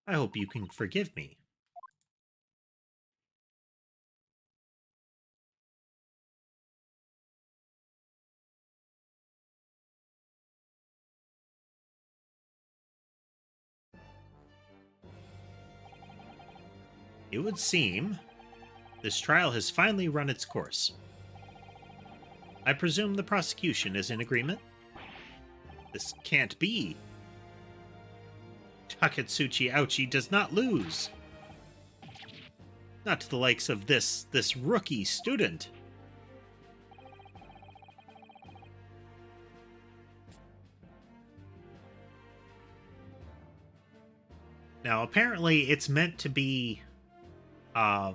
I hope you can forgive me. It would seem this trial has finally run its course. I presume the prosecution is in agreement? This can't be. Takatsuchi Ouchi does not lose. Not to the likes of this rookie student. Now, apparently, it's meant to be a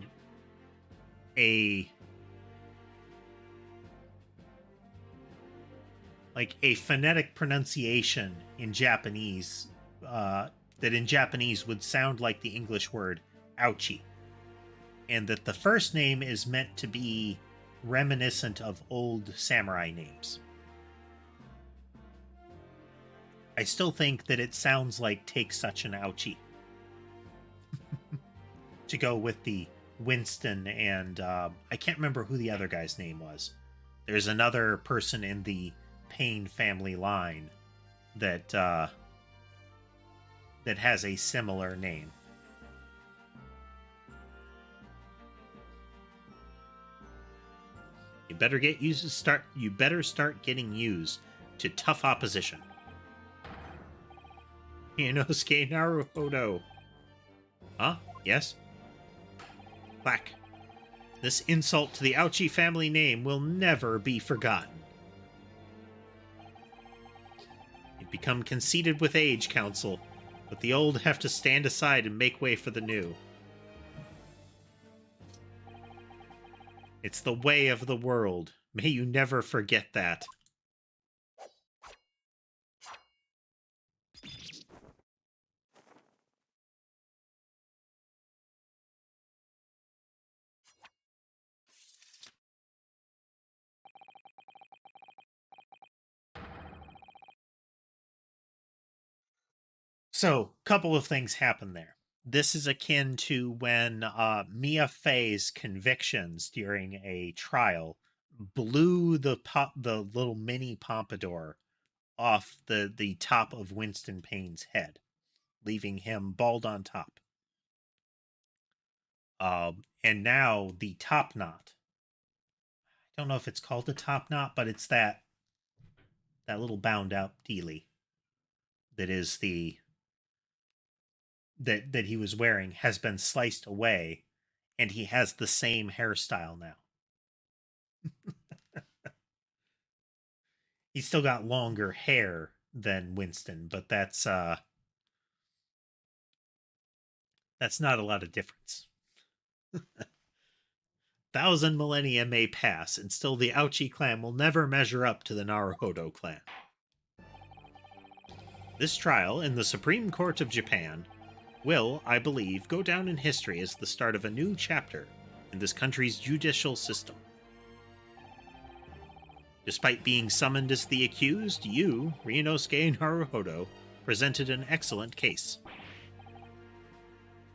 phonetic pronunciation in Japanese that in Japanese would sound like the English word ouchie, and that the first name is meant to be reminiscent of old samurai names. I still think that it sounds like take such an ouchie to go with the Winston and I can't remember who the other guy's name was. There's another person in the Payne family line that that has a similar name. You better start getting used to tough opposition. Inosuke Naruhodo. Huh? Yes? Quack. This insult to the Ouchi family name will never be forgotten. You've become conceited with age, Council, but the old have to stand aside and make way for the new. It's the way of the world. May you never forget that. So, couple of things happen there. This is akin to when Mia Fey's convictions during a trial blew the little mini pompadour off the top of Winston Payne's head, leaving him bald on top. And now the top knot. I don't know if it's called a top knot, but it's that little bound out dealy that is that he was wearing has been sliced away, and he has the same hairstyle now. He's still got longer hair than Winston, but that's not a lot of difference. 1,000 millennia may pass, and still the Ouchi clan will never measure up to the Naruhodo clan. This trial in the Supreme Court of Japan will, I believe, go down in history as the start of a new chapter in this country's judicial system. Despite being summoned as the accused, you, Ryunosuke Naruhodo, presented an excellent case.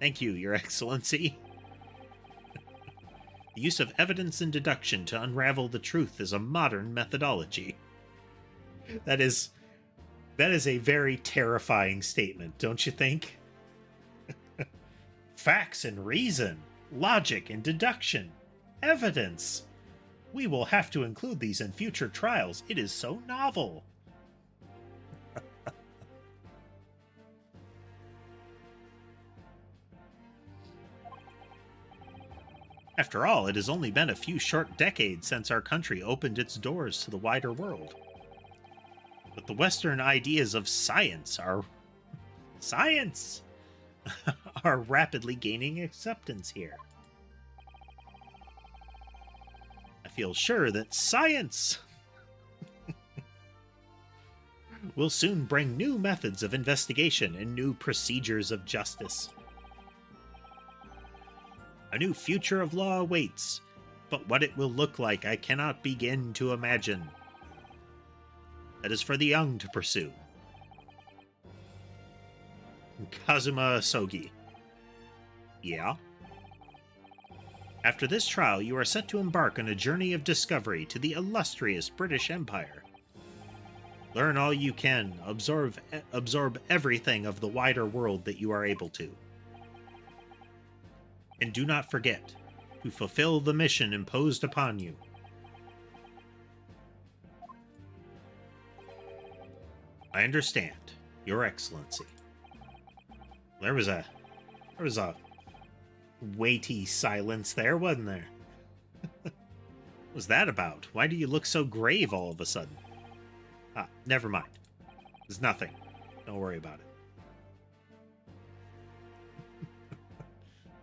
Thank you, Your Excellency. The use of evidence and deduction to unravel the truth is a modern methodology. That is a very terrifying statement, don't you think? Facts and reason, logic and deduction, evidence. We will have to include these in future trials. It is so novel. After all, it has only been a few short decades since our country opened its doors to the wider world. But the Western ideas of science are rapidly gaining acceptance here. I feel sure that science will soon bring new methods of investigation and new procedures of justice. A new future of law awaits, but what it will look like I cannot begin to imagine. That is for the young to pursue. Kazuma Sogi. Yeah? After this trial, you are set to embark on a journey of discovery to the illustrious British Empire. Learn all you can, absorb everything of the wider world that you are able to. And do not forget to fulfill the mission imposed upon you. I understand, Your Excellency. There was a weighty silence there, wasn't there? What was that about? Why do you look so grave all of a sudden? Ah, never mind. It's nothing. Don't worry about it.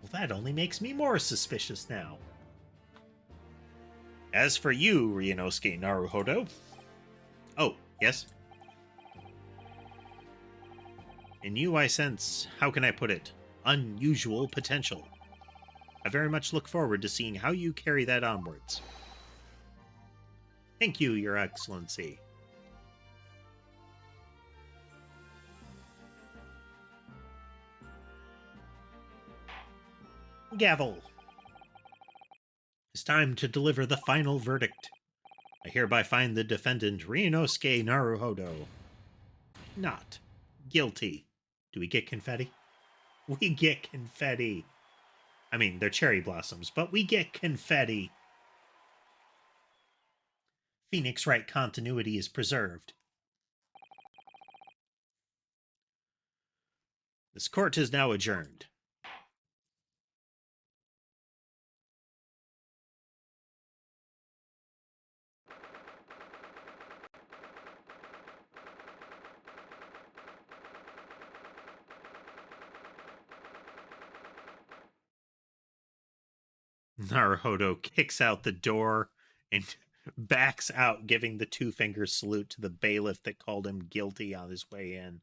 Well, that only makes me more suspicious now. As for you, Ryunosuke Naruhodo... Oh, yes? In you I sense, how can I put it, unusual potential. I very much look forward to seeing how you carry that onwards. Thank you, Your Excellency. Gavel. It's time to deliver the final verdict. I hereby find the defendant Ryunosuke Naruhodo not guilty. Do we get confetti? We get confetti. I mean, they're cherry blossoms, but we get confetti. Phoenix Wright continuity is preserved. This court is now adjourned. Naruhodo kicks out the door and backs out, giving the two-finger salute to the bailiff that called him guilty on his way in.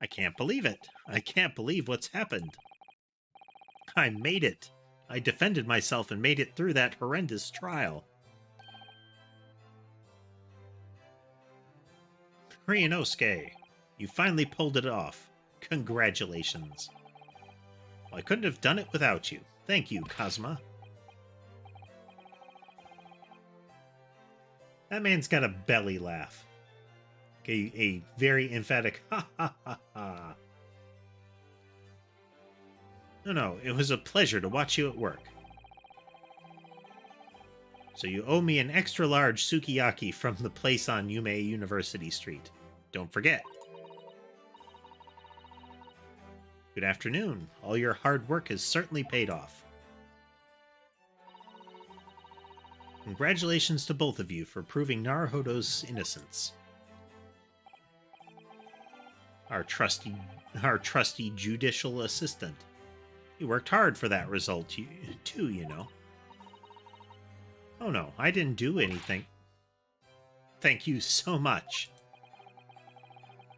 I can't believe it. I can't believe what's happened. I made it. I defended myself and made it through that horrendous trial. Ryunosuke, you finally pulled it off. Congratulations. Well, I couldn't have done it without you. Thank you, Kazuma. That man's got a belly laugh. A very emphatic ha ha ha ha. No, it was a pleasure to watch you at work. So you owe me an extra large sukiyaki from the place on Yume University Street. Don't forget. Good afternoon. All your hard work has certainly paid off. Congratulations to both of you for proving Naruhodo's innocence. Our trusty judicial assistant. He worked hard for that result, too, you know. Oh no, I didn't do anything. Thank you so much.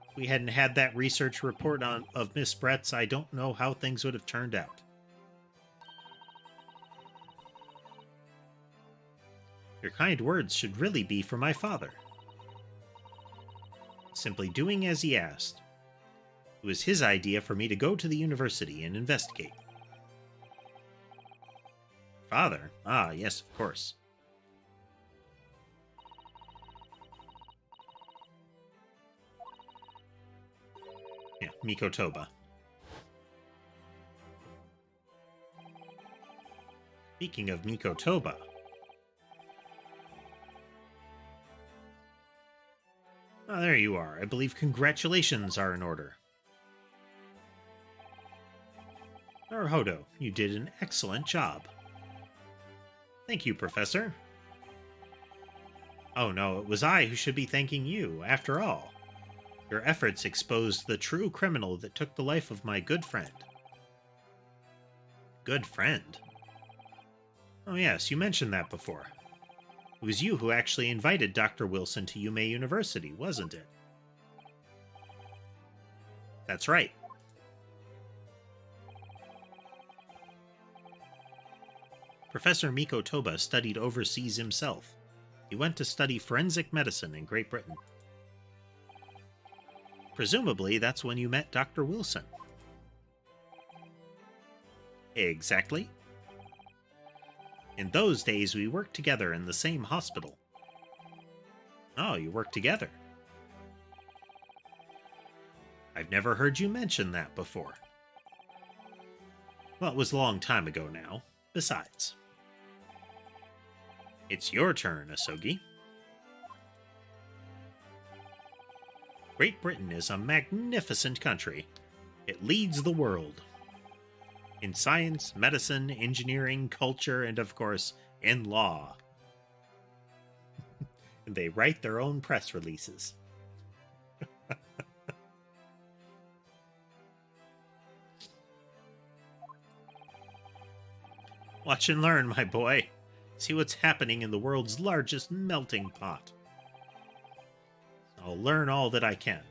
If we hadn't had that research report of Miss Brett's, I don't know how things would have turned out. Your kind words should really be for my father. Simply doing as he asked. It was his idea for me to go to the university and investigate. Father? Ah, yes, of course. Yeah, Mikotoba. Speaking of Mikotoba... Ah, there you are. I believe congratulations are in order. Naruhodo, you did an excellent job. Thank you, Professor. Oh no, it was I who should be thanking you, after all. Your efforts exposed the true criminal that took the life of my good friend. Good friend? Oh yes, you mentioned that before. It was you who actually invited Dr. Wilson to Yume University, wasn't it? That's right. Professor Miko Toba studied overseas himself. He went to study forensic medicine in Great Britain. Presumably, that's when you met Dr. Wilson. Exactly. In those days, we worked together in the same hospital. Oh, you worked together. I've never heard you mention that before. Well, it was a long time ago now. Besides, it's your turn, Asogi. Great Britain is a magnificent country. It leads the world. In science, medicine, engineering, culture, and of course, in law. They write their own press releases. Watch and learn, my boy. See what's happening in the world's largest melting pot. I'll learn all that I can.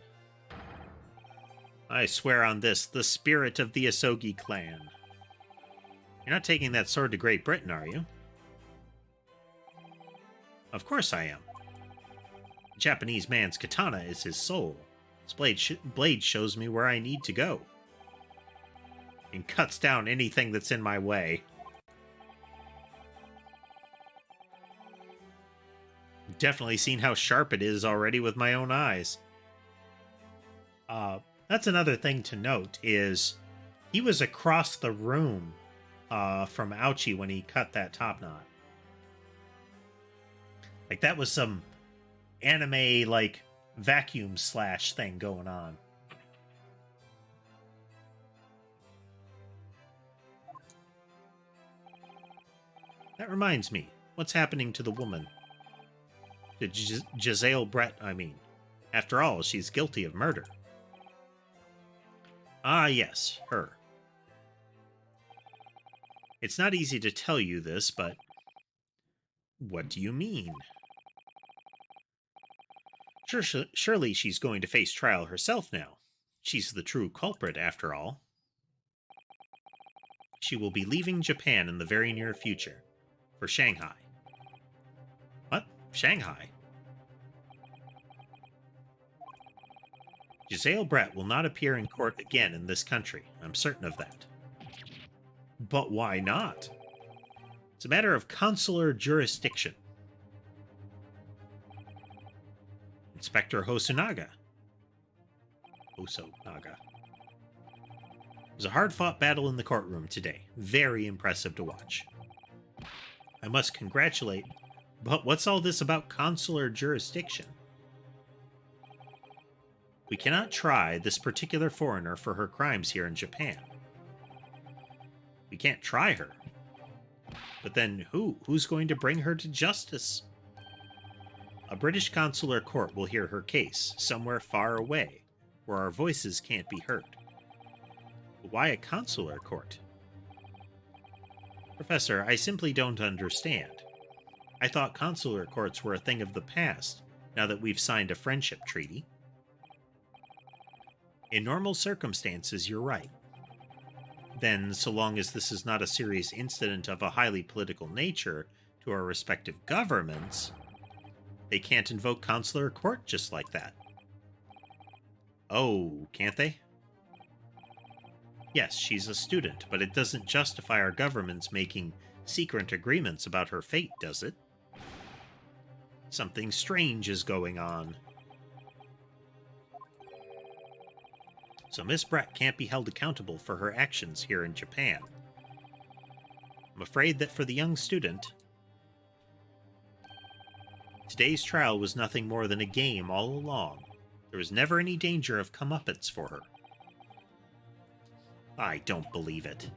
I swear on this, the spirit of the Asogi clan. You're not taking that sword to Great Britain, are you? Of course I am. The Japanese man's katana is his soul. His blade shows me where I need to go. And cuts down anything that's in my way. Definitely seen how sharp it is already with my own eyes. That's another thing to note is he was across the room from Ouchie when he cut that top knot. Like that was some anime like vacuum slash thing going on. That reminds me, what's happening to the woman? To Giselle Brett, I mean. After all, she's guilty of murder. Ah, yes, her. It's not easy to tell you this, but... What do you mean? Surely she's going to face trial herself now. She's the true culprit, after all. She will be leaving Japan in the very near future. For Shanghai. What? Shanghai? Giselle Brett will not appear in court again in this country. I'm certain of that. But why not? It's a matter of consular jurisdiction. Inspector Hosonaga. It was a hard-fought battle in the courtroom today. Very impressive to watch. I must congratulate, but what's all this about consular jurisdiction? We cannot try this particular foreigner for her crimes here in Japan. We can't try her. But then who's going to bring her to justice? A British consular court will hear her case, somewhere far away, where our voices can't be heard. But why a consular court? Professor, I simply don't understand. I thought consular courts were a thing of the past, now that we've signed a friendship treaty. In normal circumstances, you're right. Then, so long as this is not a serious incident of a highly political nature to our respective governments, they can't invoke consular court just like that. Oh, can't they? Yes, she's a student, but it doesn't justify our governments making secret agreements about her fate, does it? Something strange is going on. So Miss Brett can't be held accountable for her actions here in Japan. I'm afraid that for the young student, today's trial was nothing more than a game all along. There was never any danger of comeuppance for her. I don't believe it.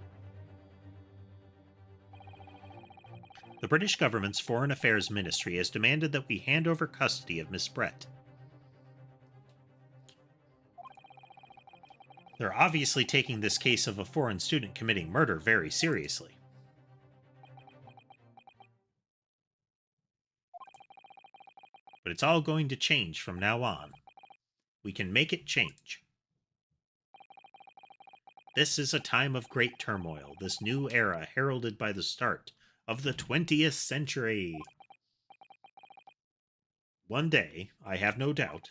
The British government's Foreign Affairs Ministry has demanded that we hand over custody of Miss Brett. They're obviously taking this case of a foreign student committing murder very seriously. But it's all going to change from now on. We can make it change. This is a time of great turmoil, this new era heralded by the start of the 20th century. One day, I have no doubt,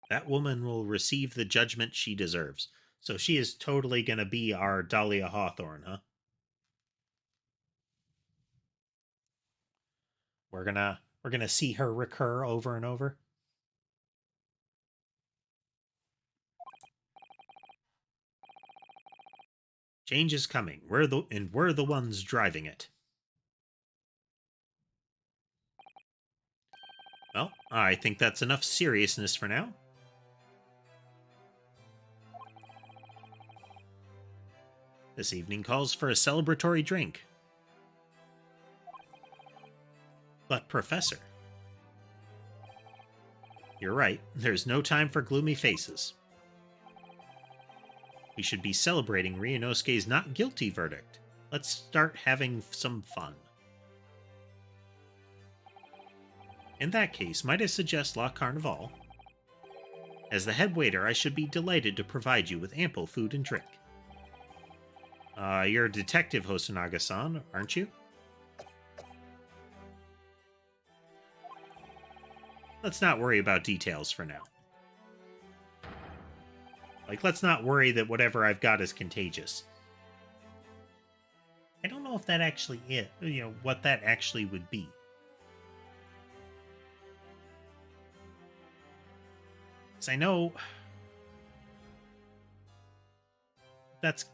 that woman will receive the judgment she deserves. So she is totally going to be our Dahlia Hawthorne, huh? We're gonna see her recur over and over. Change is coming. We're the ones driving it. Well, I think that's enough seriousness for now. This evening calls for a celebratory drink. But, Professor, you're right. There's no time for gloomy faces. We should be celebrating Ryunosuke's not guilty verdict. Let's start having some fun. In that case, might I suggest La Carnival? As the head waiter, I should be delighted to provide you with ample food and drink. You're a detective, Hosonaga-san, aren't you? Let's not worry about details for now. Like, let's not worry that whatever I've got is contagious. I don't know if that actually is, what that actually would be. Because I know that's,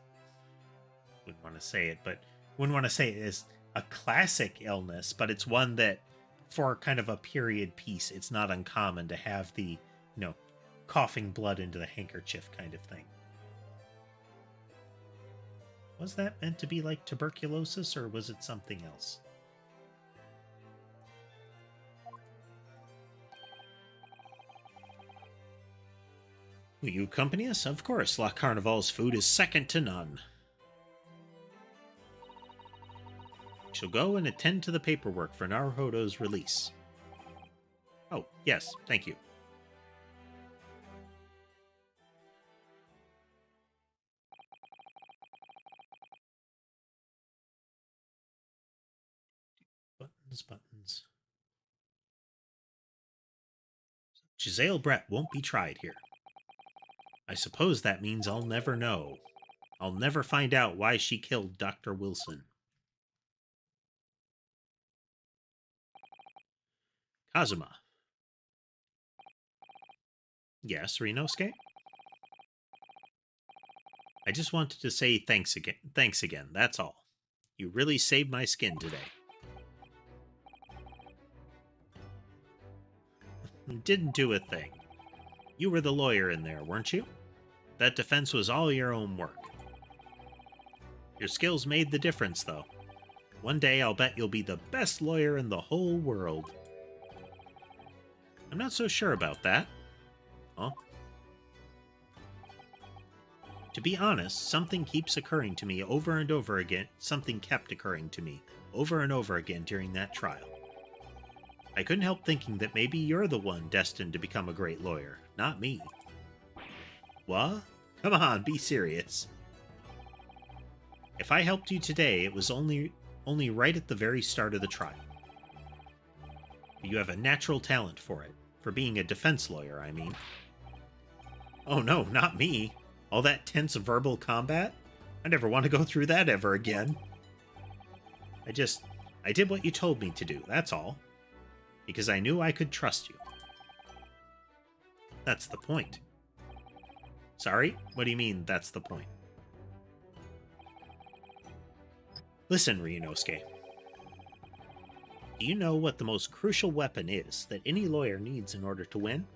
wouldn't want to say it, but wouldn't want to say it is a classic illness, but it's one that for kind of a period piece, it's not uncommon to have the, coughing blood into the handkerchief kind of thing. Was that meant to be like tuberculosis, or was it something else? Will you accompany us? Of course, La Carnival's food is second to none. We shall go and attend to the paperwork for Naruhodo's release. Oh, yes, thank you. Buttons. Giselle Brett won't be tried here. I suppose that means I'll never know. I'll never find out why she killed Dr. Wilson. Kazuma. Yes, Ryunosuke? I just wanted to say thanks again, that's all. You really saved my skin today. Didn't do a thing. You were the lawyer in there, weren't you? That defense was all your own work. Your skills made the difference, though. One day I'll bet you'll be the best lawyer in the whole world. I'm not so sure about that. Huh? To be honest, something keeps occurring to me over and over again. Something kept occurring to me over and over again during that trial. I couldn't help thinking that maybe you're the one destined to become a great lawyer, not me. What? Come on, be serious. If I helped you today, it was only right at the very start of the trial. You have a natural talent for it. For being a defense lawyer, I mean. Oh no, not me. All that tense verbal combat? I never want to go through that ever again. I did what you told me to do, that's all. Because I knew I could trust you. That's the point. Sorry? What do you mean, that's the point? Listen, Ryunosuke. Do you know what the most crucial weapon is that any lawyer needs in order to win?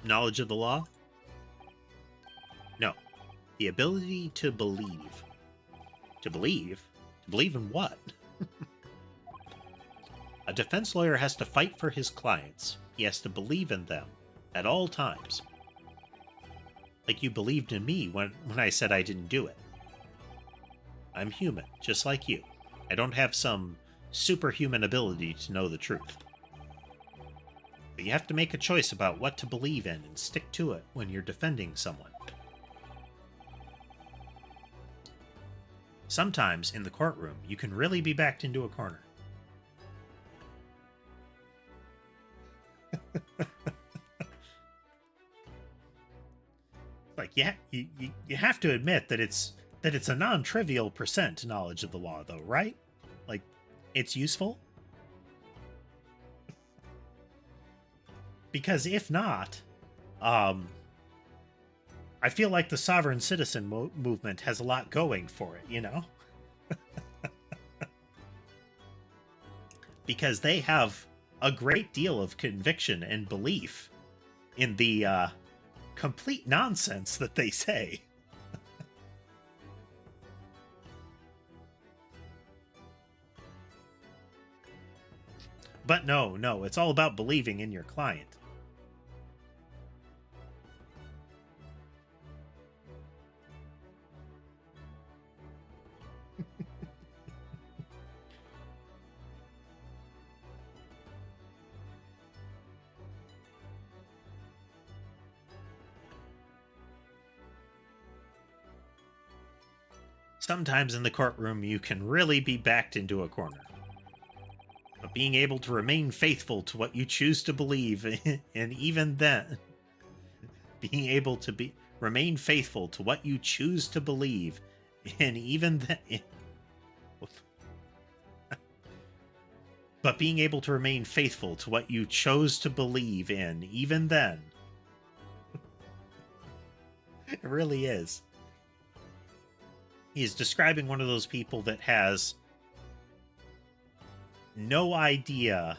Knowledge of the law? No. The ability to believe. To believe? To believe in what? A defense lawyer has to fight for his clients. He has to believe in them at all times. Like you believed in me when I said I didn't do it. I'm human, just like you. I don't have some superhuman ability to know the truth. But you have to make a choice about what to believe in and stick to it when you're defending someone. Sometimes, in the courtroom, you can really be backed into a corner. Like, yeah, you have to admit that it's a non-trivial percent knowledge of the law, though, right? Like, it's useful. Because if not, I feel like the sovereign citizen movement has a lot going for it, you know? Because they have a great deal of conviction and belief in the complete nonsense that they say. But no, it's all about believing in your client. Sometimes in the courtroom, you can really be backed into a corner. But being able to remain faithful to what you choose to believe, and even then, being able to remain faithful to what you choose to believe, and even then, but being able to remain faithful to what you chose to believe in, even then, it really is. He's describing one of those people that has no idea,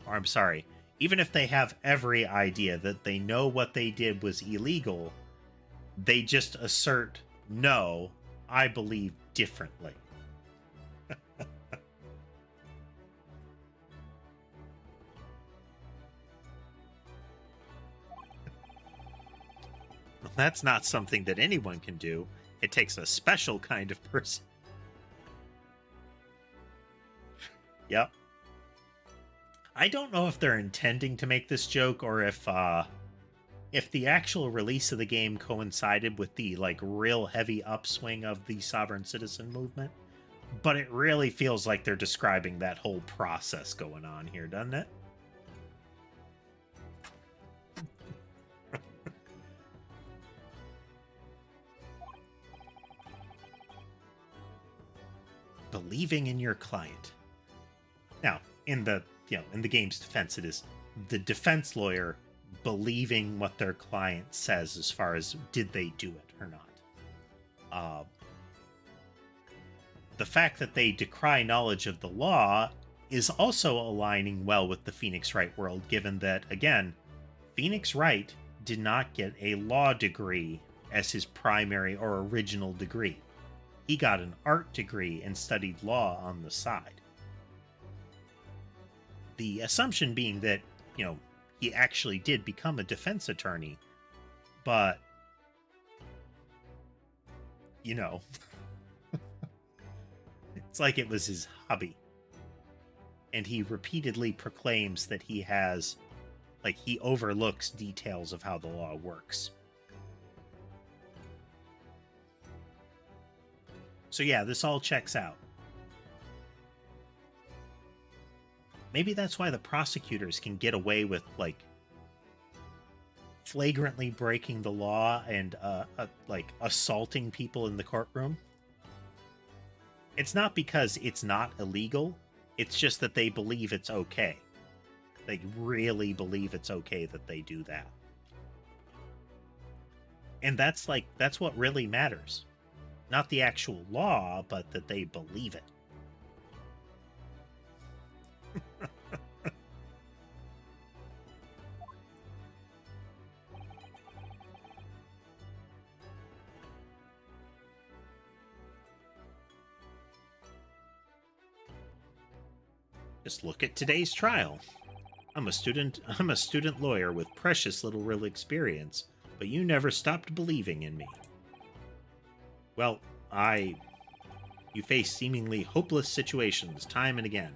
or I'm sorry, even if they have every idea that they know what they did was illegal, they just assert, no, I believe differently. That's not something that anyone can do. It takes a special kind of person. Yep. I don't know if they're intending to make this joke or if the actual release of the game coincided with the like real heavy upswing of the sovereign citizen movement, but it really feels like they're describing that whole process going on here, doesn't it? Believing in your client. Now, in the game's defense, it is the defense lawyer believing what their client says as far as did they do it or not. The fact that they decry knowledge of the law is also aligning well with the Phoenix Wright world, given that, again, Phoenix Wright did not get a law degree as his primary or original degree. He got an art degree and studied law on the side. The assumption being that, he actually did become a defense attorney, but, it's like it was his hobby. And he repeatedly proclaims that he overlooks details of how the law works. So yeah, this all checks out. Maybe that's why the prosecutors can get away with, flagrantly breaking the law and, assaulting people in the courtroom. It's not because it's not illegal. It's just that they believe it's okay. They really believe it's okay that they do that. And that's what really matters. Not the actual law, but that they believe it. Just look at today's trial. I'm a student lawyer with precious little real experience, but you never stopped believing in me. Well, You faced seemingly hopeless situations time and again,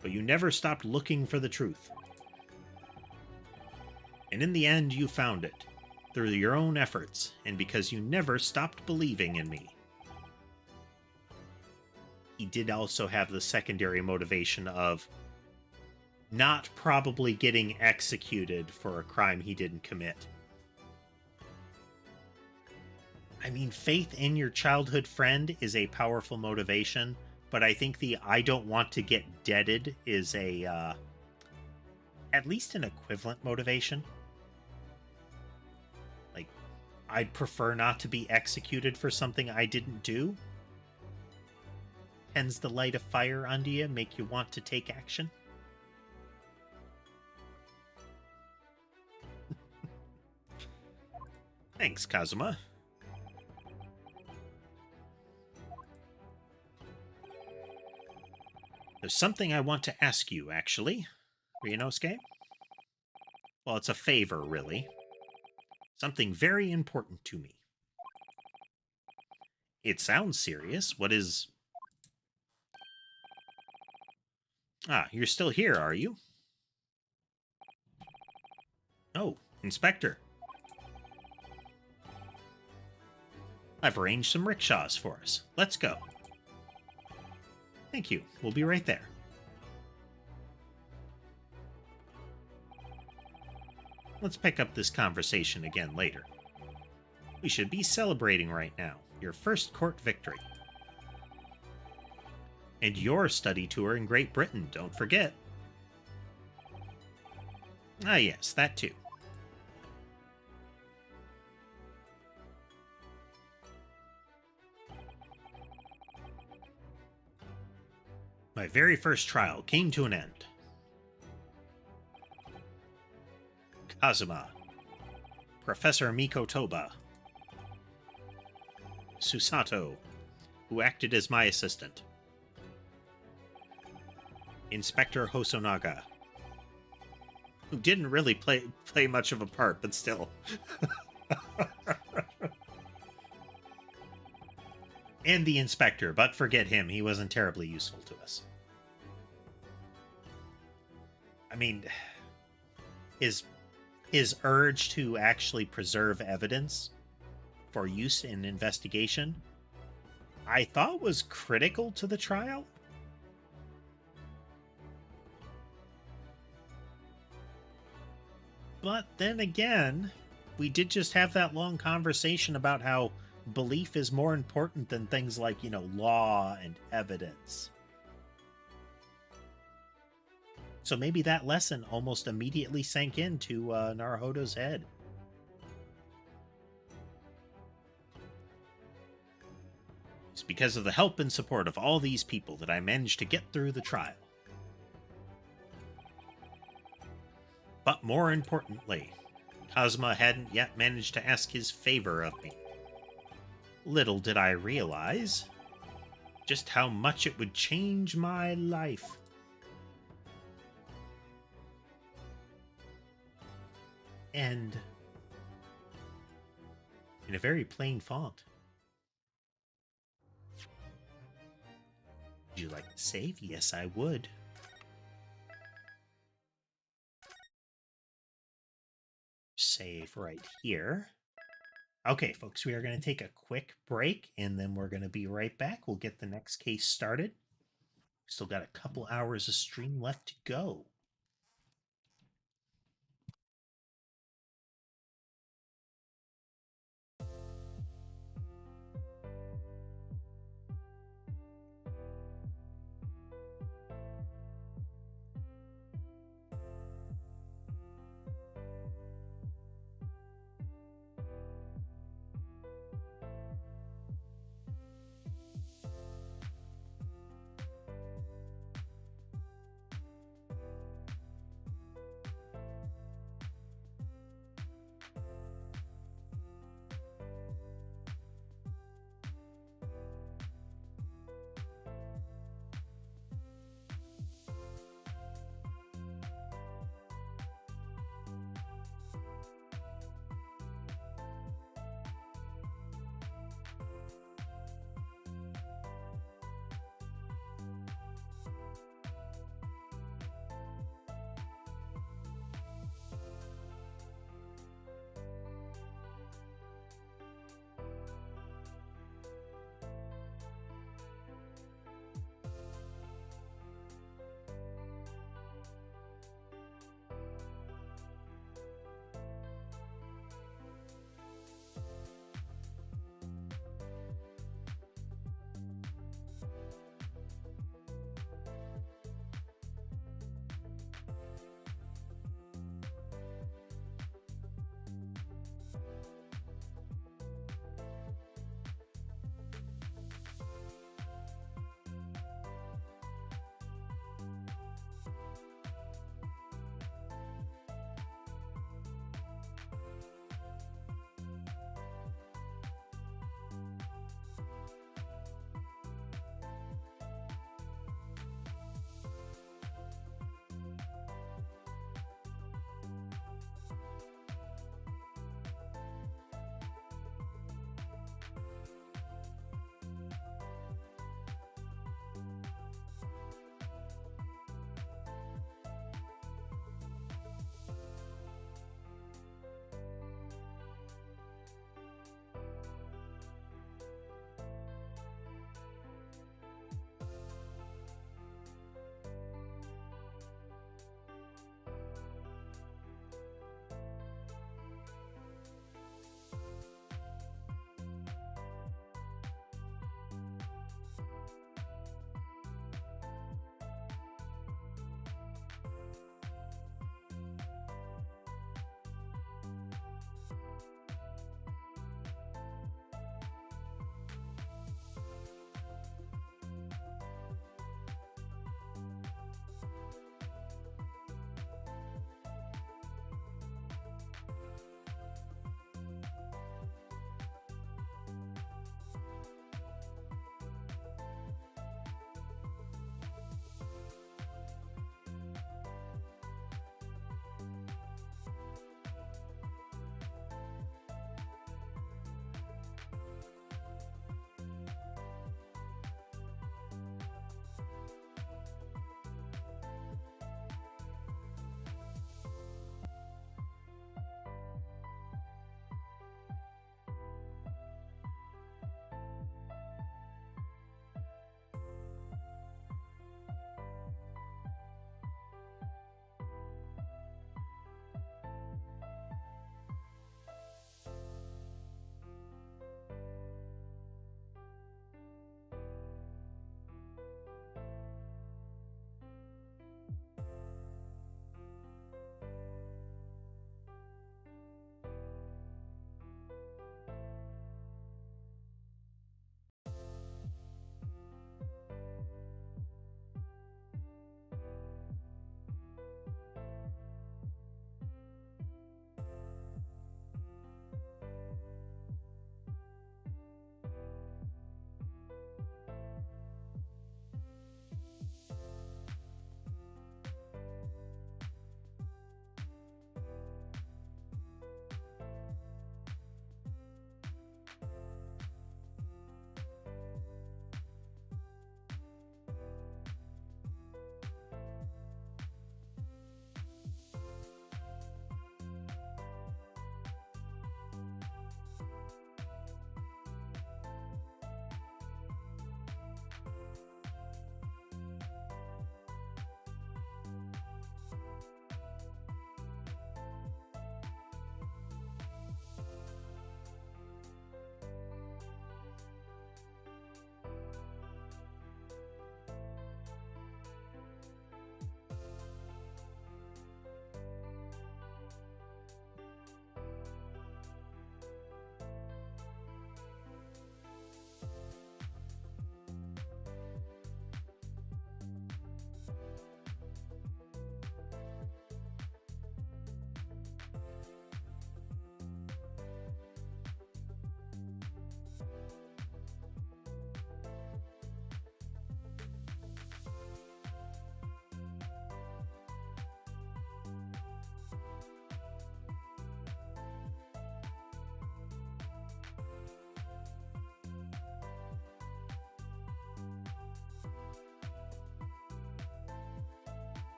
but you never stopped looking for the truth. And in the end, you found it, through your own efforts, and because you never stopped believing in me. He did also have the secondary motivation of not probably getting executed for a crime he didn't commit. I mean, faith in your childhood friend is a powerful motivation, but I think the I don't want to get deaded is at least an equivalent motivation. Like, I'd prefer not to be executed for something I didn't do. Tends to light a fire under you, make you want to take action. Thanks, Kazuma. There's something I want to ask you, actually, Ryunosuke. Well, it's a favor, really. Something very important to me. It sounds serious. What is... Ah, you're still here, are you? Oh, Inspector. I've arranged some rickshaws for us. Let's go. Thank you. We'll be right there. Let's pick up this conversation again later. We should be celebrating right now. Your first court victory. And your study tour in Great Britain, don't forget. Ah yes, that too. My very first trial came to an end. Kazuma. Professor Miko Toba. Susato, who acted as my assistant. Inspector Hosonaga, who didn't really play much of a part, but still. And the inspector, but forget him, he wasn't terribly useful to us. I mean, his urge to actually preserve evidence for use in investigation, I thought was critical to the trial. But then again, we did just have that long conversation about how belief is more important than things like, law and evidence. So maybe that lesson almost immediately sank into Naruhodo's head. It's because of the help and support of all these people that I managed to get through the trial. But more importantly, Kazuma hadn't yet managed to ask his favor of me. Little did I realize just how much it would change my life. And in a very plain font. Would you like to save? Yes, I would. Save right here. Okay, folks, we are going to take a quick break, and then we're going to be right back. We'll get the next case started. Still got a couple hours of stream left to go.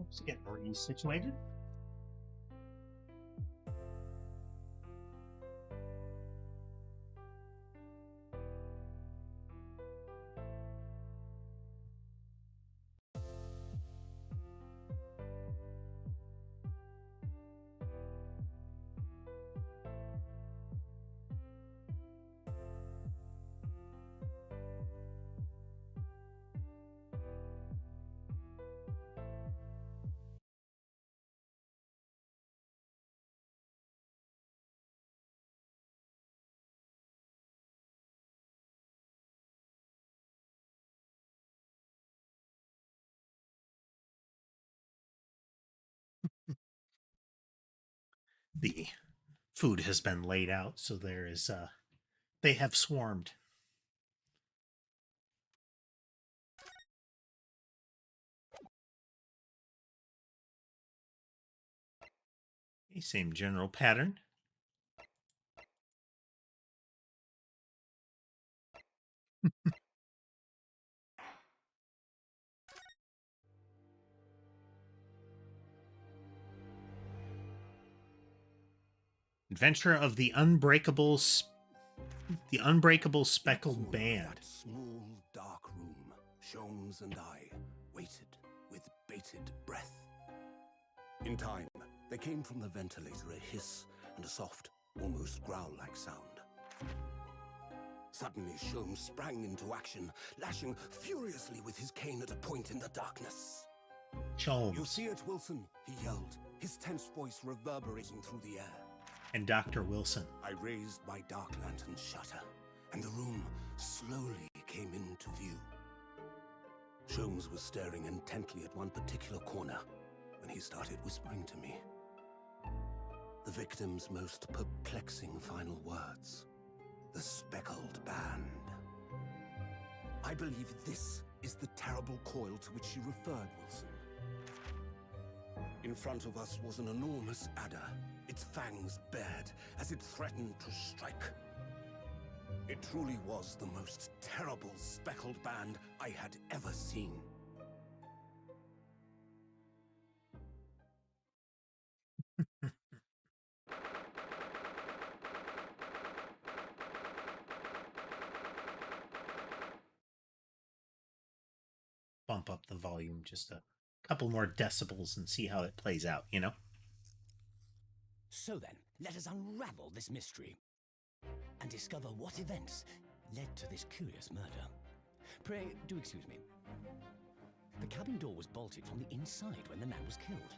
Let's get resituated. The food has been laid out, so there is they have swarmed. Same general pattern. Adventure of the Unbreakable Speckled Band. That small, dark room, Sholmes and I waited with bated breath. In time, there came from the ventilator a hiss and a soft, almost growl-like sound. Suddenly, Sholmes sprang into action, lashing furiously with his cane at a point in the darkness. Sholmes. "You see it, Wilson?" he yelled, his tense voice reverberating through the air. And Dr. Wilson. I raised my dark lantern shutter, and the room slowly came into view. Sholmes was staring intently at one particular corner when he started whispering to me. The victim's most perplexing final words. The speckled band. I believe this is the terrible coil to which you referred, Wilson. In front of us was an enormous adder, its fangs bared as it threatened to strike. It truly was the most terrible speckled band I had ever seen. Bump up the volume just a couple more decibels and see how it plays out, you know? So then, let us unravel this mystery and discover what events led to this curious murder. Pray, do excuse me. The cabin door was bolted from the inside when the man was killed.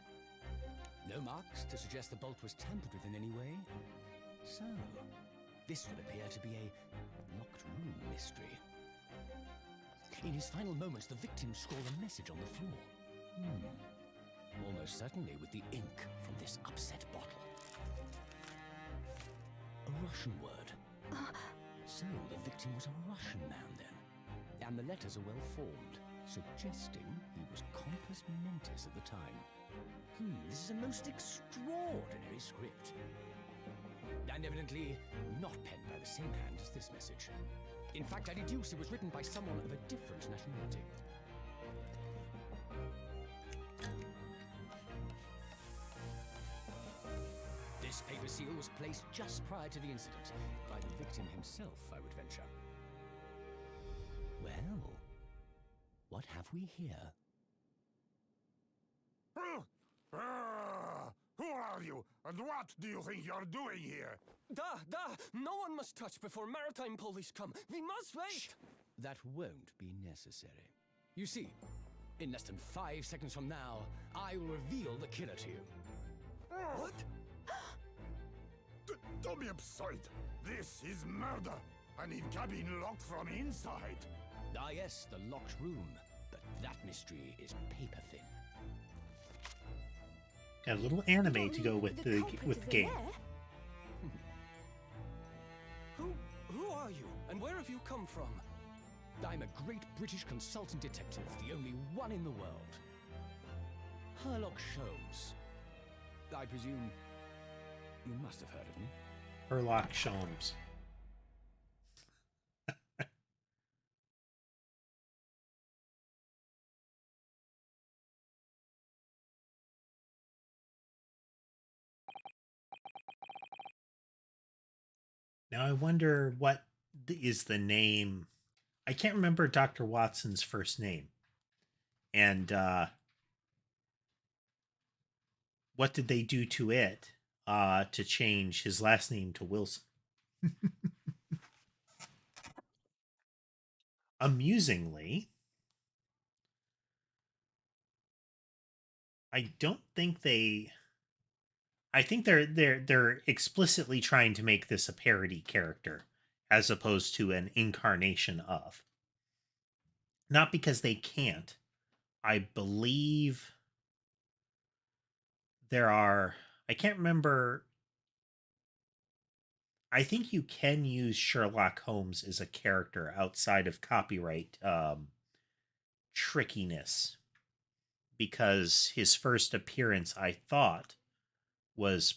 No marks to suggest the bolt was tampered with in any way. So, this would appear to be a locked room mystery. In his final moments, the victim scrawled a message on the floor. Almost certainly with the ink from this upset bottle. A Russian word. So the victim was a Russian man then. And the letters are well formed, suggesting he was compos mentis at the time. This is a most extraordinary script. And evidently not penned by the same hand as this message. In fact, I deduce it was written by someone of a different nationality. This paper seal was placed just prior to the incident, by the victim himself, I would venture. Well, what have we here? Who are you, and what do you think you're doing here? No one must touch before maritime police come. We must wait. That won't be necessary. You see, in less than 5 seconds from now, I will reveal the killer to you. What? Don't be absurd. This is murder. I need cabin locked from inside. Ah yes, the locked room. But that mystery is paper thin. Got a little anime to go with the game. Who are you, and where have you come from? I'm a great British consultant detective, the only one in the world. Sherlock Sholmes. I presume you must have heard of me. Sherlock Sholmes. Now I wonder what is the name. I can't remember Dr. Watson's first name. And what did they do to it to change his last name to Wilson? Amusingly, I don't think they. I think they're explicitly trying to make this a parody character as opposed to an incarnation of. Not because they can't. I believe there are. I can't remember. I think you can use Sherlock Holmes as a character outside of copyright trickiness, because his first appearance, I thought, was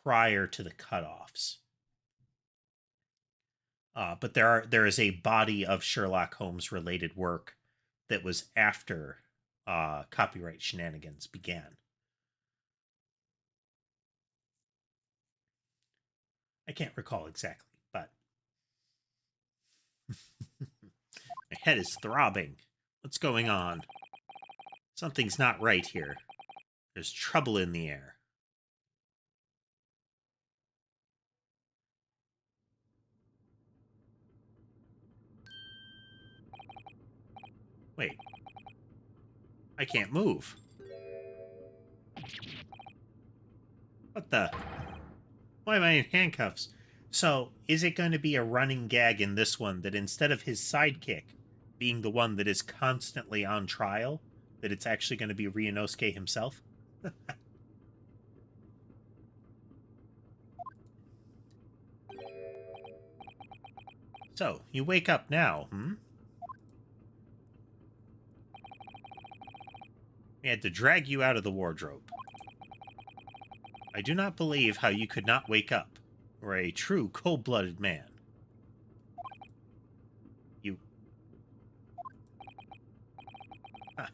prior to the cutoffs. But there is a body of Sherlock Holmes related work that was after copyright shenanigans began. I can't recall exactly, but my head is throbbing. What's going on? Something's not right here. There's trouble in the air. Wait. I can't move. What the? Why am I in handcuffs? So, is it going to be a running gag in this one that instead of his sidekick being the one that is constantly on trial, that it's actually going to be Ryunosuke himself? So, you wake up now, We had to drag you out of the wardrobe. I do not believe how you could not wake up. You're a true cold-blooded man. You... Huh.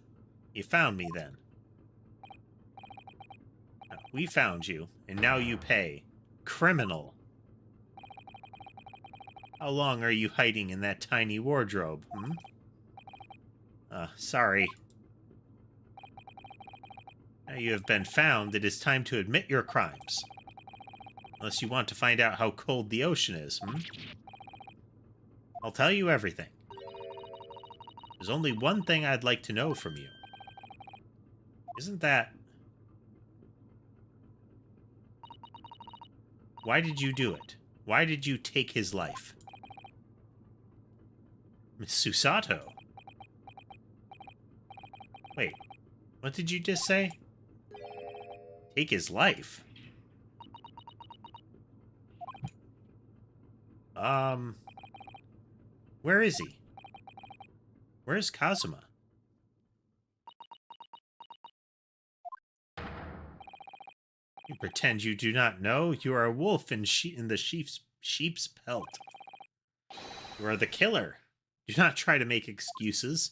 You found me, then. We found you, and now you pay. Criminal. How long are you hiding in that tiny wardrobe, Sorry. Now you have been found, it is time to admit your crimes. Unless you want to find out how cold the ocean is, I'll tell you everything. There's only one thing I'd like to know from you. Isn't that... Why did you do it? Why did you take his life? Miss Susato? Wait, what did you just say? Take his life? Where is he? Where's Kazuma? You pretend you do not know? You are a wolf in the sheep's pelt. You are the killer. Do not try to make excuses.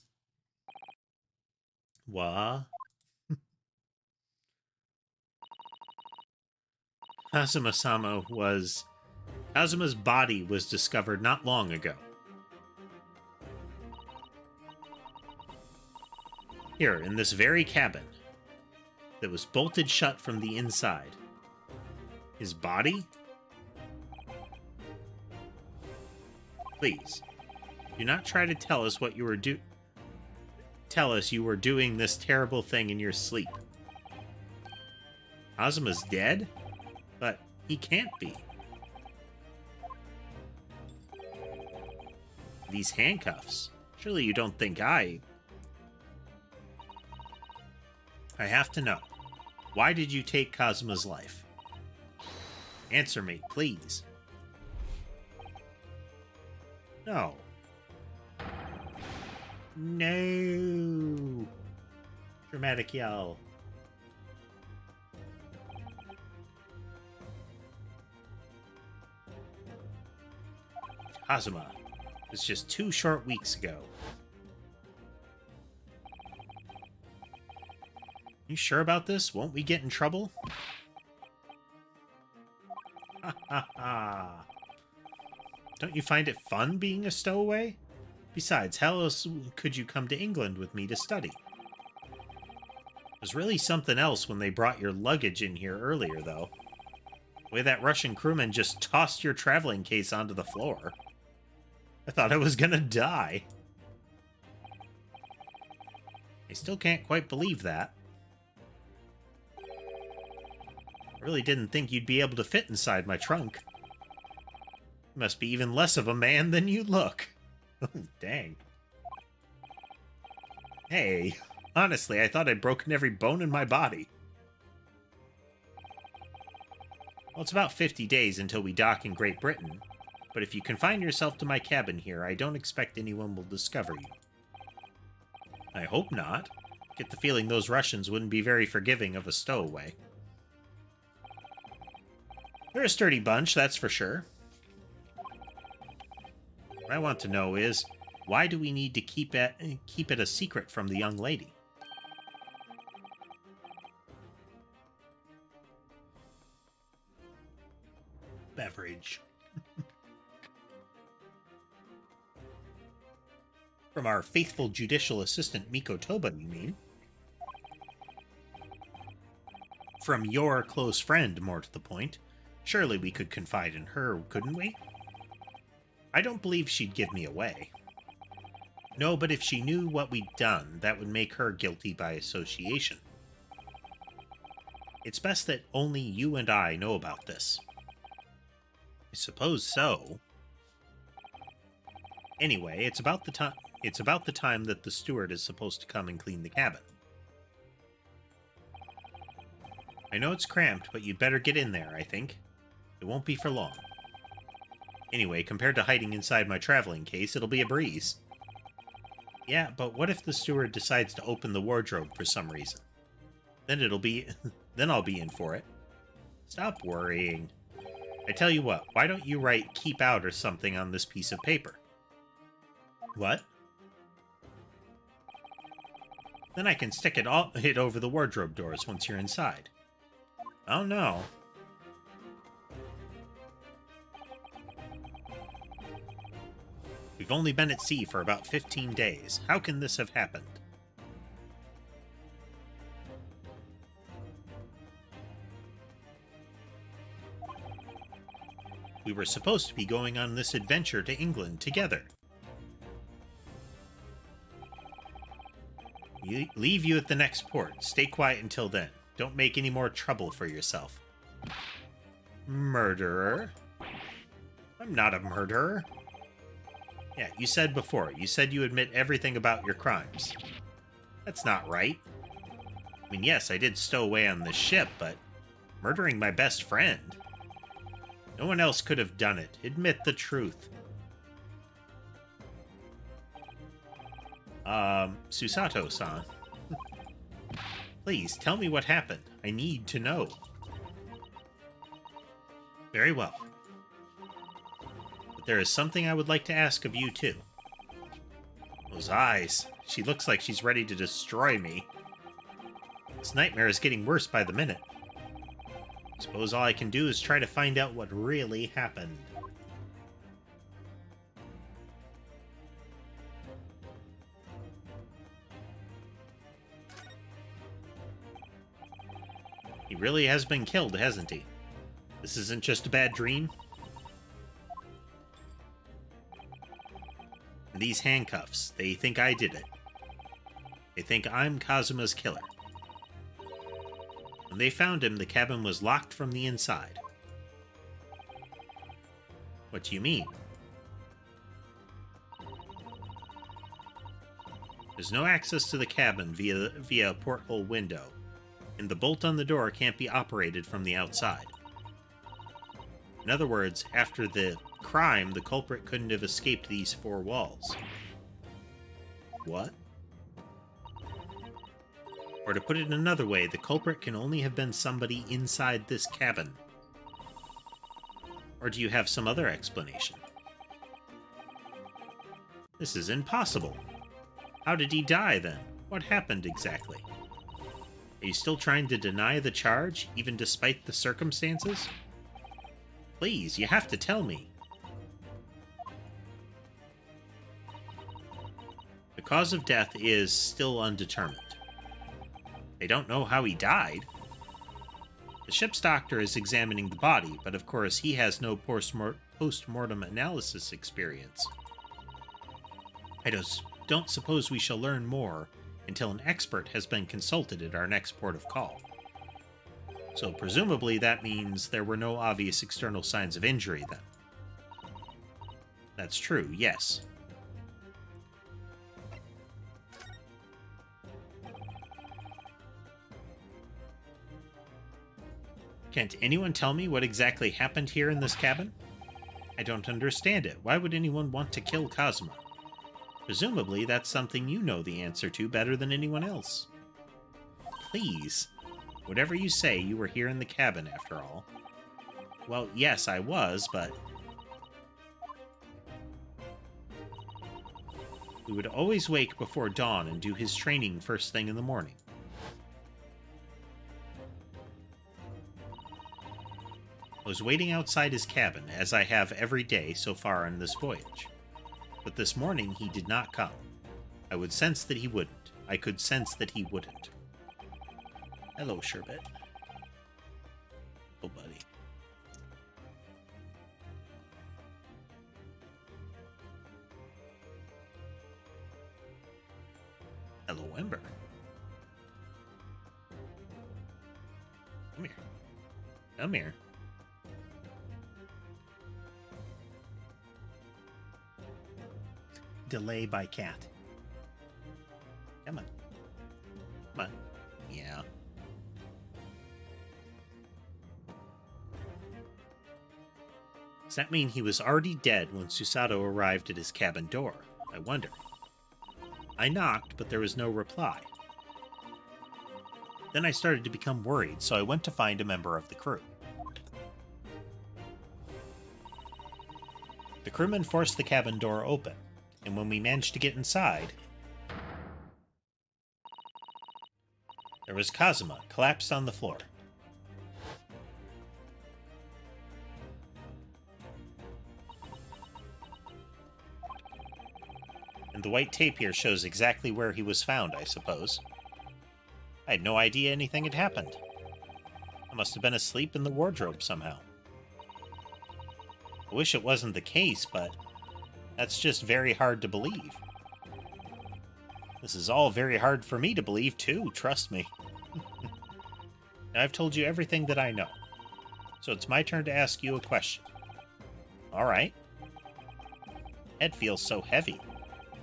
What? Kazuma's body was discovered not long ago. Here, in this very cabin that was bolted shut from the inside. His body? Please, do not try to tell us what you were Tell us you were doing this terrible thing in your sleep. Kazuma's dead? But he can't be. These handcuffs. Surely you don't think I have to know. Why did you take Kazuma's life? Answer me, please. No. No. Dramatic yell. Kazuma. It's just 2 short weeks ago. You sure about this? Won't we get in trouble? Ha ha ha. Don't you find it fun being a stowaway? Besides, how else could you come to England with me to study? There's really something else when they brought your luggage in here earlier, though. The way that Russian crewman just tossed your traveling case onto the floor. I thought I was gonna die. I still can't quite believe that. I really didn't think you'd be able to fit inside my trunk. You must be even less of a man than you look. Dang. Hey, honestly, I thought I'd broken every bone in my body. Well, it's about 50 days until we dock in Great Britain, but if you confine yourself to my cabin here, I don't expect anyone will discover you. I hope not. Get the feeling those Russians wouldn't be very forgiving of a stowaway. They're a sturdy bunch, that's for sure. What I want to know is, why do we need to keep it a secret from the young lady? Beverage. From our faithful judicial assistant Miko Toba, you mean? From your close friend, more to the point. Surely we could confide in her, couldn't we? I don't believe she'd give me away. No, but if she knew what we'd done, that would make her guilty by association. It's best that only you and I know about this. I suppose so. Anyway, it's about the time that the steward is supposed to come and clean the cabin. I know it's cramped, but you'd better get in there, I think. It won't be for long. Anyway, compared to hiding inside my traveling case, it'll be a breeze. Yeah, but what if the steward decides to open the wardrobe for some reason? Then then I'll be in for it. Stop worrying. I tell you what, why don't you write "keep out" or something on this piece of paper? What? Then I can stick it over the wardrobe doors once you're inside. Oh no. We've only been at sea for about 15 days. How can this have happened? We were supposed to be going on this adventure to England together. Leave you at the next port. Stay quiet until then. Don't make any more trouble for yourself. Murderer? I'm not a murderer. Yeah, you said before. You said you admit everything about your crimes. That's not right. I mean, yes, I did stow away on this ship, but murdering my best friend? No one else could have done it. Admit the truth. Susato-san. Please, tell me what happened. I need to know. Very well. But there is something I would like to ask of you, too. Those eyes. She looks like she's ready to destroy me. This nightmare is getting worse by the minute. Suppose all I can do is try to find out what really happened. He really has been killed, hasn't he? This isn't just a bad dream? And these handcuffs, they think I did it. They think I'm Kazuma's killer. When they found him, the cabin was locked from the inside. What do you mean? There's no access to the cabin via a porthole window, and the bolt on the door can't be operated from the outside. In other words, after the crime, the culprit couldn't have escaped these four walls. What? Or to put it another way, the culprit can only have been somebody inside this cabin. Or do you have some other explanation? This is impossible. How did he die, then? What happened exactly? Are you still trying to deny the charge, even despite the circumstances? Please, you have to tell me. The cause of death is still undetermined. They don't know how he died. The ship's doctor is examining the body, but of course he has no post-mortem analysis experience. I don't suppose we shall learn more until an expert has been consulted at our next port of call. So presumably that means there were no obvious external signs of injury then. That's true, yes. Can't anyone tell me what exactly happened here in this cabin? I don't understand it. Why would anyone want to kill Kazuma? Presumably, that's something you know the answer to better than anyone else. Please. Whatever you say, you were here in the cabin, after all. Well, yes, I was, but... We would always wake before dawn and do his training first thing in the morning. I was waiting outside his cabin, as I have every day so far on this voyage. But this morning he did not come. I would sense that he wouldn't. I could sense that he wouldn't. Hello, Sherbet. Oh, buddy. Hello, Ember. Come here. Come here. Delay by cat. Come on. Come on. Yeah. Does that mean he was already dead when Susato arrived at his cabin door? I wonder. I knocked, but there was no reply. Then I started to become worried, so I went to find a member of the crew. The crewman forced the cabin door open, and when we managed to get inside, there was Kazuma, collapsed on the floor. And the white tape here shows exactly where he was found, I suppose. I had no idea anything had happened. I must have been asleep in the wardrobe somehow. I wish it wasn't the case, but that's just very hard to believe. This is all very hard for me to believe, too, trust me. Now, I've told you everything that I know, so it's my turn to ask you a question. Alright. Head feels so heavy,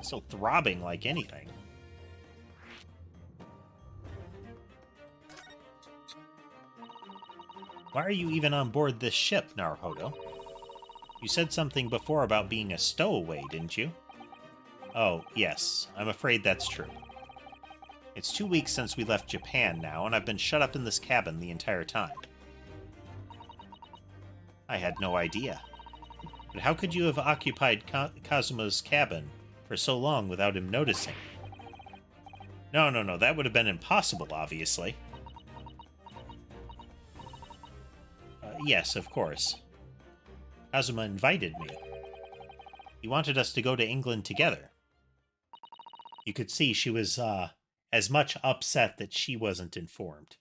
so throbbing like anything. Why are you even on board this ship, Naruhodo? You said something before about being a stowaway, didn't you? Oh, yes. I'm afraid that's true. It's 2 weeks since we left Japan now, and I've been shut up in this cabin the entire time. I had no idea. But how could you have occupied Kazuma's cabin for so long without him noticing? No, that would have been impossible, obviously. Yes, of course. Kazuma invited me. He wanted us to go to England together. You could see she was, as much upset that she wasn't informed.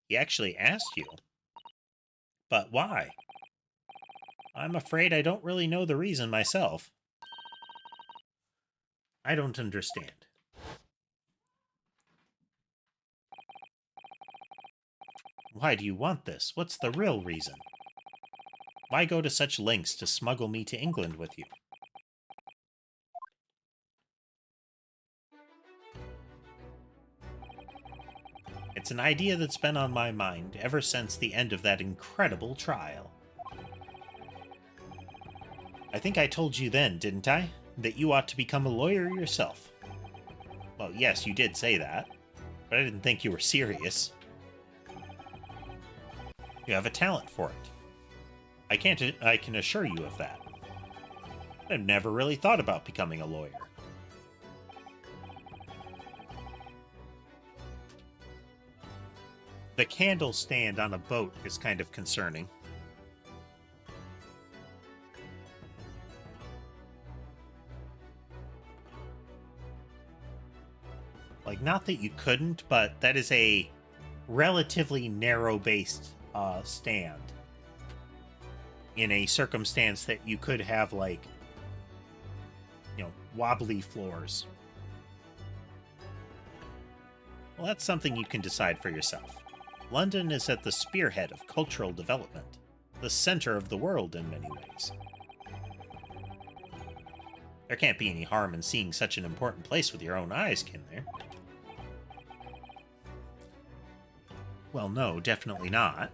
He actually asked you. But why? I'm afraid I don't really know the reason myself. I don't understand. Why do you want this? What's the real reason? Why go to such lengths to smuggle me to England with you? It's an idea that's been on my mind ever since the end of that incredible trial. I think I told you then, didn't I? That you ought to become a lawyer yourself. Well, yes, you did say that, but I didn't think you were serious. You have a talent for it. I can assure you of that. I've never really thought about becoming a lawyer. The candle stand on a boat is kind of concerning. Like, not that you couldn't, but that is a relatively narrow-based stand. In a circumstance that you could have, like, wobbly floors. Well, that's something you can decide for yourself. London is at the spearhead of cultural development, the center of the world in many ways. There can't be any harm in seeing such an important place with your own eyes, can there? Well, no, definitely not.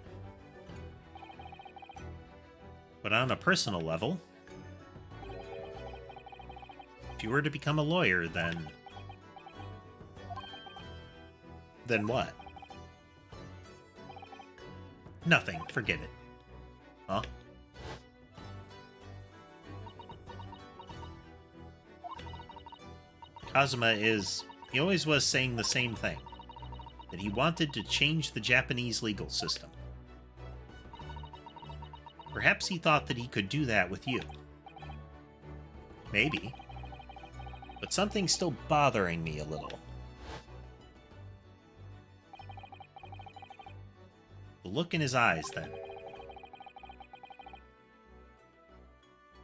But on a personal level, if you were to become a lawyer, then what? Nothing. Forget it. Huh? Kazuma he always was saying the same thing. That he wanted to change the Japanese legal system. Perhaps he thought that he could do that with you. Maybe. But something's still bothering me a little. The look in his eyes, then.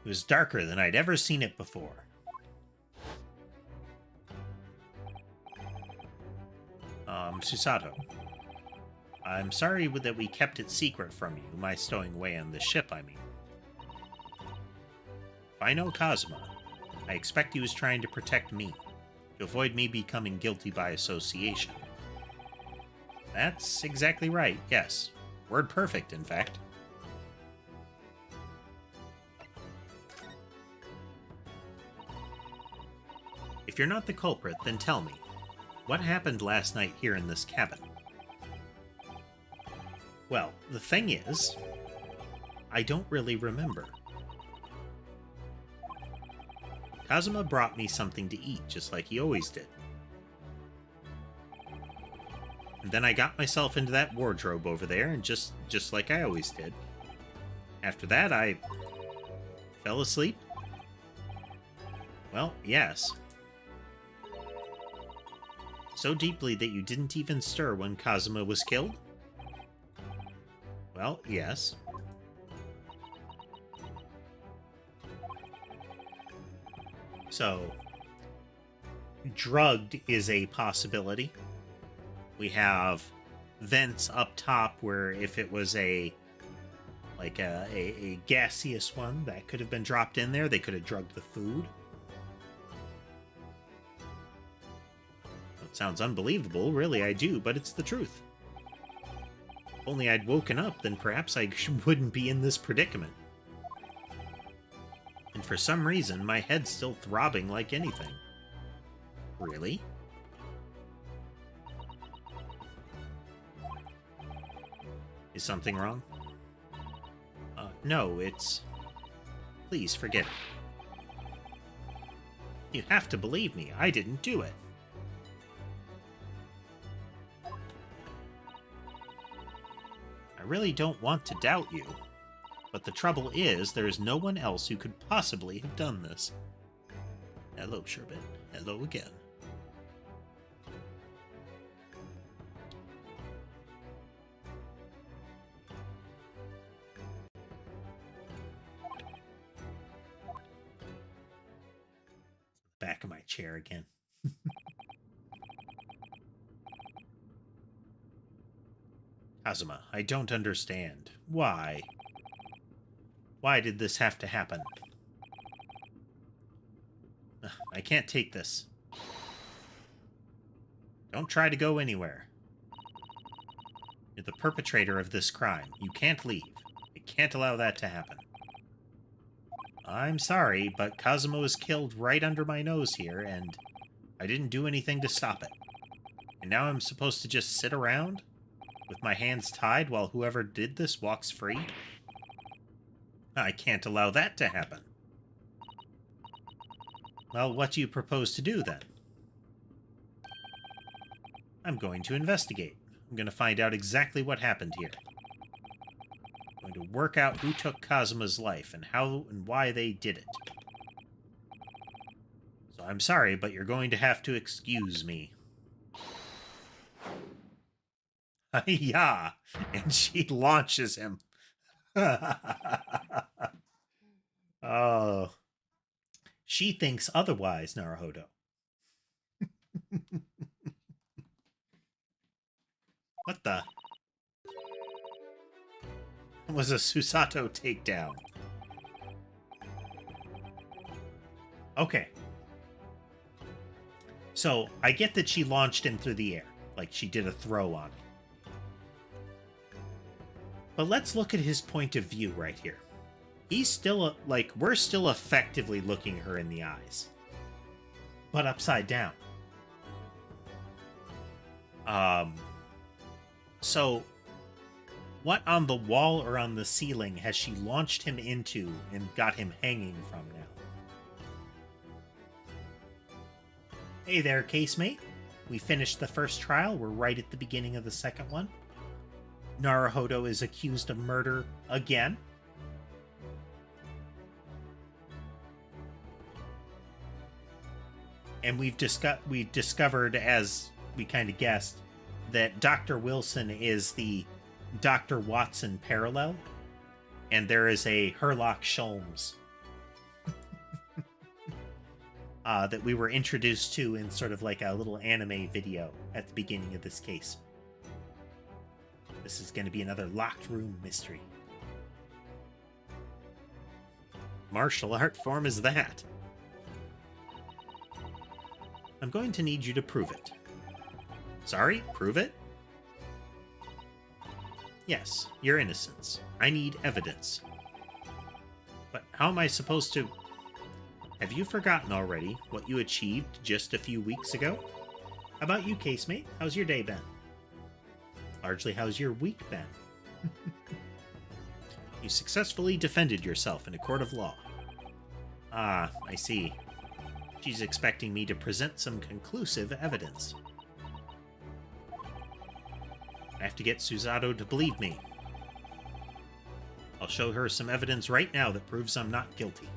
It was darker than I'd ever seen it before. Susato. I'm sorry that we kept it secret from you, my stowing away on this ship, I mean. If I know Kazuma, I expect he was trying to protect me, to avoid me becoming guilty by association. That's exactly right, yes. Word perfect, in fact. If you're not the culprit, then tell me. What happened last night here in this cabin? Well, the thing is, I don't really remember. Kazuma brought me something to eat, just like he always did. And then I got myself into that wardrobe over there, and just like I always did. After that, I fell asleep. Well, yes. So deeply that you didn't even stir when Kazuma was killed? Well, yes. So, drugged is a possibility. We have vents up top where if it was a gaseous one that could have been dropped in there, they could have drugged the food. It sounds unbelievable, really I do, but it's the truth. If only I'd woken up, then perhaps I wouldn't be in this predicament. And for some reason, my head's still throbbing like anything. Really? Is something wrong? No, it's... Please, forget it. You have to believe me, I didn't do it. I really don't want to doubt you, but the trouble is there is no one else who could possibly have done this. Hello, Sherbet. Hello again. Back of my chair again. Kazuma, I don't understand. Why? Why did this have to happen? I can't take this. Don't try to go anywhere. You're the perpetrator of this crime. You can't leave. I can't allow that to happen. I'm sorry, but Kazuma was killed right under my nose here, and I didn't do anything to stop it. And now I'm supposed to just sit around with my hands tied while whoever did this walks free? I can't allow that to happen. Well, what do you propose to do, then? I'm going to investigate. I'm going to find out exactly what happened here. I'm going to work out who took Kazuma's life and how and why they did it. So I'm sorry, but you're going to have to excuse me. Yeah, and she launches him. Oh, she thinks otherwise, Naruhodo. What the? It was a Susato takedown. Okay. So, I get that she launched him through the air, like she did a throw on him. But let's look at his point of view right here. He's still, like, we're still effectively looking her in the eyes. But upside down. So, what on the wall or on the ceiling has she launched him into and got him hanging from now? Hey there, casemate. We finished the first trial. We're right at the beginning of the second one. Naruhodo is accused of murder again. And we've discovered, as we kind of guessed, that Dr. Wilson is the Dr. Watson parallel, and there is a Herlock Sholmes that we were introduced to in sort of like a little anime video at the beginning of this case. This is going to be another locked room mystery. Martial art form is that? I'm going to need you to prove it. Sorry, prove it? Yes, your innocence. I need evidence. But how am I supposed to... Have you forgotten already what you achieved just a few weeks ago? How about you, casemate? How's your day been? Largely, how's your week been? You successfully defended yourself in a court of law. Ah, I see. She's expecting me to present some conclusive evidence. I have to get Susato to believe me. I'll show her some evidence right now that proves I'm not guilty.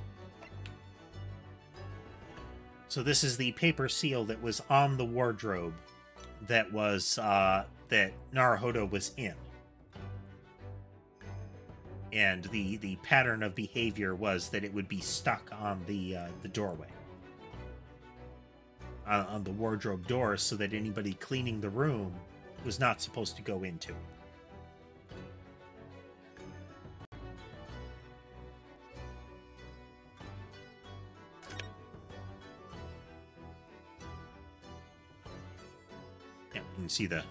So this is the paper seal that was on the wardrobe that was, that Naruhodo was in. And the pattern of behavior was that it would be stuck on the doorway. On the wardrobe door, so that anybody cleaning the room was not supposed to go into. Yeah, you can see the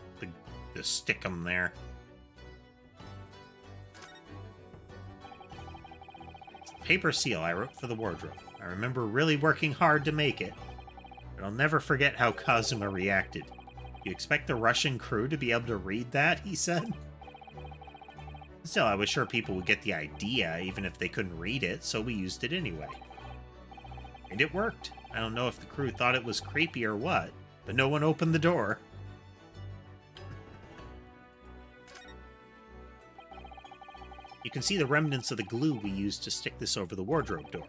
stickum there. Paper seal I wrote for the wardrobe. I remember really working hard to make it, but I'll never forget how Kazuma reacted. You expect the Russian crew to be able to read that, he said? Still, I was sure people would get the idea, even if they couldn't read it, so we used it anyway. And it worked. I don't know if the crew thought it was creepy or what, but no one opened the door. You can see the remnants of the glue we used to stick this over the wardrobe door.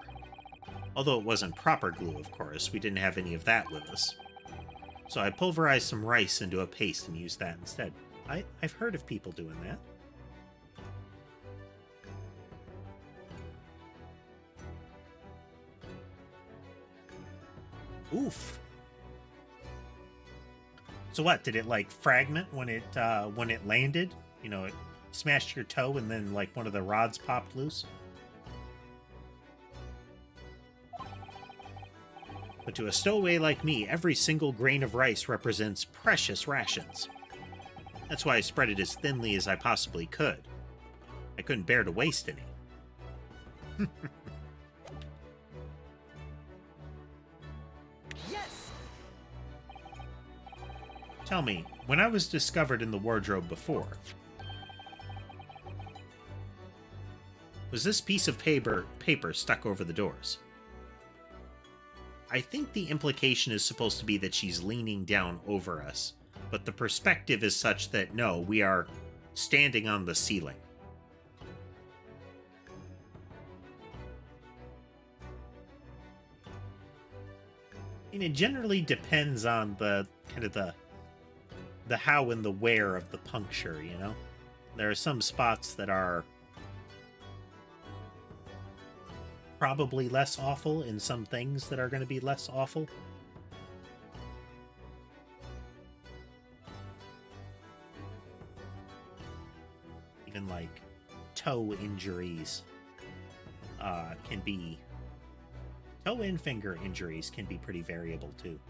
Although it wasn't proper glue, of course, we didn't have any of that with us. So I pulverized some rice into a paste and used that instead. I've heard of people doing that. Oof. So what, did it like fragment when it landed? You know, it smashed your toe and then like one of the rods popped loose? But to a stowaway like me, every single grain of rice represents precious rations. That's why I spread it as thinly as I possibly could. I couldn't bear to waste any. Yes! Tell me, when I was discovered in the wardrobe before, was this piece of paper stuck over the doors? I think the implication is supposed to be that she's leaning down over us, but the perspective is such that no, we are standing on the ceiling. And it generally depends on the kind of the how and the where of the puncture, you know? There are some spots that are probably less awful and some things that are going to be less awful. Even like toe injuries can be... Toe and finger injuries can be pretty variable too.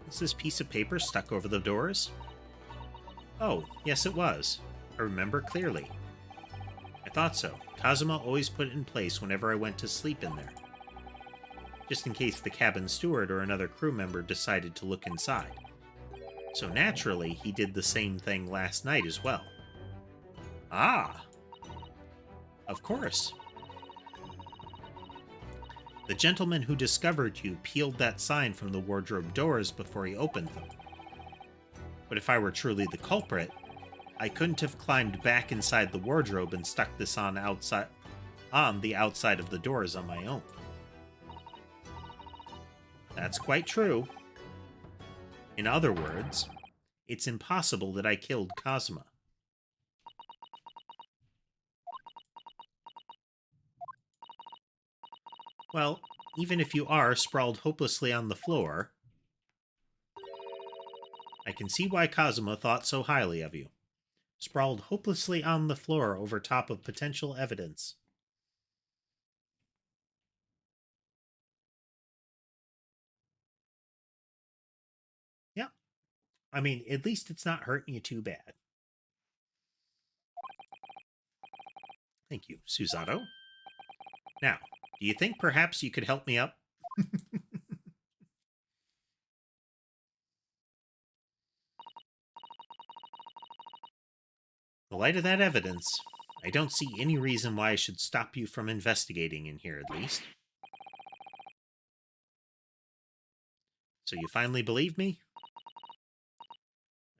Is this piece of paper stuck over the doors? Oh, yes it was. I remember clearly. I thought so. Kazuma always put it in place whenever I went to sleep in there. Just in case the cabin steward or another crew member decided to look inside. So naturally, he did the same thing last night as well. Ah! Of course. The gentleman who discovered you peeled that sign from the wardrobe doors before he opened them. But if I were truly the culprit, I couldn't have climbed back inside the wardrobe and stuck this on the outside of the doors on my own. That's quite true. In other words, it's impossible that I killed Kazuma. Well, even if you are sprawled hopelessly on the floor, I can see why Kazuma thought so highly of you. Sprawled hopelessly on the floor over top of potential evidence. Yeah. I mean, at least it's not hurting you too bad. Thank you, Susato. Now, do you think perhaps you could help me up? In the light of that evidence, I don't see any reason why I should stop you from investigating in here, at least. So you finally believe me?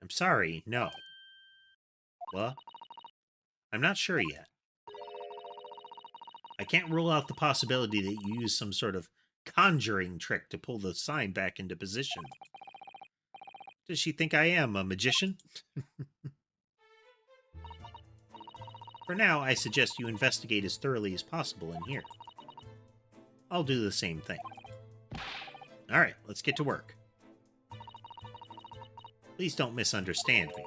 I'm sorry, no. What? I'm not sure yet. I can't rule out the possibility that you use some sort of conjuring trick to pull the sign back into position. Does she think I am a magician? For now, I suggest you investigate as thoroughly as possible in here. I'll do the same thing. Alright, let's get to work. Please don't misunderstand me.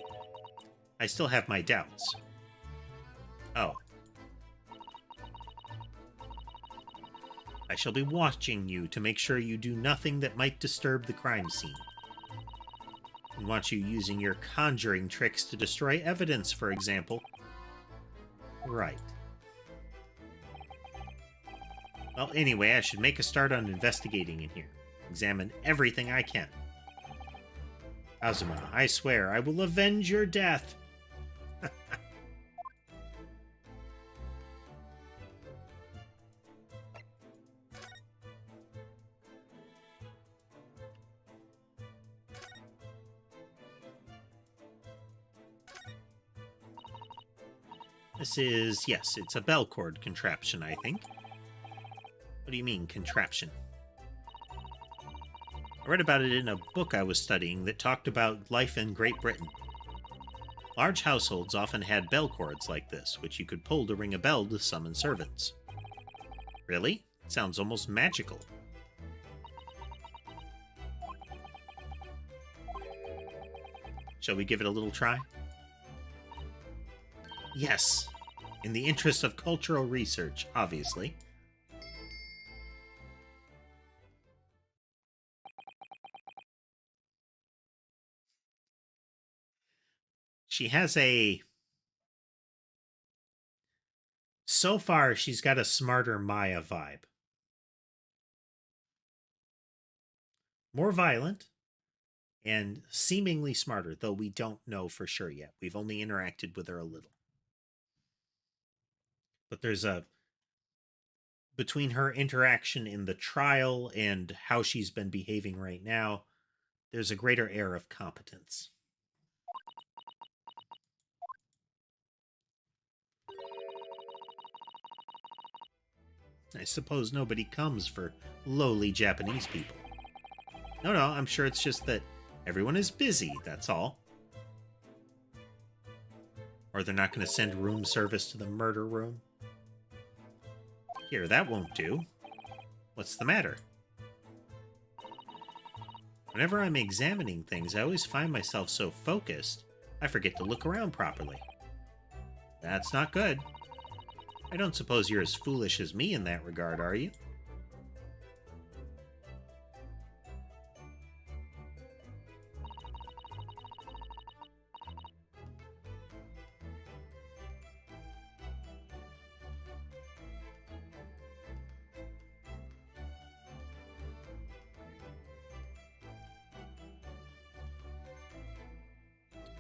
I still have my doubts. Oh. I shall be watching you to make sure you do nothing that might disturb the crime scene. I want you using your conjuring tricks to destroy evidence, for example. Right. Well, anyway, I should make a start on investigating in here. Examine everything I can. Azuma, I swear, I will avenge your death. This is, yes, it's a bell cord contraption, I think. What do you mean, contraption? I read about it in a book I was studying that talked about life in Great Britain. Large households often had bell cords like this, which you could pull to ring a bell to summon servants. Really? It sounds almost magical. Shall we give it a little try? Yes, in the interest of cultural research, obviously. She has a... So far, she's got a smarter Maya vibe. More violent, and seemingly smarter, though we don't know for sure yet. We've only interacted with her a little. But there's a... Between her interaction in the trial and how she's been behaving right now, there's a greater air of competence. I suppose nobody comes for lowly Japanese people. No, I'm sure it's just that everyone is busy, that's all. Or they're not going to send room service to the murder room. Here, that won't do. What's the matter? Whenever I'm examining things, I always find myself so focused, I forget to look around properly. That's not good. I don't suppose you're as foolish as me in that regard, are you?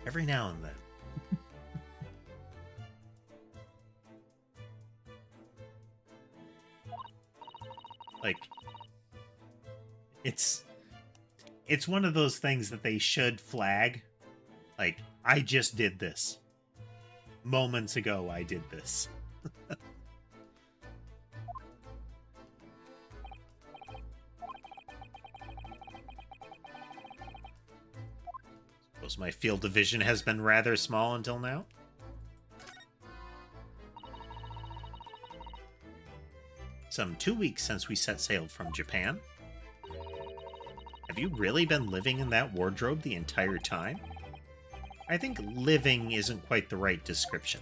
Every now and then. Like, it's one of those things that they should flag. Like, I just did this. Moments ago, I did this. Suppose my field of vision has been rather small until now. Some 2 weeks since we set sail from Japan. Have you really been living in that wardrobe the entire time? I think living isn't quite the right description.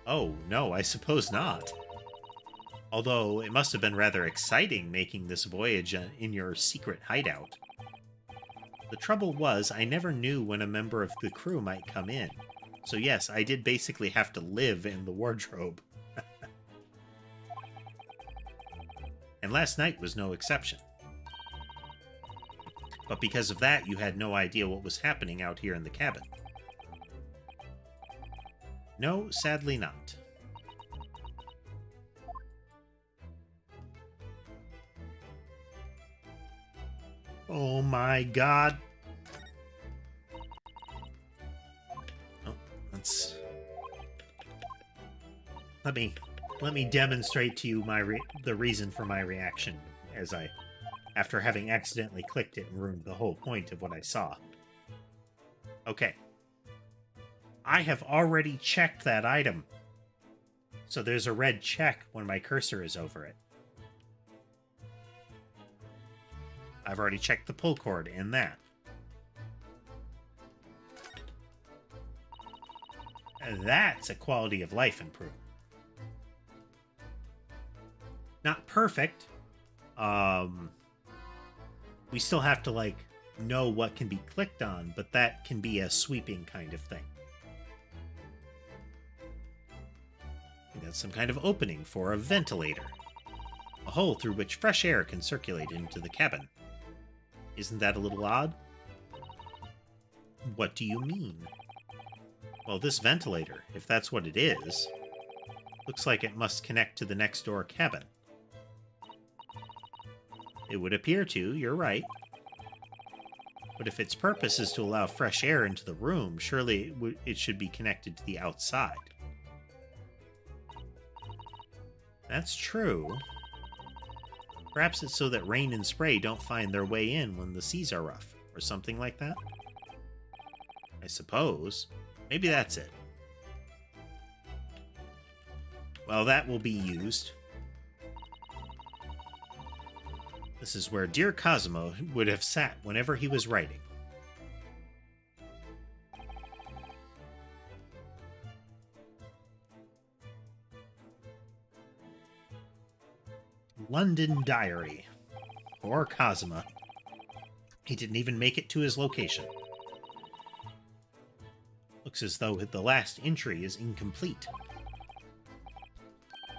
Oh, no, I suppose not. Although it must have been rather exciting making this voyage in your secret hideout. The trouble was, I never knew when a member of the crew might come in. So yes, I did basically have to live in the wardrobe. And last night was no exception. But because of that, you had no idea what was happening out here in the cabin. No, sadly not. Oh my god. Oh, let's... Let me demonstrate to you the reason for my reaction after having accidentally clicked it and ruined the whole point of what I saw. Okay. I have already checked that item. So there's a red check when my cursor is over it. I've already checked the pull cord and that. And that's a quality of life improvement. Not perfect. We still have to, like, know what can be clicked on, but that can be a sweeping kind of thing. That's some kind of opening for a ventilator. A hole through which fresh air can circulate into the cabin. Isn't that a little odd? What do you mean? Well, this ventilator, if that's what it is, looks like it must connect to the next door cabin. It would appear to, you're right. But if its purpose is to allow fresh air into the room, surely it should be connected to the outside. That's true. Perhaps it's so that rain and spray don't find their way in when the seas are rough, or something like that? I suppose. Maybe that's it. Well, that will be used. This is where dear Cosimo would have sat whenever he was writing. London Diary. Poor Cosima. He didn't even make it to his location. Looks as though the last entry is incomplete.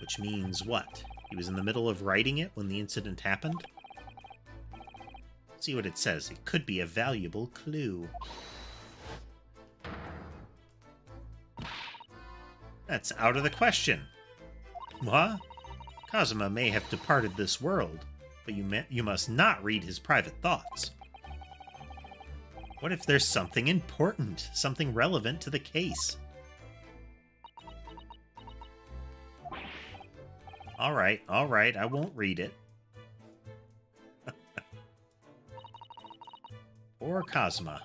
Which means what? He was in the middle of writing it when the incident happened? Let's see what it says. It could be a valuable clue. That's out of the question. What? Cosima may have departed this world, but you must not read his private thoughts. What if there's something important, something relevant to the case? All right, I won't read it. Poor Kazuma.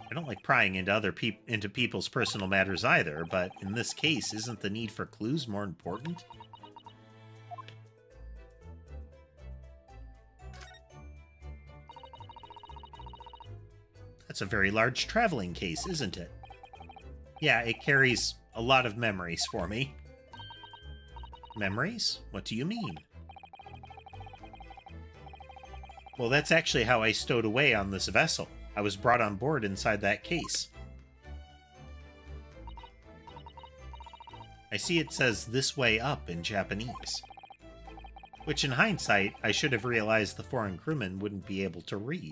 I don't like prying into people's personal matters either, but in this case, isn't the need for clues more important? That's a very large traveling case, isn't it? Yeah, it carries a lot of memories for me. Memories? What do you mean? Well, that's actually how I stowed away on this vessel. I was brought on board inside that case. I see it says "this way up" in Japanese. Which, in hindsight, I should have realized the foreign crewmen wouldn't be able to read.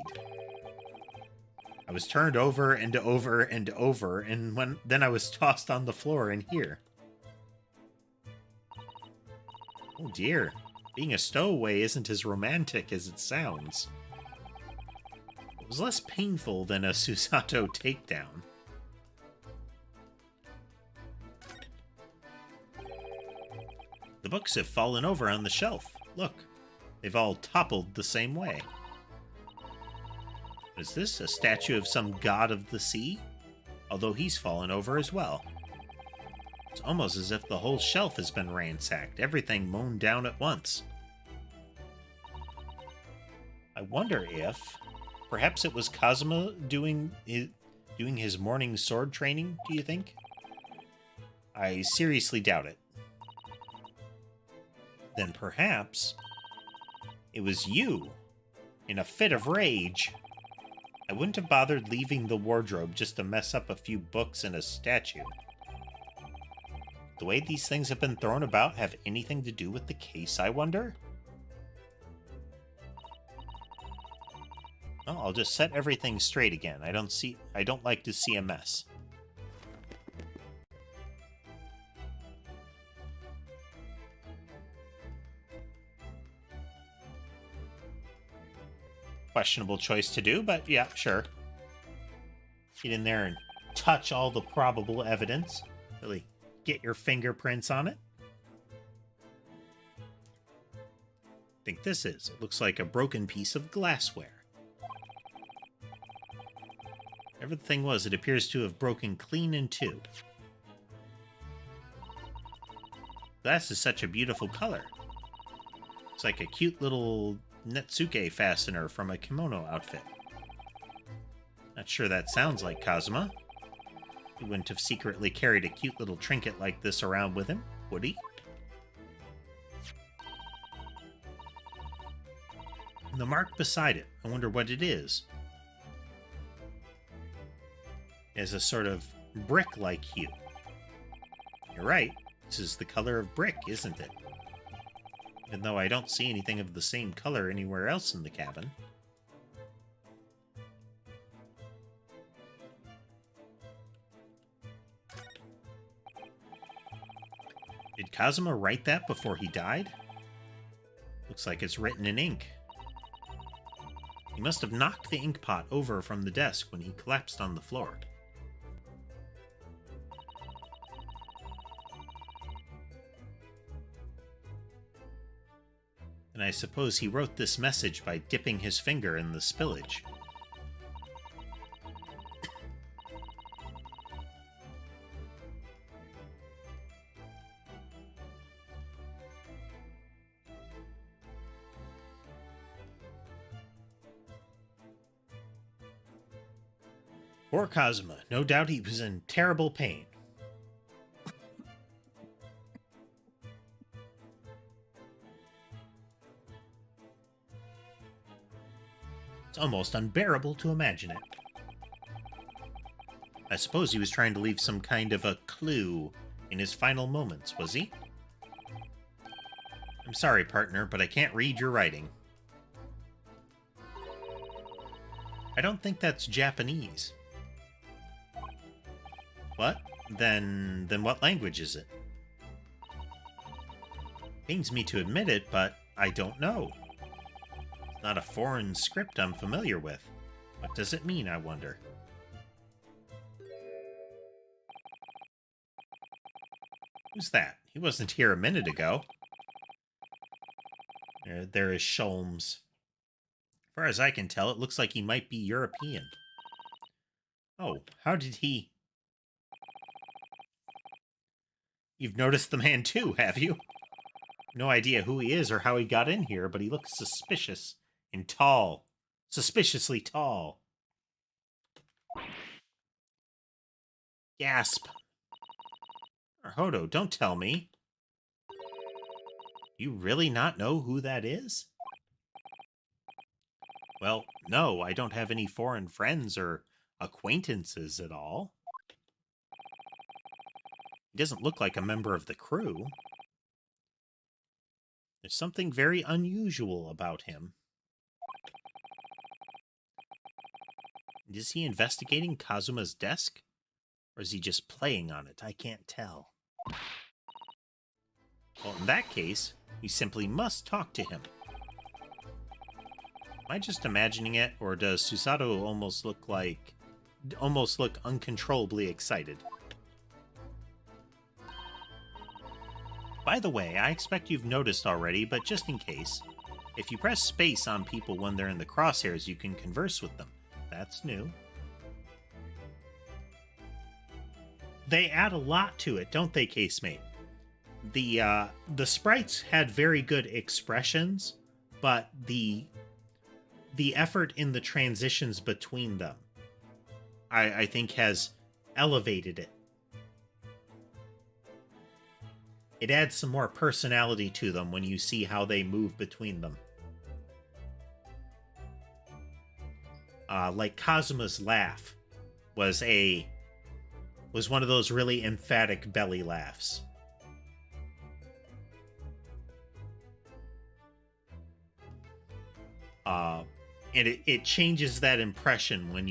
I was turned over and over and over, and then I was tossed on the floor in here. Oh dear, being a stowaway isn't as romantic as it sounds. It was less painful than a Susato takedown. The books have fallen over on the shelf. Look, they've all toppled the same way. Is this a statue of some god of the sea? Although he's fallen over as well. It's almost as if the whole shelf has been ransacked, everything mown down at once. I wonder if... perhaps it was Kazuma doing his morning sword training, do you think? I seriously doubt it. Then perhaps it was you, in a fit of rage. I wouldn't have bothered leaving the wardrobe just to mess up a few books and a statue. The way these things have been thrown about have anything to do with the case, I wonder? Well, I'll just set everything straight again. I don't like to see a mess. Questionable choice to do, but yeah, sure. Get in there and touch all the probable evidence. Really get your fingerprints on it. I think this is. It looks like a broken piece of glassware. Whatever the thing was, it appears to have broken clean in two. Glass is such a beautiful color. It's like a cute little Netsuke fastener from a kimono outfit. Not sure that sounds like Kazuma. He wouldn't have secretly carried a cute little trinket like this around with him, would he? And the mark beside it, I wonder what it is. It has a sort of brick-like hue. You're right, this is the color of brick, isn't it? Even though I don't see anything of the same color anywhere else in the cabin. Did Kazuma write that before he died? Looks like it's written in ink. He must have knocked the ink pot over from the desk when he collapsed on the floor. And I suppose he wrote this message by dipping his finger in the spillage. Poor Kazuma. No doubt he was in terrible pain. It's almost unbearable to imagine it. I suppose he was trying to leave some kind of a clue in his final moments, was he? I'm sorry, partner, but I can't read your writing. I don't think that's Japanese. What? Then what language is it? Pains me to admit it, but I don't know. It's not a foreign script I'm familiar with. What does it mean, I wonder? Who's that? He wasn't here a minute ago. There is Sholmes. As far as I can tell, it looks like he might be European. Oh, how did he... You've noticed the man too, have you? No idea who he is or how he got in here, but he looks suspicious and tall. Suspiciously tall. Gasp. Hodo, don't tell me. You really not know who that is? Well, no, I don't have any foreign friends or acquaintances at all. He doesn't look like a member of the crew. There's something very unusual about him. Is he investigating Kazuma's desk? Or is he just playing on it? I can't tell. Well, in that case, we simply must talk to him. Am I just imagining it, or does Susato almost look uncontrollably excited? By the way, I expect you've noticed already, but just in case, if you press space on people when they're in the crosshairs, you can converse with them. That's new. They add a lot to it, don't they, Casemate? The sprites had very good expressions, but the effort in the transitions between them, I think, has elevated it. It adds some more personality to them when you see how they move between them. Like Kazuma's laugh was one of those really emphatic belly laughs. And it changes that impression when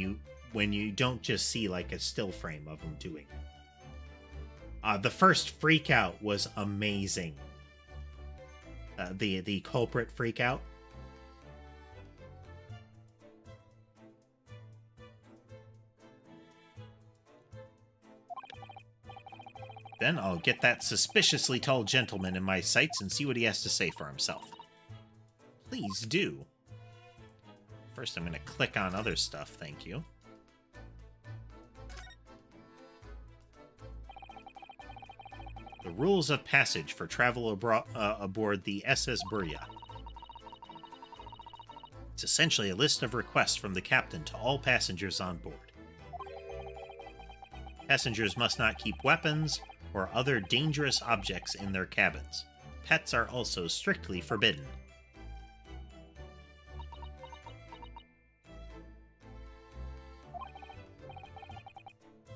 you don't just see like a still frame of him doing it. The first freak out was amazing. The culprit freak out. Then I'll get that suspiciously tall gentleman in my sights and see what he has to say for himself. Please do. First, I'm going to click on other stuff, thank you. The rules of passage for travel aboard the SS Burya. It's essentially a list of requests from the captain to all passengers on board. Passengers must not keep weapons or other dangerous objects in their cabins. Pets are also strictly forbidden.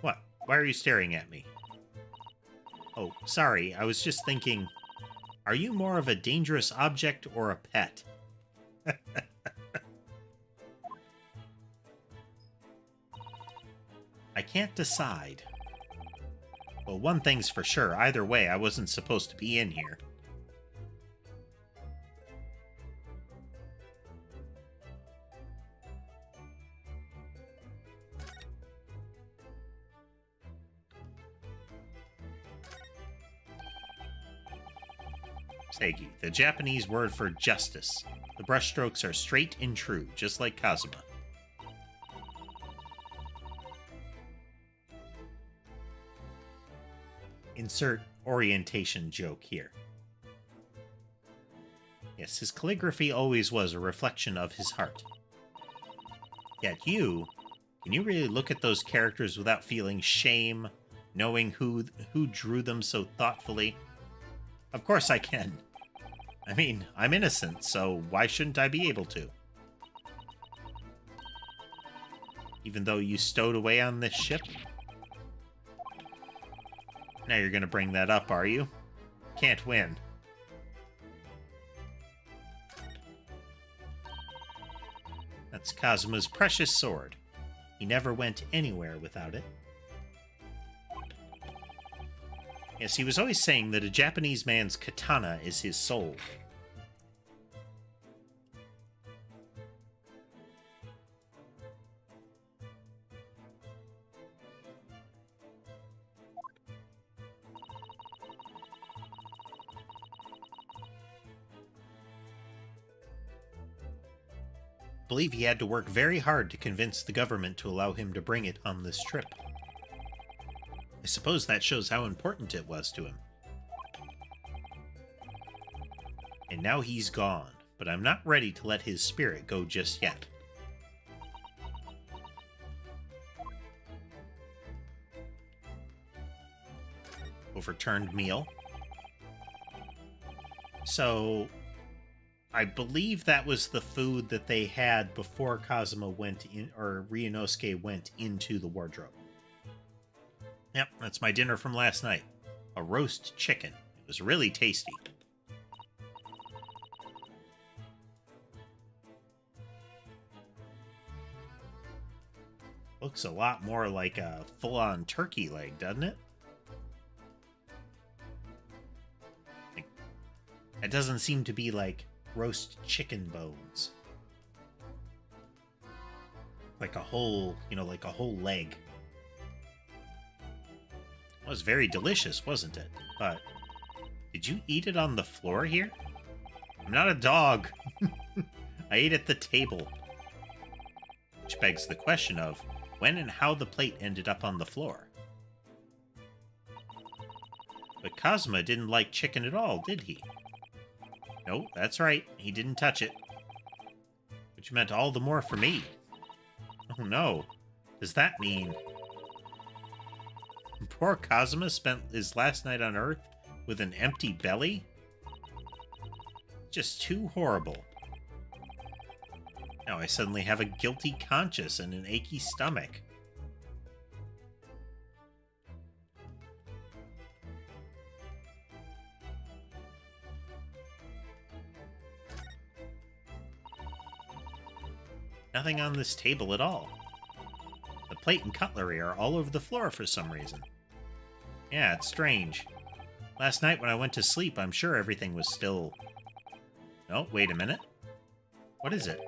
What? Why are you staring at me? Oh, sorry, I was just thinking, are you more of a dangerous object or a pet? I can't decide. Well, one thing's for sure, either way, I wasn't supposed to be in here. Segi, the Japanese word for justice. The brushstrokes are straight and true, just like Kazuma. Insert orientation joke here. Yes, his calligraphy always was a reflection of his heart. Yet you, can you really look at those characters without feeling shame, knowing who drew them so thoughtfully? Of course I can. I mean, I'm innocent, so why shouldn't I be able to? Even though you stowed away on this ship? Now you're gonna bring that up, are you? Can't win. That's Kazuma's precious sword. He never went anywhere without it. Yes, he was always saying that a Japanese man's katana is his soul. believe he had to work very hard to convince the government to allow him to bring it on this trip. I suppose that shows how important it was to him. And now he's gone, but I'm not ready to let his spirit go just yet. Overturned meal. So, I believe that was the food that they had before Kazuma went in, or Ryunosuke went into the wardrobe. Yep, that's my dinner from last night. A roast chicken. It was really tasty. Looks a lot more like a full-on turkey leg, doesn't it? It doesn't seem to be like roast chicken bones. Like a whole, like a whole leg. It was very delicious, wasn't it? But did you eat it on the floor here? I'm not a dog. I ate at the table. Which begs the question of when and how the plate ended up on the floor. But Kazuma didn't like chicken at all, did he? No, that's right. He didn't touch it. Which meant all the more for me. Oh no. Does that mean... Poor Kazuma spent his last night on Earth with an empty belly? Just too horrible. Now I suddenly have a guilty conscience and an achy stomach. Nothing on this table at all. The plate and cutlery are all over the floor for some reason. Yeah, it's strange. Last night when I went to sleep, I'm sure everything was still... Oh, wait a minute. What is it?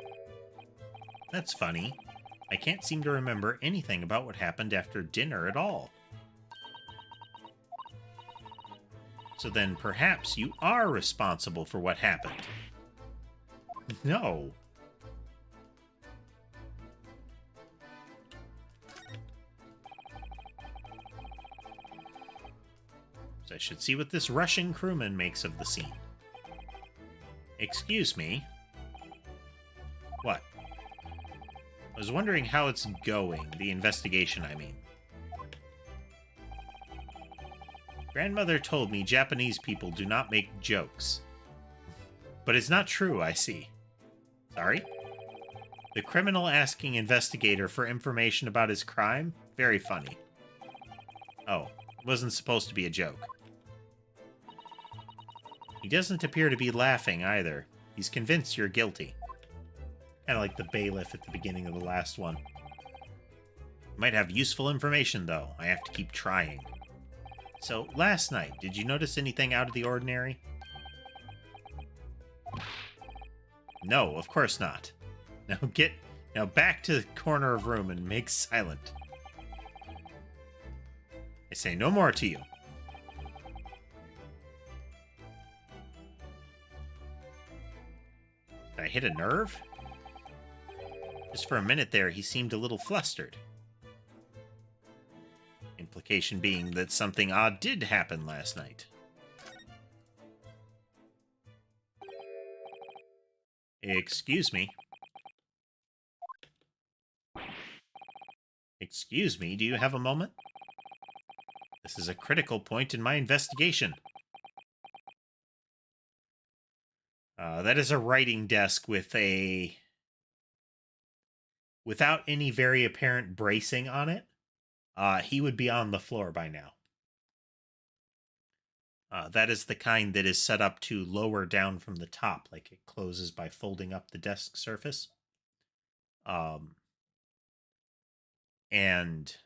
That's funny. I can't seem to remember anything about what happened after dinner at all. So then perhaps you are responsible for what happened. No. So I should see what this Russian crewman makes of the scene. Excuse me. What? I was wondering how it's going, the investigation, I mean. Grandmother told me Japanese people do not make jokes. But it's not true, I see. Sorry? The criminal asking investigator for information about his crime? Very funny. Oh, it wasn't supposed to be a joke. He doesn't appear to be laughing either. He's convinced you're guilty. Kind of like the bailiff at the beginning of the last one. Might have useful information, though. I have to keep trying. So, last night, did you notice anything out of the ordinary? No, of course not. Now back to the corner of room and make silent. I say no more to you. Did I hit a nerve? Just for a minute there, he seemed a little flustered. Implication being that something odd did happen last night. Excuse me. Excuse me, do you have a moment? This is a critical point in my investigation. That is a writing desk with a... without any very apparent bracing on it. He would be on the floor by now. That is the kind that is set up to lower down from the top, like it closes by folding up the desk surface. And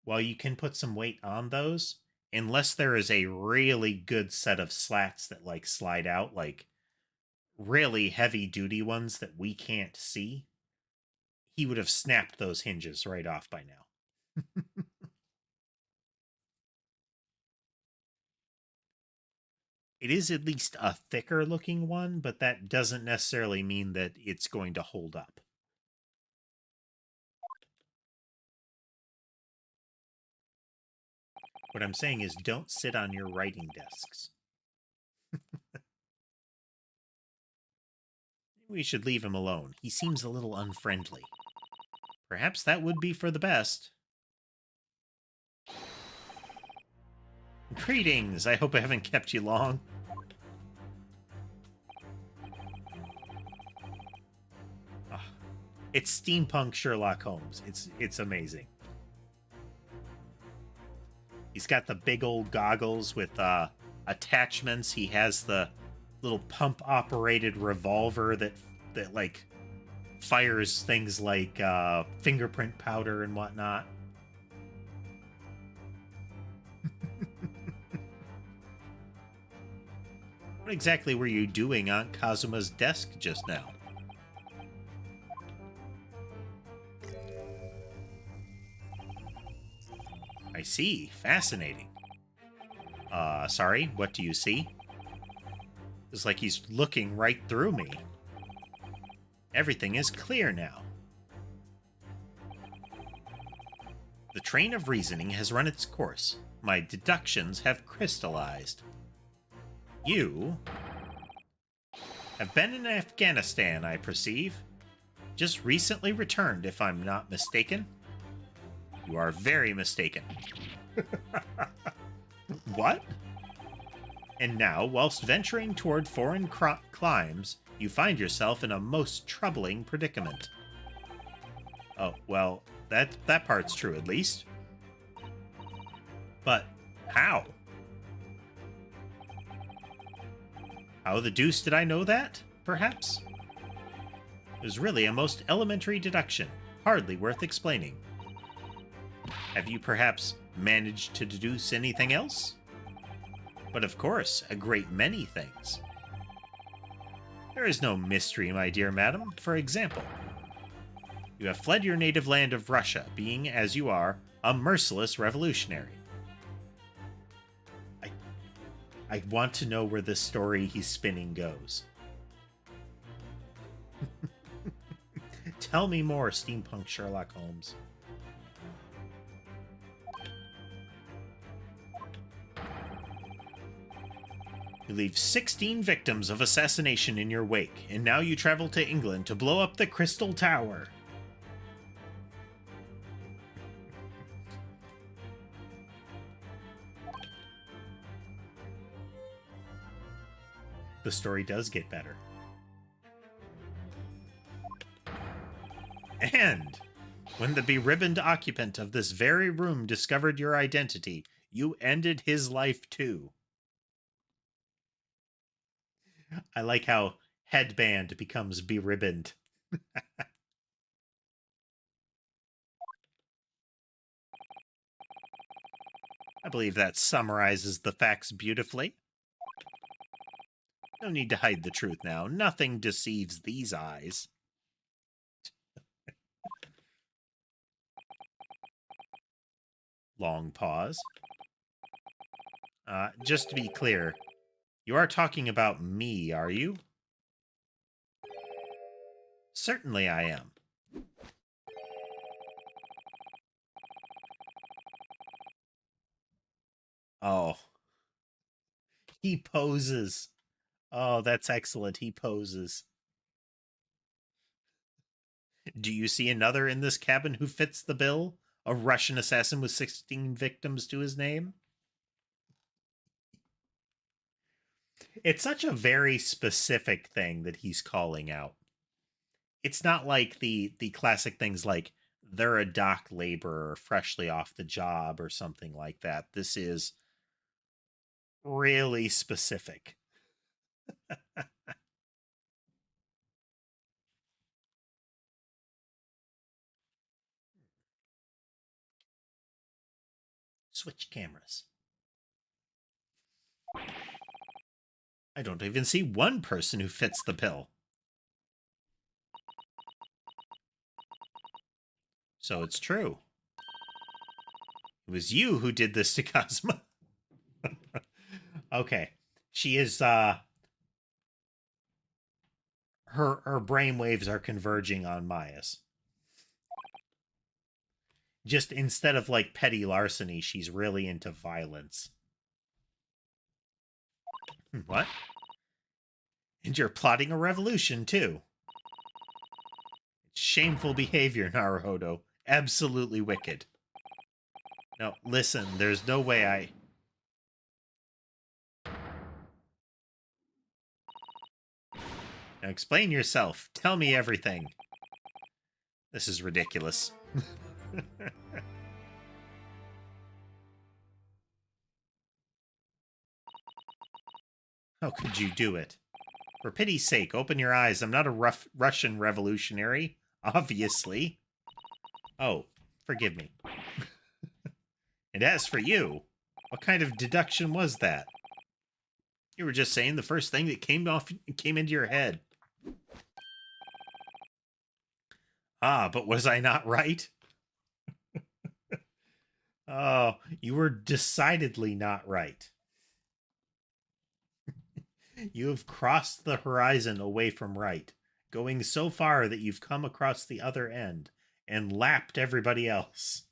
while you can put some weight on those, unless there is a really good set of slats that like slide out, like really heavy duty ones that we can't see, he would have snapped those hinges right off by now. It is at least a thicker looking one, but that doesn't necessarily mean that it's going to hold up. What I'm saying is don't sit on your writing desks. We should leave him alone. He seems a little unfriendly. Perhaps that would be for the best. Greetings! I hope I haven't kept you long. Oh, it's steampunk Sherlock Holmes. It's amazing. He's got the big old goggles with attachments. He has the little pump-operated revolver that like fires things like fingerprint powder and whatnot. What exactly were you doing on Kazuma's desk just now? I see. Fascinating. Sorry, what do you see? It's like he's looking right through me. Everything is clear now. The train of reasoning has run its course. My deductions have crystallized. You have been in Afghanistan, I perceive. Just recently returned, if I'm not mistaken. You are very mistaken. What? And now, whilst venturing toward foreign climes, you find yourself in a most troubling predicament. Oh, well, that part's true at least. But how? How the deuce did I know that, perhaps? It was really a most elementary deduction, hardly worth explaining. Have you perhaps managed to deduce anything else? But of course, a great many things. There is no mystery, my dear madam. For example, you have fled your native land of Russia, being, as you are, a merciless revolutionary. I want to know where this story he's spinning goes. Tell me more, steampunk Sherlock Holmes. You leave 16 victims of assassination in your wake, and now you travel to England to blow up the Crystal Tower. The story does get better. And when the beribboned occupant of this very room discovered your identity, you ended his life too. I like how headband becomes beribboned. I believe that summarizes the facts beautifully. No need to hide the truth now. Nothing deceives these eyes. Long pause. Just to be clear, you are talking about me, are you? Certainly I am. Oh, he poses. Oh, that's excellent. He poses. Do you see another in this cabin who fits the bill? A Russian assassin with 16 victims to his name? It's such a very specific thing that he's calling out. It's not like the classic things like they're a dock laborer freshly off the job or something like that. This is really specific. Switch cameras. I don't even see one person who fits the bill. So it's true. It was you who did this to Cosmo. Okay. She is, her brain waves are converging on Maya's. Just instead of like petty larceny, she's really into violence. What? And you're plotting a revolution, too. Shameful behavior, Naruhodo. Absolutely wicked. No, listen, there's no way I... Now explain yourself. Tell me everything. This is ridiculous. How could you do it? For pity's sake, open your eyes. I'm not a rough Russian revolutionary. Obviously. Oh, forgive me. And as for you, what kind of deduction was that? You were just saying the first thing that came into your head. Ah, but was I not right? Oh, you were decidedly not right. You have crossed the horizon away from right, going so far that you've come across the other end and lapped everybody else.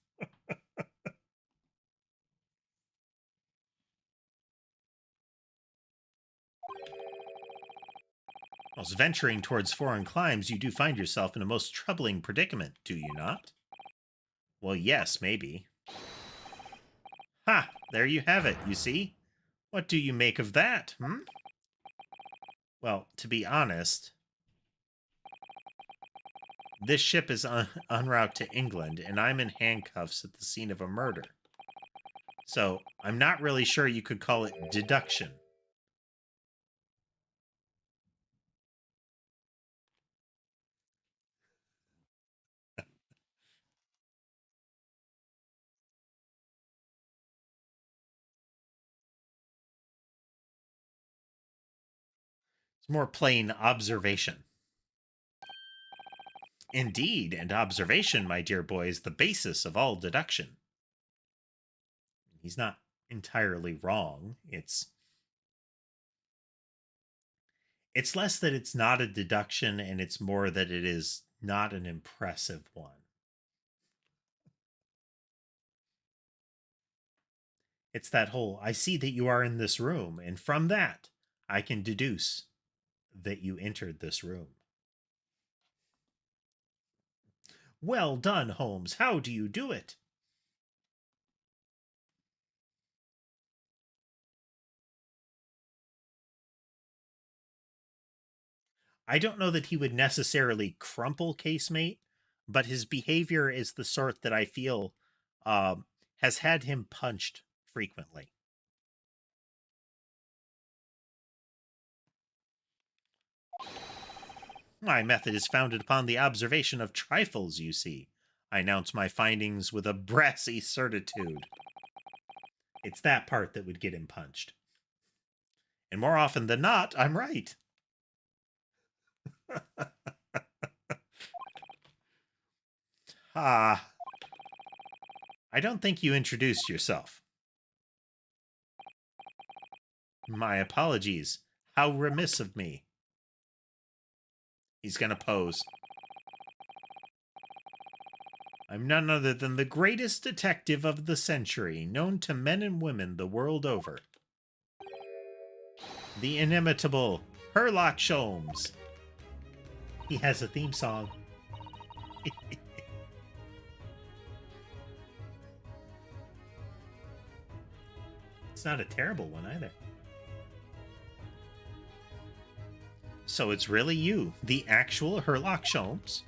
Whilst venturing towards foreign climes, you do find yourself in a most troubling predicament, do you not? Well, yes, maybe. Ha! There you have it, you see? What do you make of that, hmm? Well, to be honest, this ship is en route to England, and I'm in handcuffs at the scene of a murder. So, I'm not really sure you could call it deduction. It's more plain observation. Indeed, and observation, my dear boy, is the basis of all deduction. He's not entirely wrong. It's less that it's not a deduction, and it's more that it is not an impressive one. It's that whole, I see that you are in this room, and from that, I can deduce that you entered this room. Well done, Holmes. How do you do it? I don't know that he would necessarily crumple casemate, but his behavior is the sort that I feel has had him punched frequently. My method is founded upon the observation of trifles, you see. I announce my findings with a brassy certitude. It's that part that would get him punched. And more often than not, I'm right. Ah. I don't think you introduced yourself. My apologies. How remiss of me. He's gonna pose. I'm none other than the greatest detective of the century, known to men and women the world over. The inimitable Sherlock Holmes. He has a theme song. It's not a terrible one either. So it's really you, the actual Sherlock Holmes?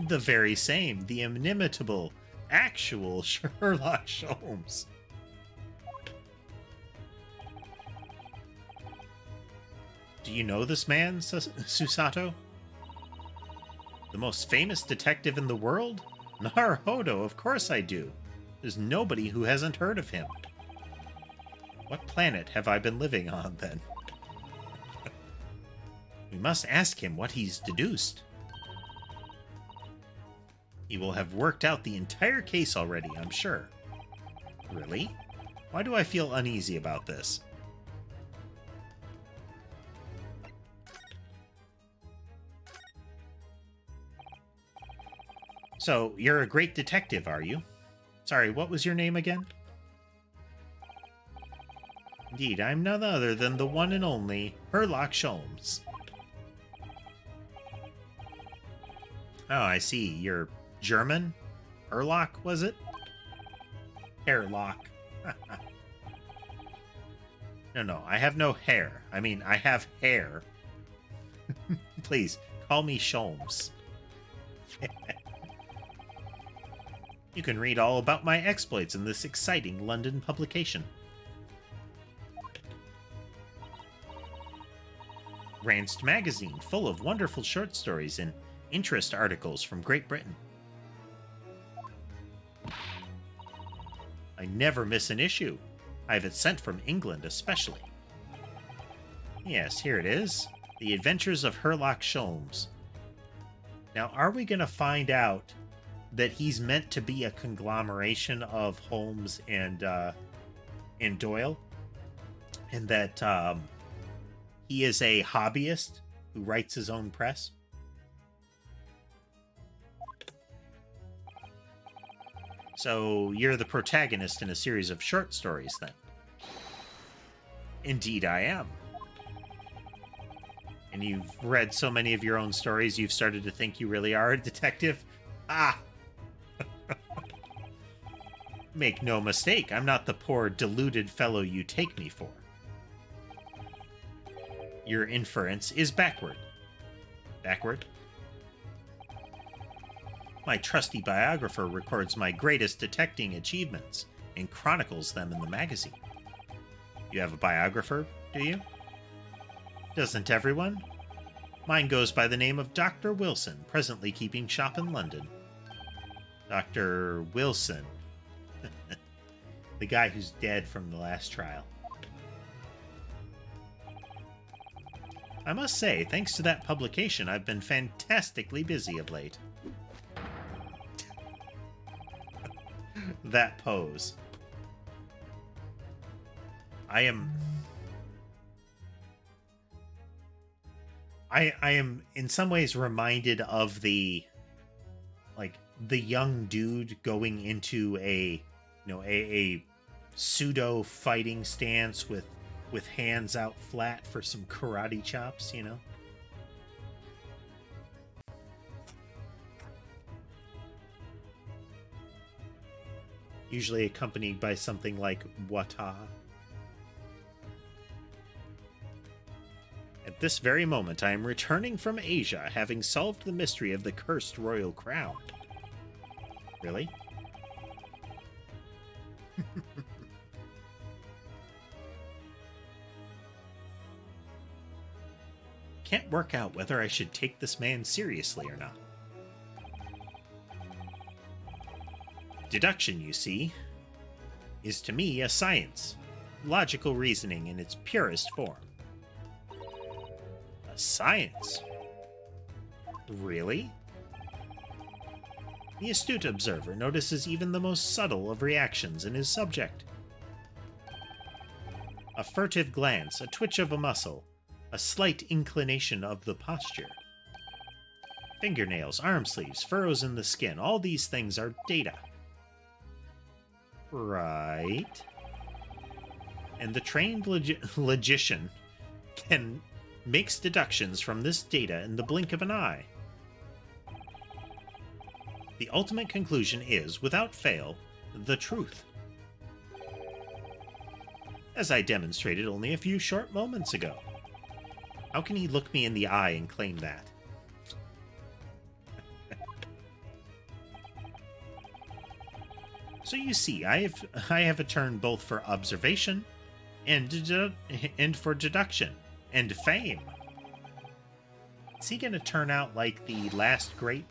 The very same, the inimitable, actual Sherlock Holmes. Do you know this man, Susato? The most famous detective in the world? Naruhodo, of course I do. There's nobody who hasn't heard of him. What planet have I been living on, then? We must ask him what he's deduced. He will have worked out the entire case already, I'm sure. Really? Why do I feel uneasy about this? So, you're a great detective, are you? Sorry, what was your name again? Indeed, I'm none other than the one and only Herlock Sholmes. Oh, I see. You're German? Herlock, was it? Hairlock. No, I have no hair. I mean, I have hair. Please, call me Sholmes. You can read all about my exploits in this exciting London publication. Ranced magazine, full of wonderful short stories and interest articles from Great Britain. I never miss an issue. I have it sent from England especially. Yes, here it is. The Adventures of Herlock Sholmes. Now, are we going to find out that he's meant to be a conglomeration of Holmes and Doyle? And that he is a hobbyist who writes his own press? So you're the protagonist in a series of short stories, then? Indeed I am. And you've read so many of your own stories, you've started to think you really are a detective? Ah! Make no mistake, I'm not the poor, deluded fellow you take me for. Your inference is backward. Backward? My trusty biographer records my greatest detecting achievements and chronicles them in the magazine. You have a biographer, do you? Doesn't everyone? Mine goes by the name of Dr. Wilson, presently keeping shop in London. Dr. Wilson. The guy who's dead from the last trial. I must say, thanks to that publication, I've been fantastically busy of late. That pose. I am in some ways reminded of the young dude going into a pseudo fighting stance with hands out flat for some karate chops, you know? Usually accompanied by something like wata. At this very moment, I am returning from Asia, having solved the mystery of the cursed royal crown. Really? Can't work out whether I should take this man seriously or not. Deduction, you see, is to me a science. Logical reasoning in its purest form. A science? Really? The astute observer notices even the most subtle of reactions in his subject. A furtive glance, a twitch of a muscle, a slight inclination of the posture. Fingernails, arm sleeves, furrows in the skin, all these things are data. Right. And the trained logician makes deductions from this data in the blink of an eye. The ultimate conclusion is, without fail, the truth. As I demonstrated only a few short moments ago. How can he look me in the eye and claim that? So you see, I have a turn both for observation and for deduction and fame. Is he going to turn out like the last great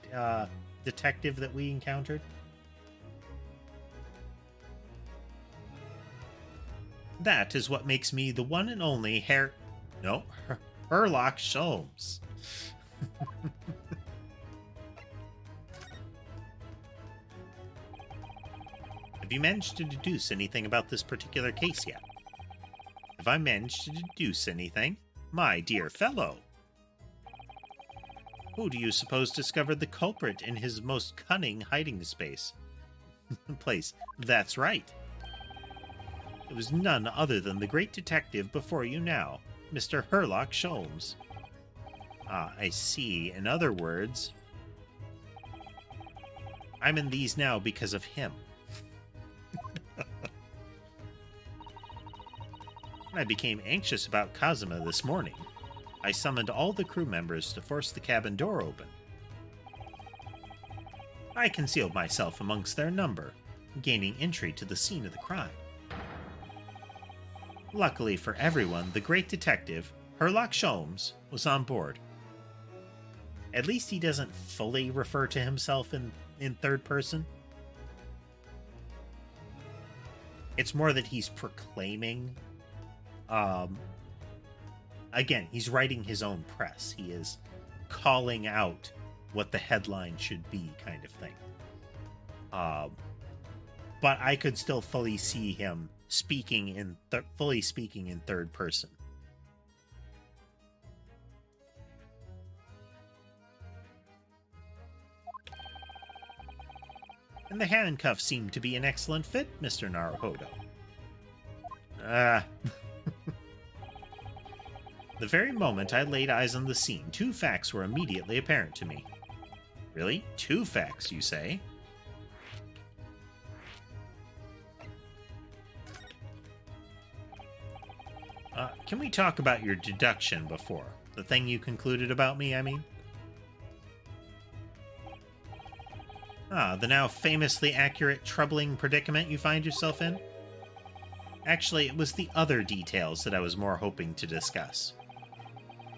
detective that we encountered? That is what makes me the one and only Herlock Sholmes. Have you managed to deduce anything about this particular case yet? Have I managed to deduce anything? My dear fellow! Who do you suppose discovered the culprit in his most cunning hiding place? That's right. It was none other than the great detective before you now, Mr. Herlock Sholmes. Ah, I see. In other words, I'm in these now because of him. When I became anxious about Kazuma this morning, I summoned all the crew members to force the cabin door open. I concealed myself amongst their number, gaining entry to the scene of the crime. Luckily for everyone, the great detective, Herlock Sholmes, was on board. At least he doesn't fully refer to himself in third person. It's more that he's proclaiming. Again, he's writing his own press. He is calling out what the headline should be, kind of thing. But I could still fully see him speaking in third person. And the handcuffs seem to be an excellent fit, Mr. Naruhodo. The very moment I laid eyes on the scene, two facts were immediately apparent to me. Really? Two facts, you say? Can we talk about your deduction before? The thing you concluded about me, I mean? The now famously accurate, troubling predicament you find yourself in? Actually, it was the other details that I was more hoping to discuss.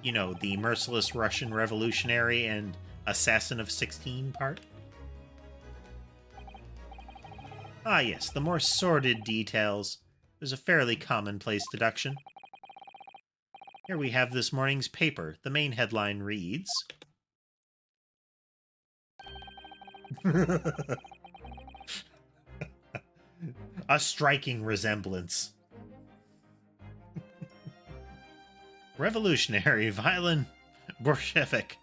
You know, the merciless Russian revolutionary and assassin of 16 part? Ah, yes, the more sordid details. It was a fairly commonplace deduction. Here we have this morning's paper. The main headline reads... A striking resemblance. Revolutionary, violent, Bolshevik.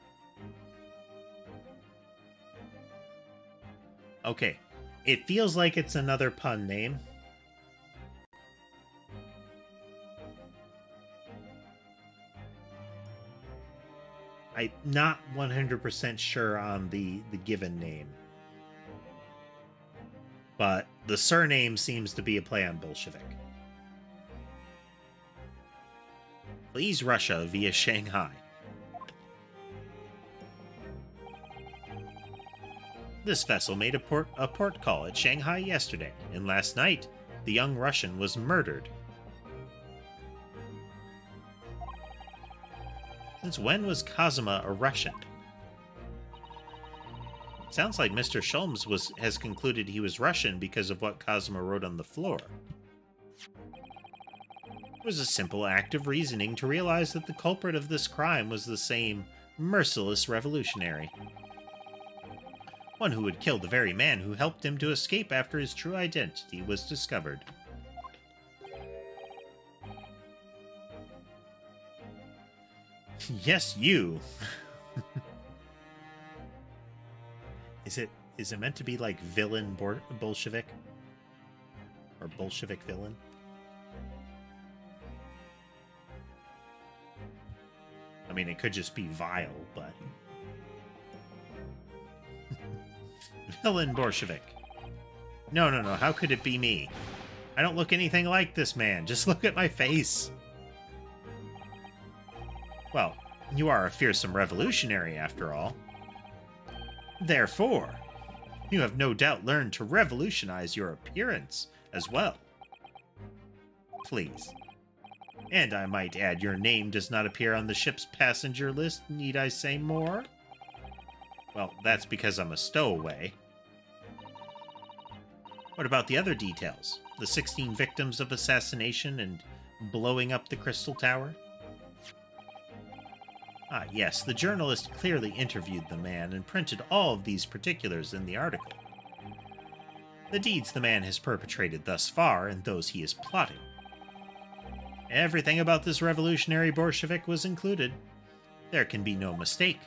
Okay, it feels like it's another pun name. I'm not 100% sure on the given name. But the surname seems to be a play on Bolshevik. Flees Russia via Shanghai. This vessel made a port call at Shanghai yesterday, and last night, the young Russian was murdered. Since when was Kazuma a Russian? Sounds like Mr. Sholmes has concluded he was Russian because of what Kazuma wrote on the floor. It was a simple act of reasoning to realize that the culprit of this crime was the same merciless revolutionary. One who would kill the very man who helped him to escape after his true identity was discovered. Yes, you. Is it meant to be like villain Bolshevik? Or Bolshevik villain? I mean, it could just be vile, but... Villain Bolshevik. No, how could it be me? I don't look anything like this man. Just look at my face. Well, you are a fearsome revolutionary, after all. Therefore, you have no doubt learned to revolutionize your appearance as well. Please. And I might add, your name does not appear on the ship's passenger list. Need I say more? Well, that's because I'm a stowaway. What about the other details? The 16 victims of assassination and blowing up the Crystal Tower? Ah, yes, the journalist clearly interviewed the man and printed all of these particulars in the article. the deeds the man has perpetrated thus far, and those he is plotting. Everything about this revolutionary Bolshevik was included. There can be no mistake.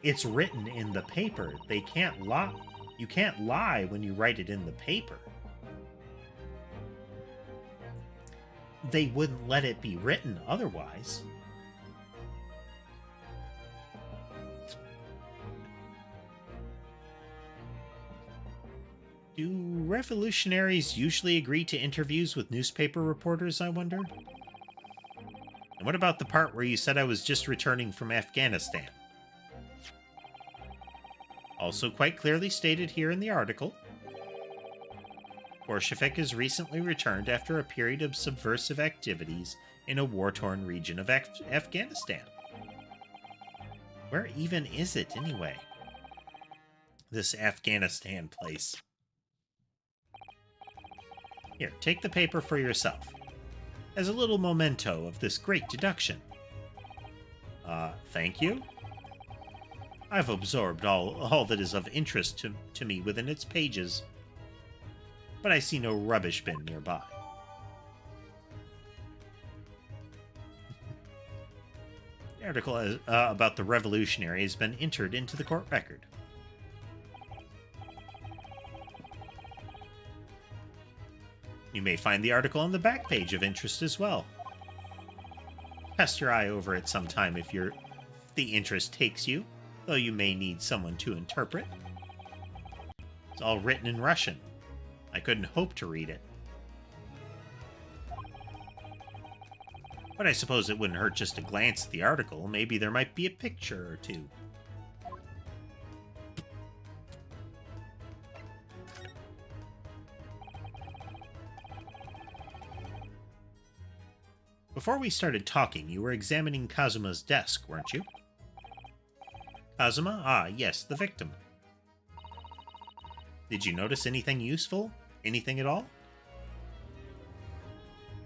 It's written in the paper. They can't lie. You can't lie when you write it in the paper. They wouldn't let it be written otherwise. Do revolutionaries usually agree to interviews with newspaper reporters, I wonder? And what about the part where you said I was just returning from Afghanistan? Also quite clearly stated here in the article, Bolshevik has recently returned after a period of subversive activities in a war-torn region of Afghanistan. Where even is it, anyway? This Afghanistan place. Here, take the paper for yourself, as a little memento of this great deduction. Thank you? I've absorbed all that is of interest to me within its pages, but I see no rubbish bin nearby. The article about the revolutionary has been entered into the court record. You may find the article on the back page of interest as well. Cast your eye over it sometime if the interest takes you, though you may need someone to interpret. It's all written in Russian. I couldn't hope to read it. But I suppose it wouldn't hurt just to glance at the article. Maybe there might be a picture or two. Before we started talking, you were examining Kazuma's desk, weren't you? Kazuma? Ah, yes, the victim. Did you notice anything useful? Anything at all?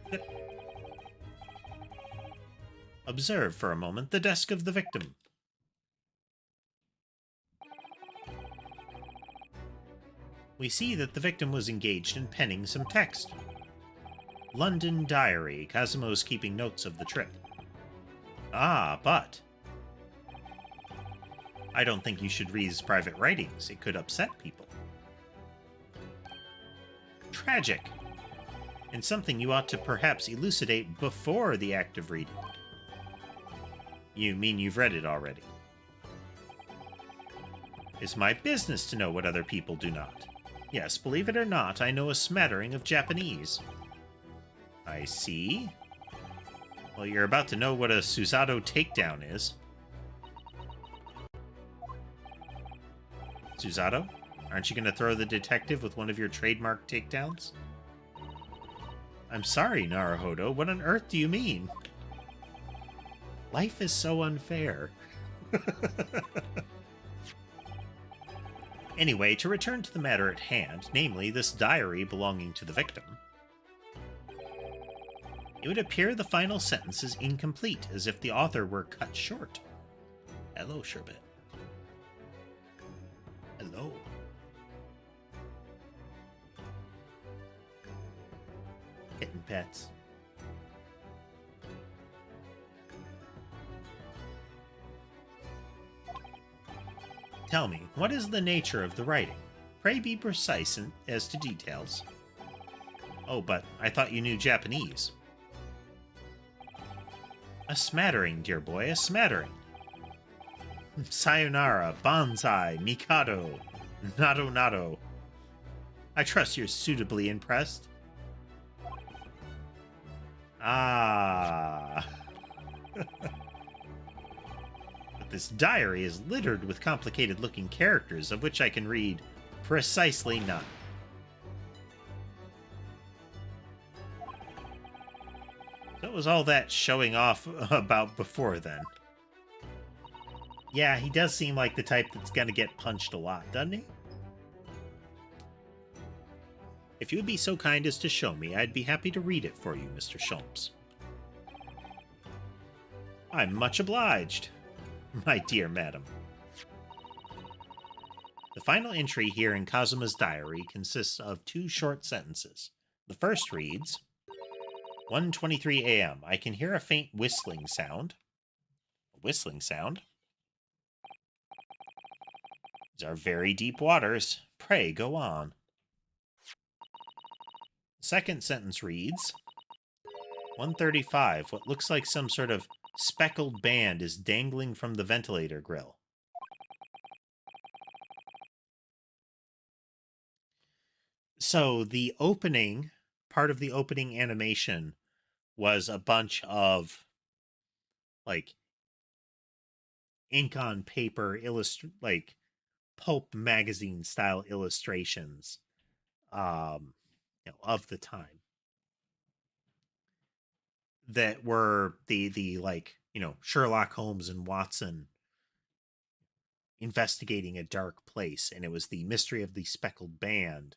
Good. Observe for a moment the desk of the victim. We see that the victim was engaged in penning some text. London Diary. Kazuma was keeping notes of the trip. Ah, but I don't think you should read his private writings. It could upset people. Tragic. And something you ought to perhaps elucidate before the act of reading. You mean you've read it already? It's my business to know what other people do not. Yes, believe it or not, I know a smattering of Japanese. I see. Well, you're about to know what a Susato takedown is. Susato? Aren't you going to throw the detective with one of your trademark takedowns? I'm sorry, Naruhodo. What on earth do you mean? Life is so unfair. Anyway, to return to the matter at hand, namely this diary belonging to the victim, it would appear the final sentence is incomplete, as if the author were cut short. Hello, Sherbet. Hello. Kitten pets. Tell me, what is the nature of the writing? Pray be precise as to details. Oh, but I thought you knew Japanese. A smattering, dear boy, a smattering. Sayonara, Banzai, Mikado, Nado Nado. I trust you're suitably impressed. Ah. But this diary is littered with complicated-looking characters, of which I can read precisely none. What was all that showing off about before then? Yeah, he does seem like the type that's gonna get punched a lot, doesn't he? If you would be so kind as to show me, I'd be happy to read it for you, Mr. Sholmes. I'm much obliged, my dear madam. The final entry here in Kazuma's diary consists of 2 short sentences. The first reads, 1:23 a.m. I can hear a faint whistling sound. A whistling sound? These are very deep waters. Pray go on. The second sentence reads, 1:35. What looks like some sort of speckled band is dangling from the ventilator grill. So the opening, part of the opening animation was a bunch of like ink on paper like pulp magazine style illustrations of the time that were the like, Sherlock Holmes and Watson investigating a dark place, and it was the mystery of the speckled band,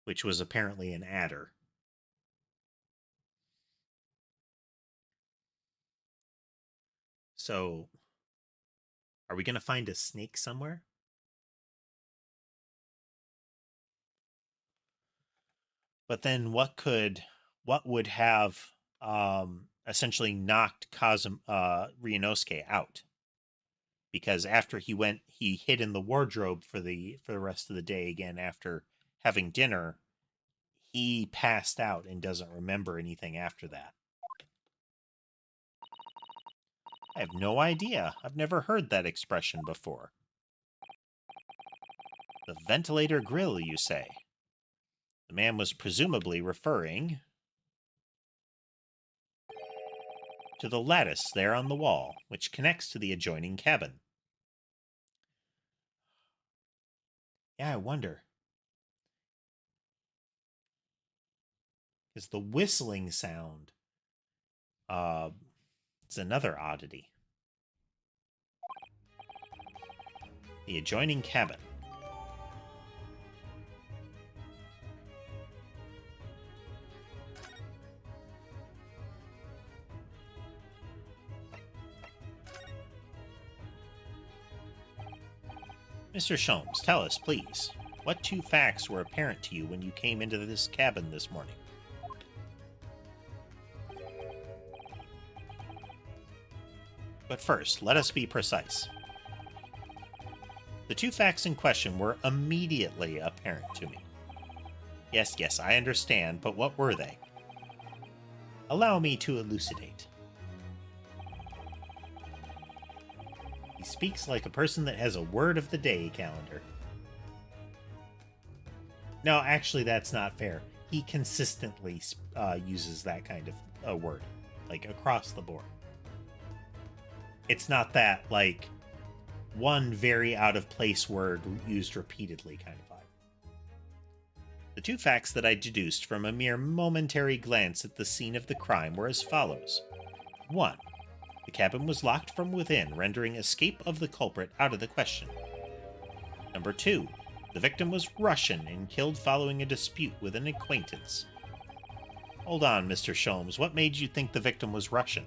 which was apparently an adder. So, are we going to find a snake somewhere? But then what would have essentially knocked Ryunosuke out? Because after he hid in the wardrobe for the rest of the day again after having dinner, he passed out and doesn't remember anything after that. I have no idea. I've never heard that expression before. The ventilator grill, you say? The man was presumably referring to the lattice there on the wall, which connects to the adjoining cabin. Yeah, I wonder. Because the whistling sound, it's another oddity. The adjoining cabin. Mr. Sholmes, tell us, please, what 2 facts were apparent to you when you came into this cabin this morning? But first, let us be precise. The 2 facts in question were immediately apparent to me. Yes, I understand, but what were they? Allow me to elucidate. He speaks like a person that has a word of the day calendar. No, actually, that's not fair. He consistently uses that kind of a word, like across the board. It's not that, like, one very out of place word used repeatedly kind of vibe. The 2 facts that I deduced from a mere momentary glance at the scene of the crime were as follows. 1. The cabin was locked from within, rendering escape of the culprit out of the question. Number 2. The victim was Russian and killed following a dispute with an acquaintance. Hold on, Mr. Sholmes. What made you think the victim was Russian?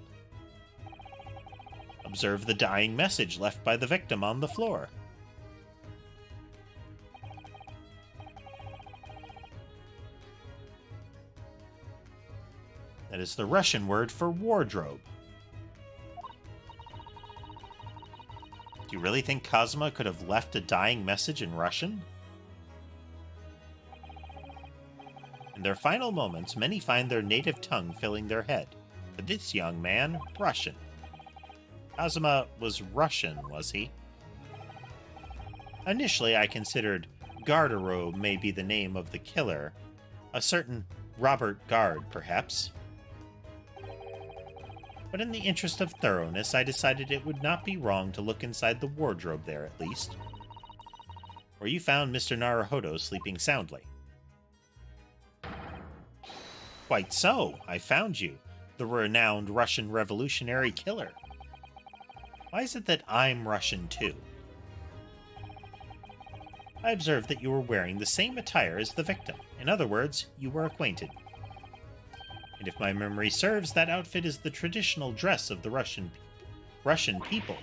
Observe the dying message left by the victim on the floor. That is the Russian word for wardrobe. Do you really think Kazuma could have left a dying message in Russian? In their final moments, many find their native tongue filling their head. For this young man, Russian. Kazuma was Russian, was he? Initially, I considered Garderobe may be the name of the killer. A certain Robert Gard, perhaps. But in the interest of thoroughness, I decided it would not be wrong to look inside the wardrobe there, at least. Where you found Mr. Naruhodo sleeping soundly. Quite so, I found you, the renowned Russian revolutionary killer. Why is it that I'm Russian too? I observed that you were wearing the same attire as the victim. In other words, you were acquainted. And if my memory serves, that outfit is the traditional dress of the Russian people.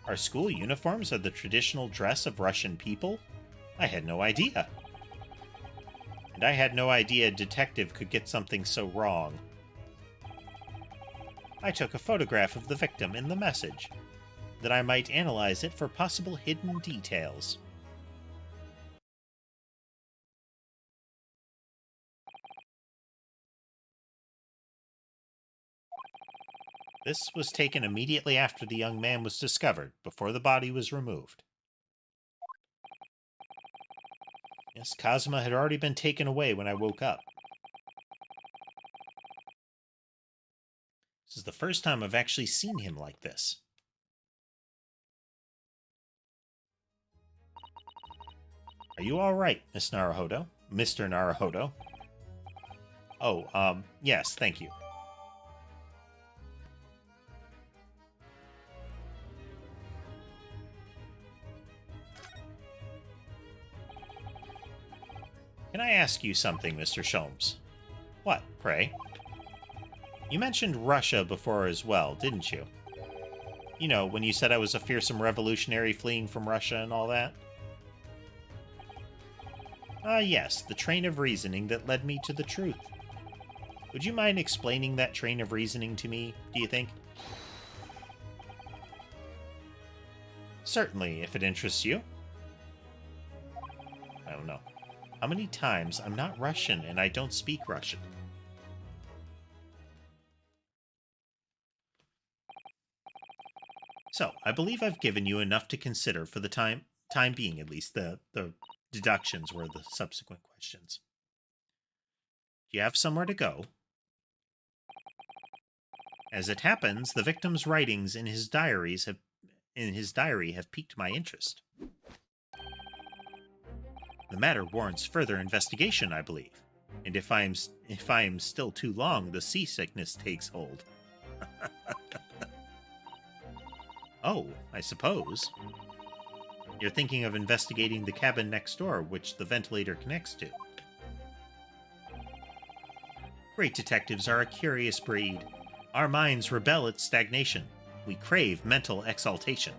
Our school uniforms are the traditional dress of Russian people? I had no idea. And I had no idea a detective could get something so wrong. I took a photograph of the victim in the message, that I might analyze it for possible hidden details. This was taken immediately after the young man was discovered, before the body was removed. Yes, Kazuma had already been taken away when I woke up. This is the first time I've actually seen him like this. Are you all right, Miss Naruhodo? Mr. Naruhodo? Oh, yes, thank you. Can I ask you something, Mr. Sholmes? What, pray? You mentioned Russia before as well, didn't you? You know, when you said I was a fearsome revolutionary fleeing from Russia and all that? Ah, yes, the train of reasoning that led me to the truth. Would you mind explaining that train of reasoning to me, do you think? Certainly, if it interests you. I don't know. How many times I'm not Russian and I don't speak Russian? So, I believe I've given you enough to consider for the time being, at least. The deductions were the subsequent questions. Do you have somewhere to go? As it happens, the victim's writings in his diary have piqued my interest. The matter warrants further investigation, I believe. And if I am still too long, the seasickness takes hold. Oh, I suppose. You're thinking of investigating the cabin next door, which the ventilator connects to. Great detectives are a curious breed. Our minds rebel at stagnation. We crave mental exaltation.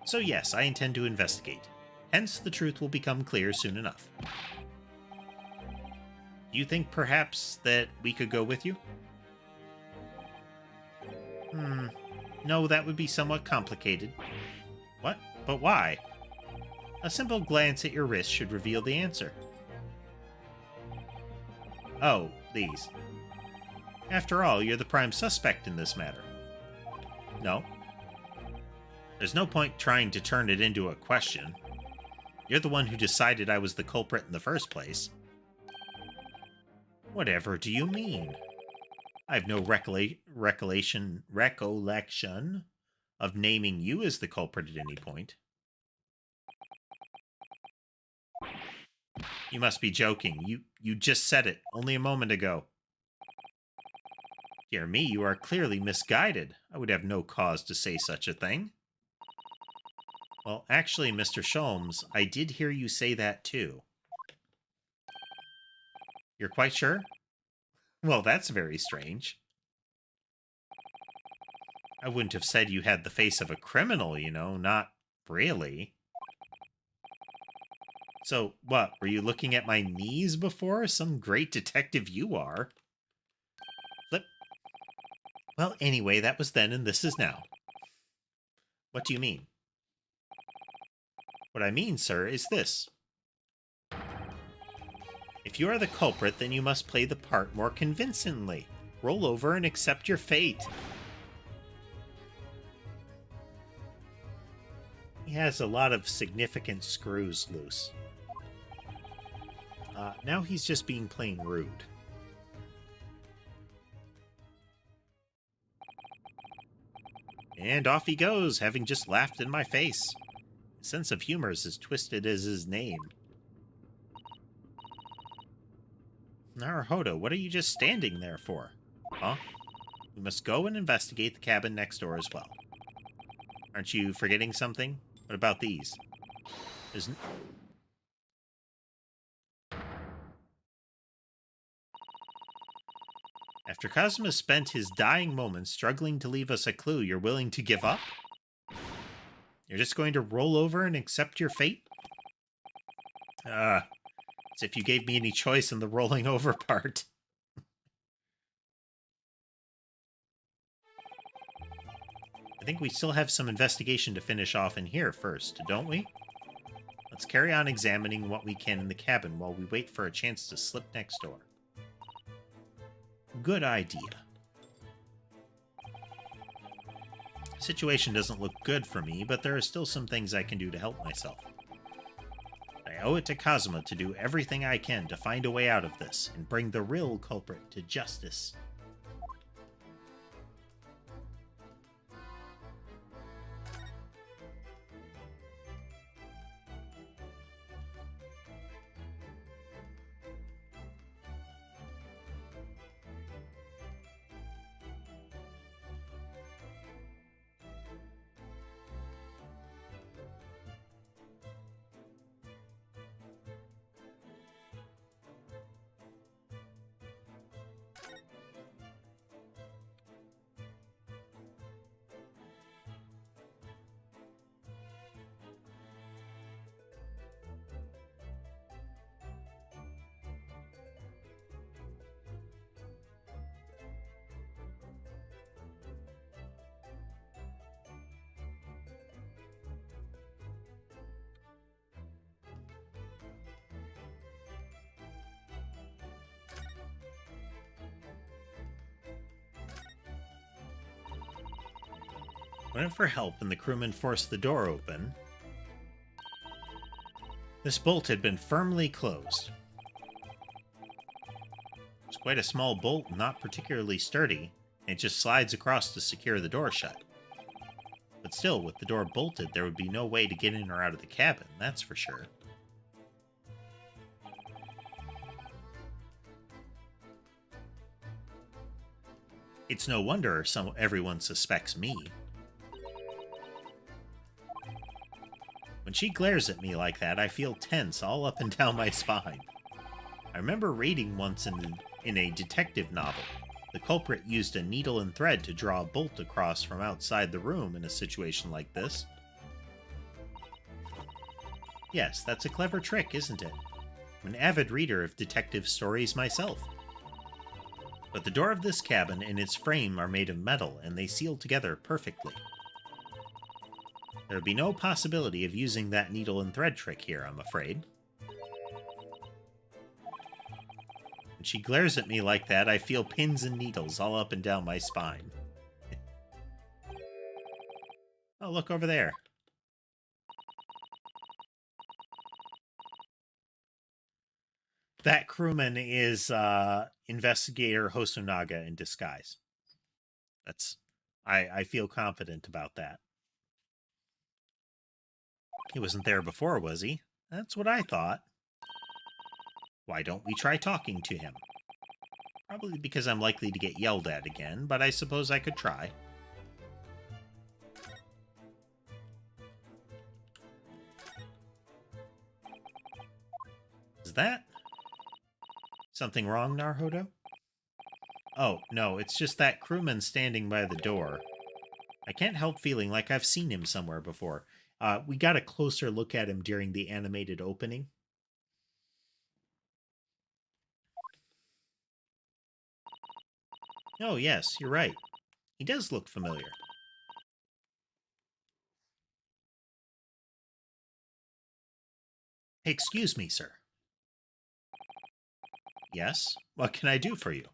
So yes, I intend to investigate. Hence, the truth will become clear soon enough. Do you think, perhaps, that we could go with you? No, that would be somewhat complicated. What? But why? A simple glance at your wrist should reveal the answer. Oh, these. After all, you're the prime suspect in this matter. No? There's no point trying to turn it into a question. You're the one who decided I was the culprit in the first place. Whatever do you mean? I have no recollection of naming you as the culprit at any point. You must be joking. You just said it only a moment ago. Dear me, you are clearly misguided. I would have no cause to say such a thing. Well, actually, Mr. Sholmes, I did hear you say that too. You're quite sure? Well, that's very strange. I wouldn't have said you had the face of a criminal, you know, not really. So, what, were you looking at my knees before? Some great detective you are. Flip. Well, anyway, that was then and this is now. What do you mean? What I mean, sir, is this. If you are the culprit, then you must play the part more convincingly. Roll over and accept your fate. He has a lot of significant screws loose. Now he's just being plain rude. And off he goes, having just laughed in my face. His sense of humor is as twisted as his name. Naruhodo, what are you just standing there for? Huh? We must go and investigate the cabin next door as well. Aren't you forgetting something? What about these? After Kazuma spent his dying moments struggling to leave us a clue, you're willing to give up? You're just going to roll over and accept your fate? As if you gave me any choice in the rolling over part. I think we still have some investigation to finish off in here first, don't we? Let's carry on examining what we can in the cabin while we wait for a chance to slip next door. Good idea. Situation doesn't look good for me, but there are still some things I can do to help myself. I owe it to Kazuma to do everything I can to find a way out of this and bring the real culprit to justice. Went for help and the crewman forced the door open. This bolt had been firmly closed. It's quite a small bolt, not particularly sturdy. It just slides across to secure the door shut. But still, with the door bolted, there would be no way to get in or out of the cabin, that's for sure. It's no wonder everyone suspects me. When she glares at me like that, I feel tense all up and down my spine. I remember reading once in a detective novel. The culprit used a needle and thread to draw a bolt across from outside the room in a situation like this. Yes, that's a clever trick, isn't it? I'm an avid reader of detective stories myself. But the door of this cabin and its frame are made of metal, and they seal together perfectly. There would be no possibility of using that needle and thread trick here, I'm afraid. When she glares at me like that, I feel pins and needles all up and down my spine. Oh, look over there. That crewman is Investigator Hosonaga in disguise. I feel confident about that. He wasn't there before, was he? That's what I thought. Why don't we try talking to him? Probably because I'm likely to get yelled at again, but I suppose I could try. Is that something wrong, Naruhodo? Oh, no, it's just that crewman standing by the door. I can't help feeling like I've seen him somewhere before. We got a closer look at him during the animated opening. Oh, yes, you're right. He does look familiar. Hey, excuse me, sir. Yes? What can I do for you?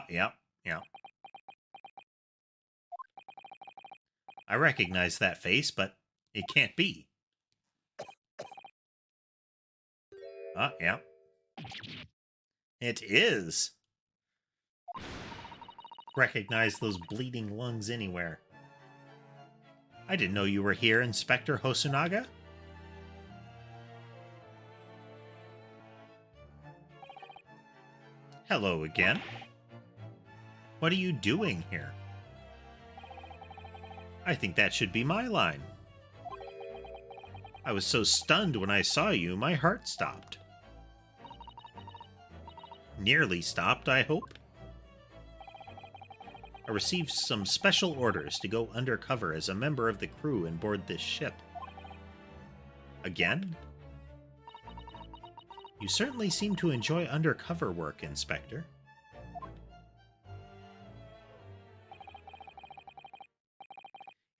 Yeah. I recognize that face, but it can't be. Yeah. It is. Recognize those bleeding lungs anywhere. I didn't know you were here, Inspector Hosonaga. Hello again. What are you doing here? I think that should be my line. I was so stunned when I saw you, my heart stopped. Nearly stopped, I hope. I received some special orders to go undercover as a member of the crew and board this ship. Again? You certainly seem to enjoy undercover work, Inspector.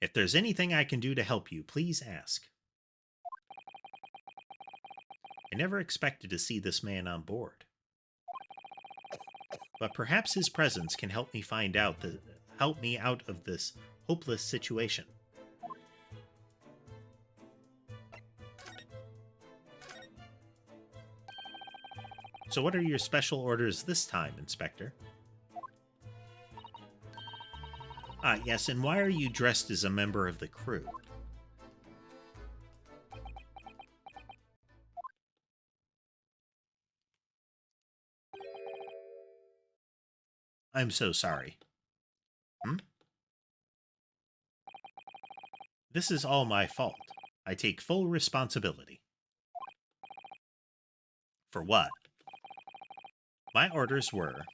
If there's anything I can do to help you, please ask. I never expected to see this man on board. But perhaps his presence can help me help me out of this hopeless situation. So what are your special orders this time, Inspector? Ah, yes, and why are you dressed as a member of the crew? I'm so sorry. This is all my fault. I take full responsibility. For what? My orders were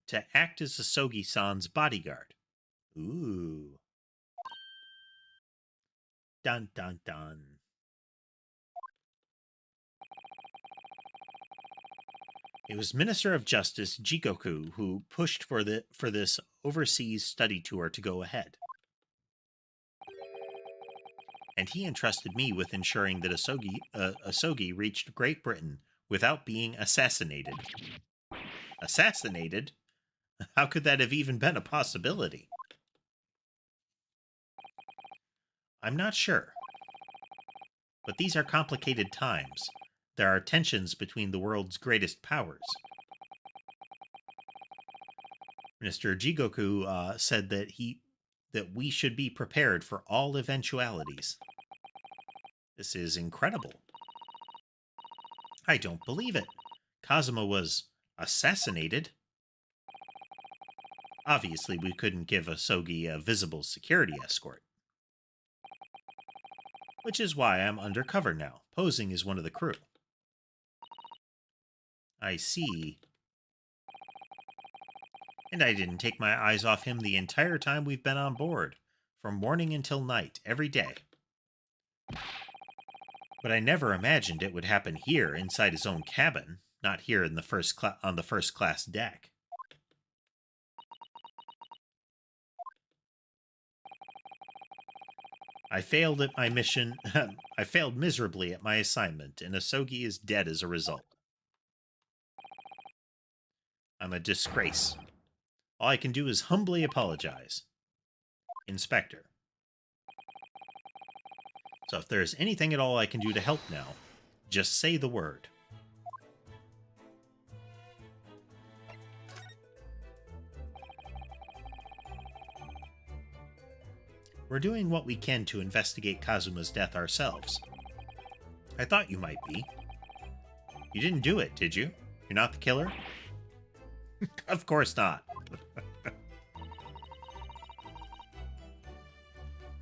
to act as Asogi-san's bodyguard. Ooh. Dun dun dun. It was Minister of Justice Jigoku who pushed for this overseas study tour to go ahead. And he entrusted me with ensuring that Asogi reached Great Britain without being assassinated. Assassinated? How could that have even been a possibility? I'm not sure. But these are complicated times. There are tensions between the world's greatest powers. Mr. Jigoku said that we should be prepared for all eventualities. This is incredible. I don't believe it. Kazuma was assassinated. Obviously, we couldn't give Asogi a visible security escort. Which is why I'm undercover now, posing as one of the crew. I see. And I didn't take my eyes off him the entire time we've been on board, from morning until night, every day. But I never imagined it would happen here, inside his own cabin, not here in the on the first class deck. I failed at my mission. I failed miserably at my assignment, and Asogi is dead as a result. I'm a disgrace. All I can do is humbly apologize. Inspector. So if there's anything at all I can do to help now, just say the word. We're doing what we can to investigate Kazuma's death ourselves. I thought you might be. You didn't do it, did you? You're not the killer? Of course not.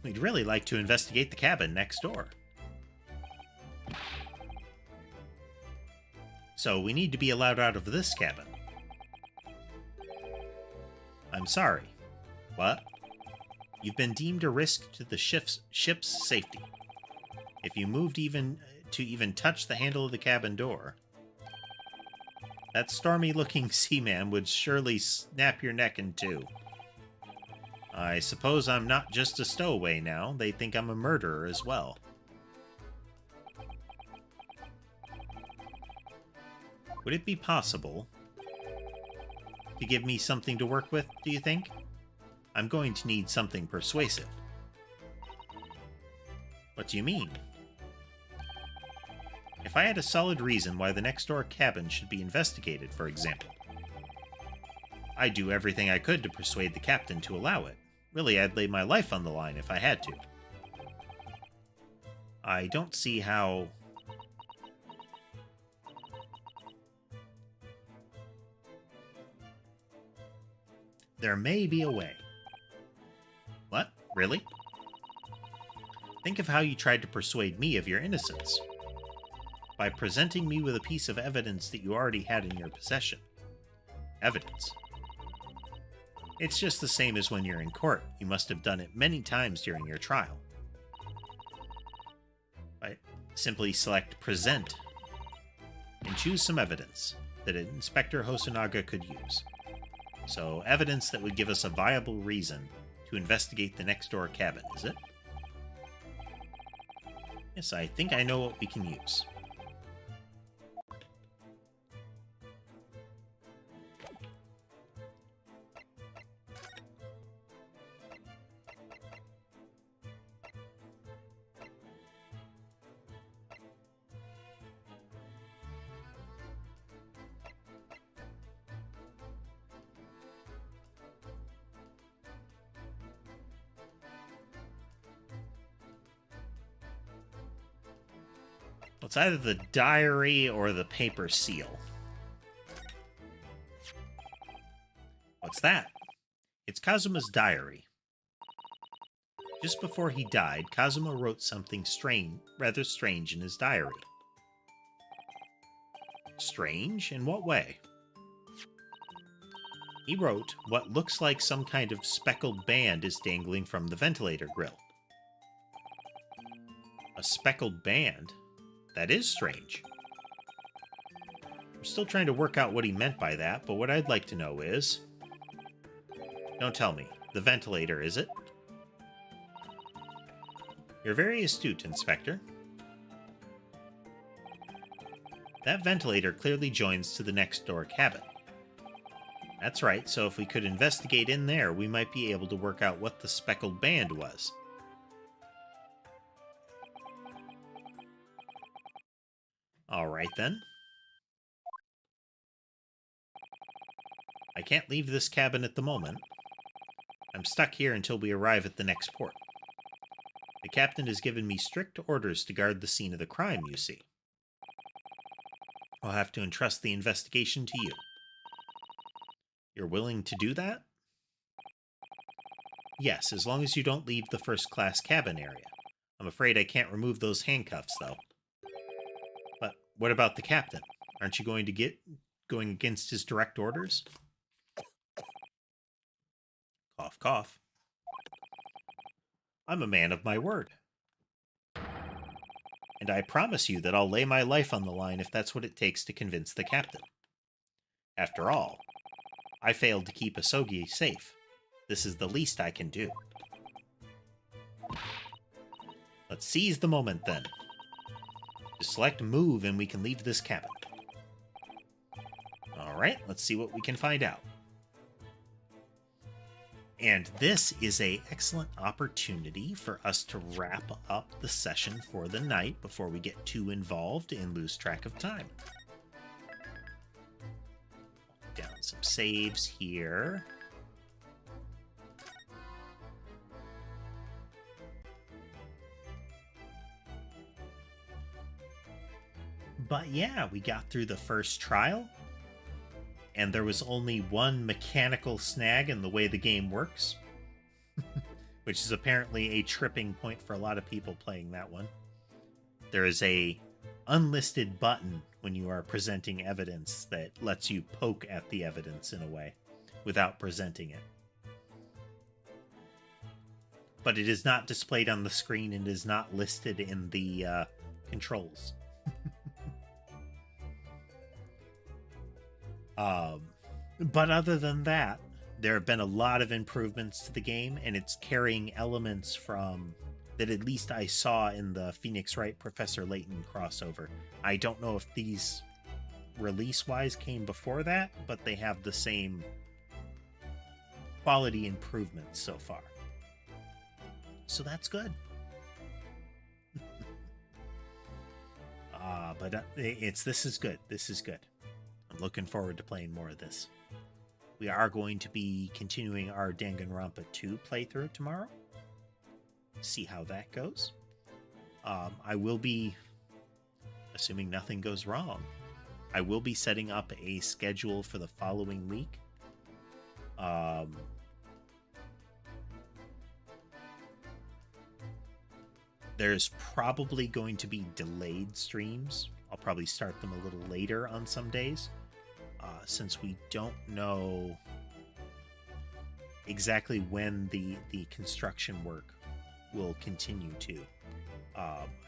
We'd really like to investigate the cabin next door. So we need to be allowed out of this cabin. I'm sorry. What? You've been deemed a risk to the ship's safety. If you moved even touch the handle of the cabin door, that stormy-looking seaman would surely snap your neck in two. I suppose I'm not just a stowaway now. They think I'm a murderer as well. Would it be possible to give me something to work with, do you think? I'm going to need something persuasive. What do you mean? If I had a solid reason why the next-door cabin should be investigated, for example, I'd do everything I could to persuade the captain to allow it. Really, I'd lay my life on the line if I had to. I don't see how... There may be a way. What? Really? Think of how you tried to persuade me of your innocence. By presenting me with a piece of evidence that you already had in your possession. Evidence. It's just the same as when you're in court. You must have done it many times during your trial. Right? Simply select Present and choose some evidence that Inspector Hosonaga could use. So, evidence that would give us a viable reason to investigate the next door cabin, is it? Yes, I think I know what we can use. It's either the diary or the paper seal. What's that? It's Kazuma's diary. Just before he died, Kazuma wrote something rather strange in his diary. Strange? In what way? He wrote, what looks like some kind of speckled band is dangling from the ventilator grill. A speckled band? That is strange. I'm still trying to work out what he meant by that, but what I'd like to know is... Don't tell me. The ventilator, is it? You're very astute, Inspector. That ventilator clearly joins to the next door cabin. That's right, so if we could investigate in there, we might be able to work out what the speckled band was. Alright then. I can't leave this cabin at the moment. I'm stuck here until we arrive at the next port. The captain has given me strict orders to guard the scene of the crime, you see. I'll have to entrust the investigation to you. You're willing to do that? Yes, as long as you don't leave the first-class cabin area. I'm afraid I can't remove those handcuffs, though. But what about the captain? Aren't you going against his direct orders? Cough, cough. I'm a man of my word. And I promise you that I'll lay my life on the line if that's what it takes to convince the captain. After all, I failed to keep Asogi safe. This is the least I can do. Let's seize the moment, then. Just select move and we can leave this cabin. Alright, let's see what we can find out. And this is an excellent opportunity for us to wrap up the session for the night before we get too involved and lose track of time. Down some saves here. But yeah, we got through the first trial, and there was only one mechanical snag in the way the game works, which is apparently a tripping point for a lot of people playing that one. There is a unlisted button when you are presenting evidence that lets you poke at the evidence in a way without presenting it. But it is not displayed on the screen and is not listed in the controls. But other than that, there have been a lot of improvements to the game, and it's carrying elements from that at least I saw in the Phoenix Wright Professor Layton crossover. I don't know if these release-wise came before that, but they have the same quality improvements so far. So that's good. This is good. This is good. I'm looking forward to playing more of this. We are going to be continuing our Danganronpa 2 playthrough tomorrow. See how that goes. I will be, assuming nothing goes wrong, I will be setting up a schedule for the following week. There's probably going to be delayed streams. I'll probably start them a little later on some days. Since we don't know exactly when the construction work will continue to.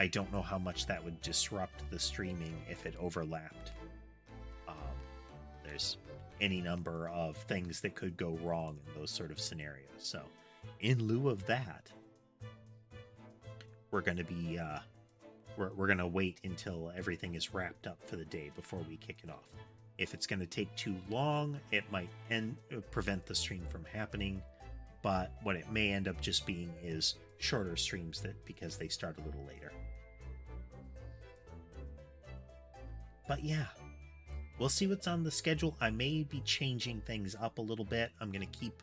I don't know how much that would disrupt the streaming if it overlapped. There's any number of things that could go wrong in those sort of scenarios. So, in lieu of that, we're going to be we're going to wait until everything is wrapped up for the day before we kick it off. If it's going to take too long, it might prevent the stream from happening. But what it may end up just being is shorter streams because they start a little later. But yeah, we'll see what's on the schedule. I may be changing things up a little bit. I'm going to keep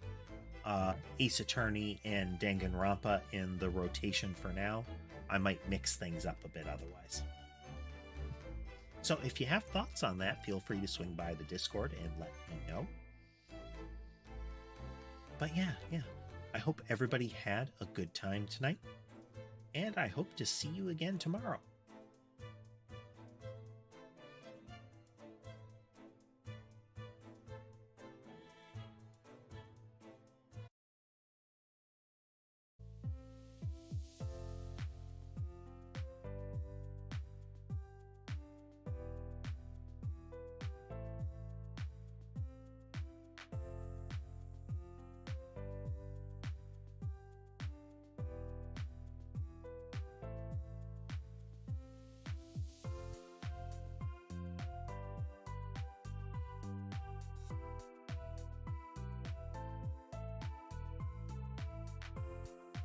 Ace Attorney and Danganronpa in the rotation for now. I might mix things up a bit otherwise. So if you have thoughts on that, feel free to swing by the Discord and let me know. But yeah, I hope everybody had a good time tonight, and I hope to see you again tomorrow.